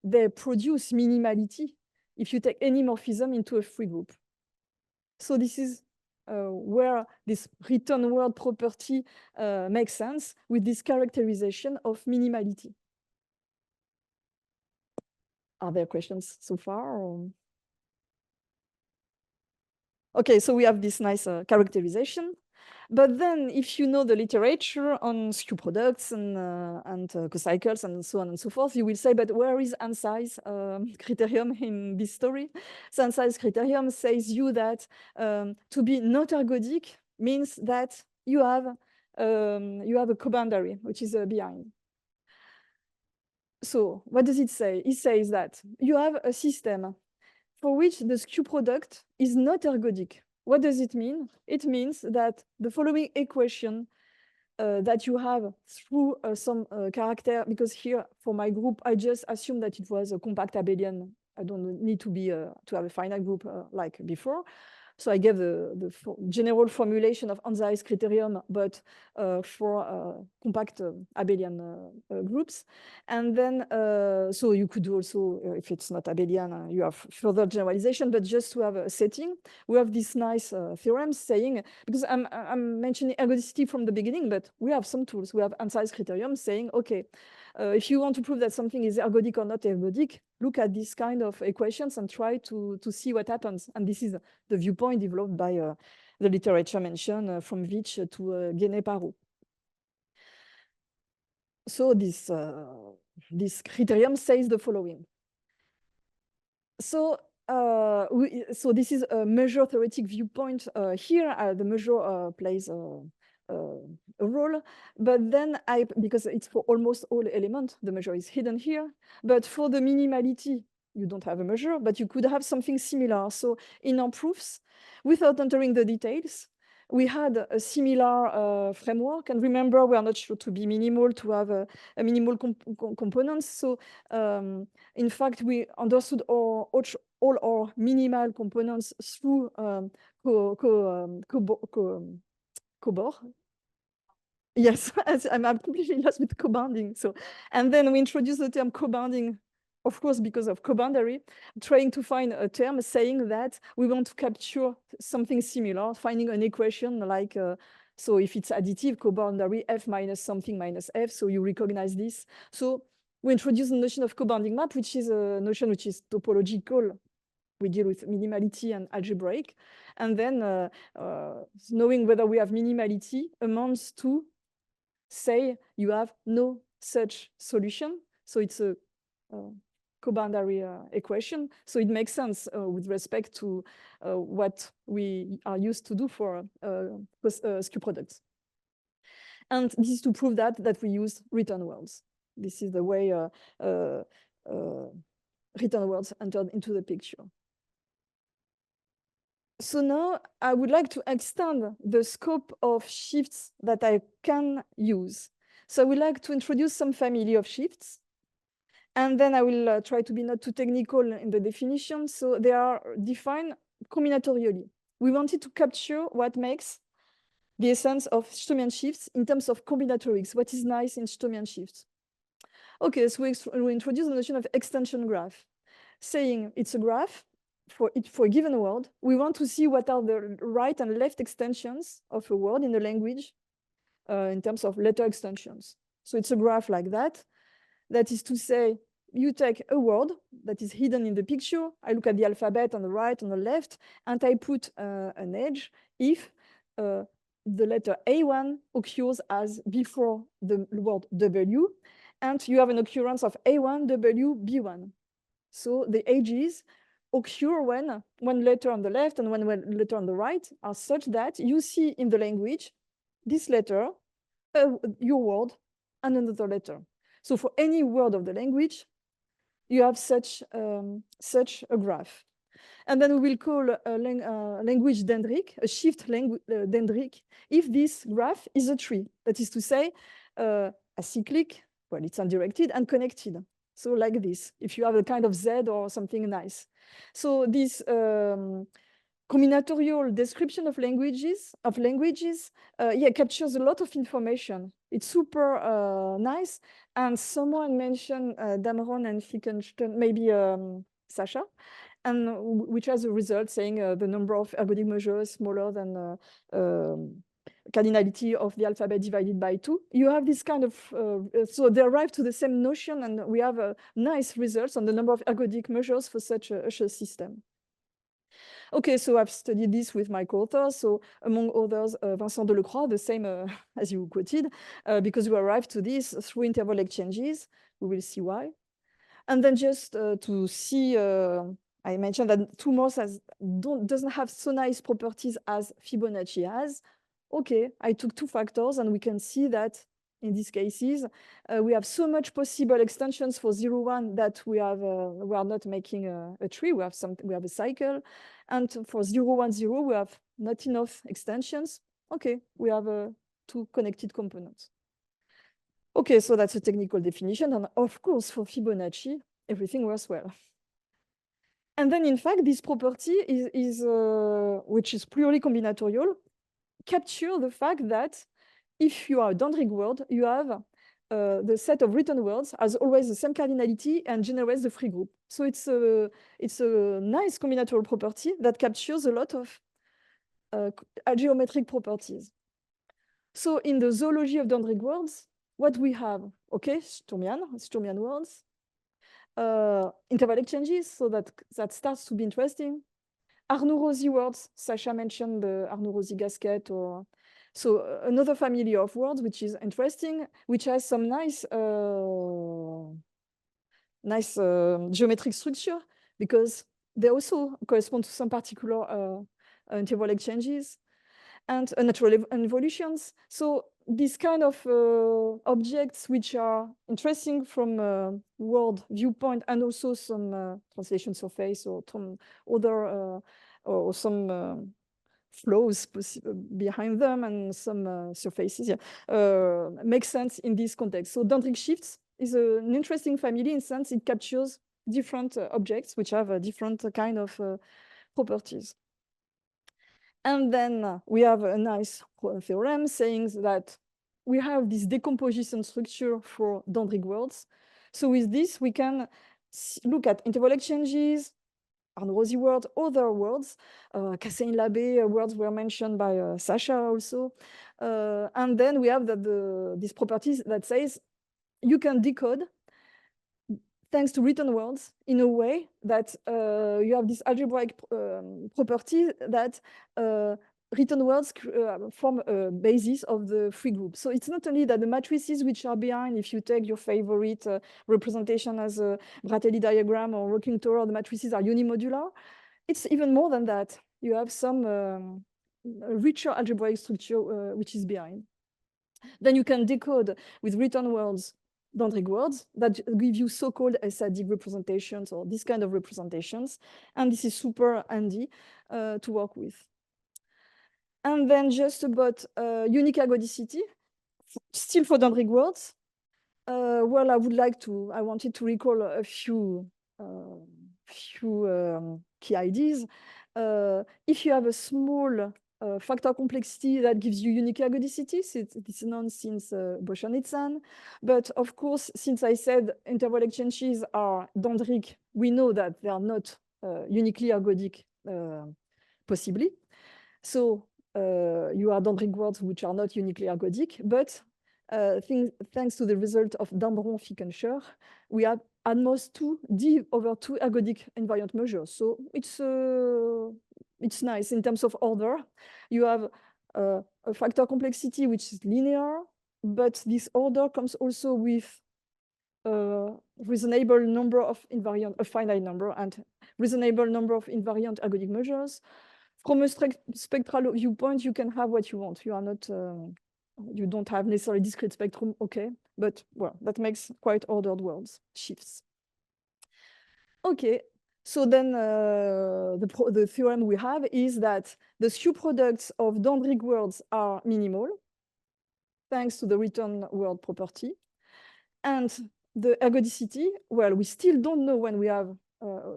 they produce minimality if you take any morphism into a free group. So this is where this written word property makes sense with this characterization of minimality. Are there questions so far? Or? Okay, so we have this nice characterization. But then if you know the literature on skew products and cocycles and so on and so forth, you will say, but where is Ansai's criterion in this story? So Ansai's criterion says you that to be not ergodic means that you have a co-boundary, which is behind. So what does it say? It says that you have a system for which the skew product is not ergodic. What does it mean? It means that the following equation that you have through some character, because here for my group, I just assume that it was a compact abelian. I don't need to have a finite group like before. So I gave the general formulation of Ansai's criterion, but for compact abelian groups. And then, so you could do also, if it's not abelian, you have further generalization, but just to have a setting, we have this nice theorem saying, because I'm mentioning ergodicity from the beginning, but we have some tools. We have Ansai's criterion saying, okay, if you want to prove that something is ergodic or not ergodic, look at this kind of equations and try to see what happens. And this is the viewpoint developed by the literature mentioned from Vich to N.Jones-Baro. So this criterion says the following. So so this is a measure theoretic viewpoint here. The measure plays a role, but then because it's for almost all elements, the measure is hidden here. But for the minimality, you don't have a measure, but you could have something similar. So in our proofs, without entering the details, we had a similar framework. And remember, we are not sure to be minimal, to have a minimal components. So in fact, we understood all our minimal components through Cobor. Yes, I'm completely lost with co-bounding. So, and then we introduced the term co-bounding, of course, because of co-boundary, trying to find a term saying that we want to capture something similar, finding an equation like, so if it's additive, co-boundary f minus something minus f, so you recognize this. So we introduced the notion of co-bounding map, which is a notion which is topological. We deal with minimality and algebraic. And then knowing whether we have minimality amounts to say you have no such solution. So it's a co-boundary equation. So it makes sense with respect to what we are used to do for skew products. And this is to prove that we use return words. This is the way return words entered into the picture. So now I would like to extend the scope of shifts that I can use. So I would like to introduce some family of shifts. And then I will try to be not too technical in the definition. So they are defined combinatorially. We wanted to capture what makes the essence of Stomian shifts in terms of combinatorics, what is nice in Stomian shifts. Okay, so we introduce the notion of extension graph, saying it's a graph for a given word. We want to see what are the right and left extensions of a word in a language in terms of letter extensions. So it's a graph like that. That is to say, you take a word that is hidden in the picture. I look at the alphabet on the right, on the left, and I put an edge if the letter A1 occurs as before the word W, and you have an occurrence of A1, W, B1. So the edges occur when one letter on the left and one letter on the right are such that you see in the language this letter, your word, and another letter. So for any word of the language, you have such a graph. And then we will call a language dendric, a shift dendric, if this graph is a tree. That is to say, acyclic, well, it's undirected and connected. So like this, if you have a kind of Z or something nice. So this combinatorial description of languages, captures a lot of information. It's super nice. And someone mentioned Dameron and Fickenstein, maybe Sasha, and which has a result saying the number of ergodic measures smaller than cardinality of the alphabet divided by 2. You have this kind of, so they arrive to the same notion, and we have a nice results on the number of ergodic measures for such a system. Okay, so I've studied this with my co-authors. So among others, Vincent Delecroix, the same as you quoted, because we arrived to this through interval exchanges. We will see why. And then just to see, I mentioned that 2 Morse doesn't have so nice properties as Fibonacci has. Okay, I took 2 factors, and we can see that in these cases, we have so much possible extensions for 0, 1 that we are not making a tree. We have a cycle, and for 0, 1, 0, we have not enough extensions. Okay, we have 2 connected components. Okay, so that's a technical definition, and of course, for Fibonacci, everything works well. And then, in fact, this property is which is purely combinatorial, capture the fact that if you are a dendric word, you have the set of written words has always the same cardinality and generates the free group. So it's a nice combinatorial property that captures a lot of geometric properties. So in the zoology of dendric words, what we have, okay, Sturmian worlds, interval exchanges, so that starts to be interesting. Arnoux-Rosy words, Sasha mentioned the Arnoux-Rosy gasket, or so another family of words which is interesting, which has some nice geometric structure, because they also correspond to some particular interval exchanges and natural involutions. So these kind of objects which are interesting from a world viewpoint, and also some translation surface or some other or some flows behind them and some surfaces, make sense in this context. So dendritic shifts is an interesting family in sense it captures different objects which have a different kind of properties. And then we have a nice theorem saying that we have this decomposition structure for dendritic worlds. So with this, we can look at interval exchanges, Arnoux-Rosy words, other words, Cassain-Labbé words were mentioned by Sasha also. And then we have these properties that says you can decode thanks to written words in a way that you have this algebraic property that written words form a basis of the free group. So it's not only that the matrices which are behind, if you take your favorite representation as a Bratelli diagram or working toral, the matrices are unimodular. It's even more than that. You have some richer algebraic structure which is behind. Then you can decode with written words dendritic words that give you so-called SID representations or this kind of representations. And this is super handy to work with. And then just about unique ergodicity, still for dendritic words. Well, I wanted to recall a few key ideas. If you have a small factor complexity that gives you unique ergodicity, it's known since Boschanitsan. But of course, since I said interval exchanges are dendritic, we know that they are not uniquely ergodic, possibly. So you have dendritic words which are not uniquely ergodic, but thanks to the result of Dambron-Fickenscher, we have at most 2 d/2 ergodic invariant measures. So it's nice in terms of order. You have a factor complexity which is linear, but this order comes also with a reasonable number of invariant, a finite number, and reasonable number of invariant ergodic measures. From a spectral viewpoint, you can have what you want. You are not, you don't have necessarily discrete spectrum, okay, but well, that makes quite ordered worlds, shifts. Okay, so then the theorem we have is that the skew products of dendritic worlds are minimal, thanks to the written word property. And the ergodicity, well, we still don't know when we have,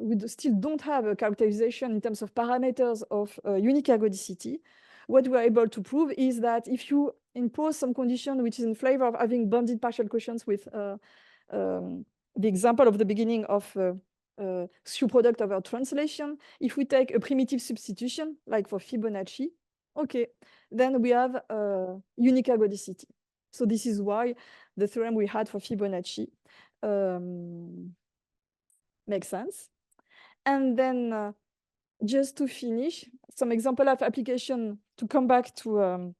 we still don't have a characterization in terms of parameters of unique ergodicity. What we're able to prove is that if you impose some condition which is in favor of having bounded partial quotients with the example of the beginning of skew product over translation, if we take a primitive substitution, like for Fibonacci, okay, then we have unique ergodicity. So this is why the theorem we had for Fibonacci makes sense. And then just to finish, some example of application to come back to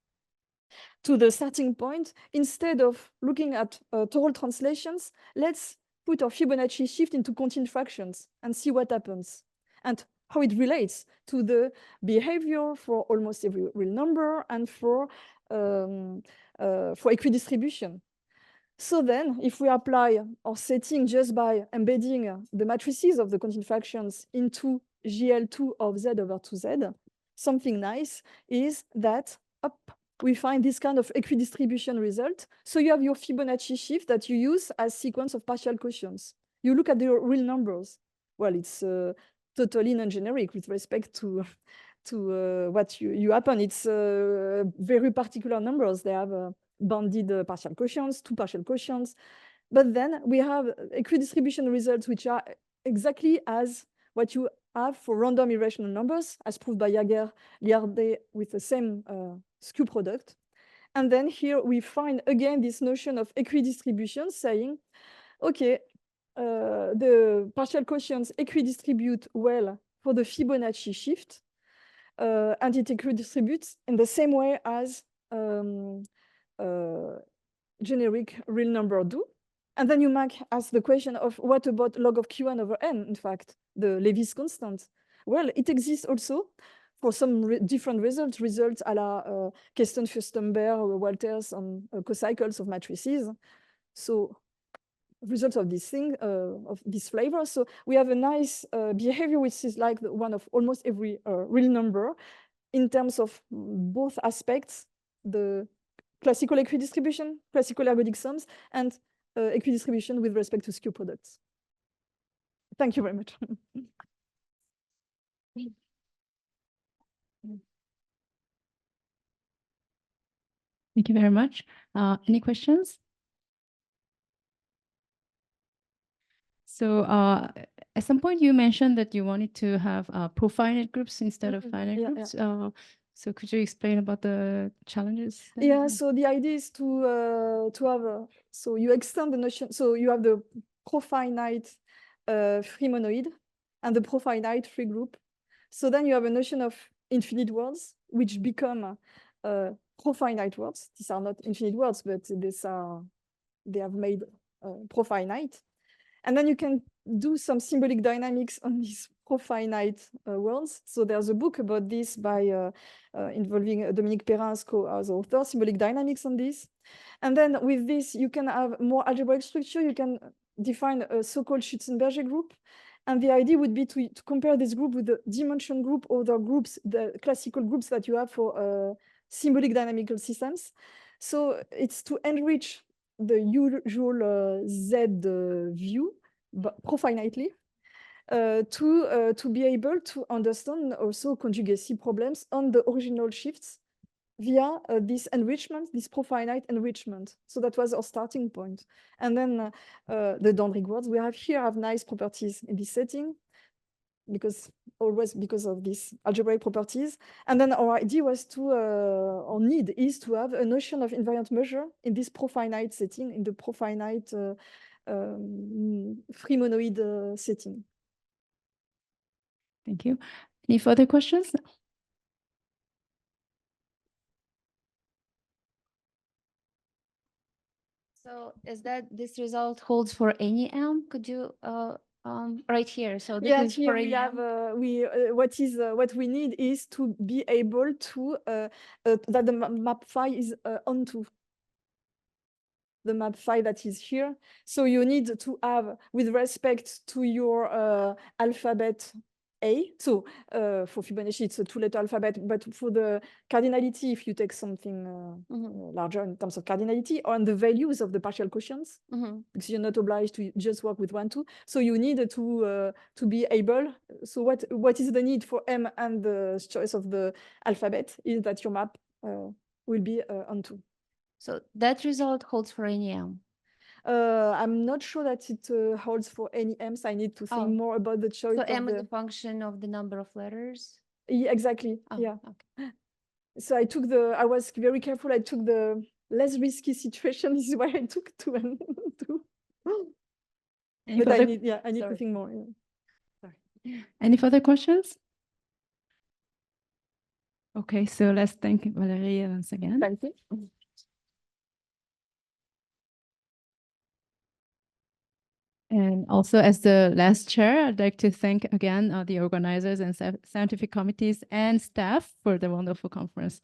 the starting point. Instead of looking at toral translations, let's put our Fibonacci shift into continued fractions and see what happens and how it relates to the behavior for almost every real number and for equidistribution. So then, if we apply our setting just by embedding the matrices of the continued fractions into GL2 of Z over 2Z, something nice is that we find this kind of equidistribution result. So you have your Fibonacci shift that you use as sequence of partial quotients. You look at the real numbers. Well, it's totally non-generic with respect to what you happen. It's very particular numbers. They have bounded partial quotients, 2 partial quotients. But then we have equidistribution results which are exactly as what you have for random irrational numbers, as proved by Jaeger, Liardet with the same skew product. And then here we find again this notion of equidistribution saying, okay, the partial quotients equidistribute well for the Fibonacci shift, and it equidistributes in the same way as generic real number do. And then you might ask the question of what about log of Q1 over N, in fact, the Levis constant? Well, it exists also for some different results a la Keston, Furstenberg, Walters on cocycles of matrices. So results of this thing, of this flavor. So we have a nice behavior, which is like the one of almost every real number in terms of both aspects, the classical equidistribution, classical ergodic sums, and equidistribution with respect to skew products. Thank you very much. Thank you very much. Any questions? So at some point you mentioned that you wanted to have profinite groups instead of finite groups. So could you explain about the challenges? Yeah, so the idea is to have, so you extend the notion, so you have the profinite free monoid and the profinite free group. So then you have a notion of infinite words, which become profinite words. These are not infinite words, but they have made profinite. And then you can do some symbolic dynamics on these profinite words. So there's a book about this by involving Dominique Perrin as author, symbolic dynamics on this. And then with this, you can have more algebraic structure. You can define a so-called Schützenberger group. And the idea would be to compare this group with the dimension group or the groups, the classical groups that you have for symbolic dynamical systems. So it's to enrich the usual Z view, but profinitely, to be able to understand also conjugacy problems on the original shifts via this enrichment, this profinite enrichment. So that was our starting point. And then the Dandrick words we have here have nice properties in this setting, because of these algebraic properties. And then our idea was to, our need is to have a notion of invariant measure in this profinite setting, in the profinite free monoid setting. Thank you. Any further questions? So is that this result holds for any M? Could you right here? So this is here for we any have M? what we need is to be able to that the map phi is onto the map phi that is here. So you need to have, with respect to your alphabet A, so for Fibonacci it's a two-letter alphabet, but for the cardinality, if you take something larger in terms of cardinality, on the values of the partial quotients, because you're not obliged to just work with 1, 2. So you need to be able. So what is the need for M and the choice of the alphabet is that your map will be onto. So that result holds for any M. I'm not sure that it holds for any M's. I need to think more about the choice. So of M is a function of the number of letters? Yeah, exactly. Yeah. Okay. So I was very careful. I took the less risky situation. This is why I took 2 and 2. But I need to think more. Yeah. Sorry. Any further questions? Okay, so let's thank Valérie once again. Thank you. And also, as the last chair, I'd like to thank again the organizers and scientific committees and staff for the wonderful conference.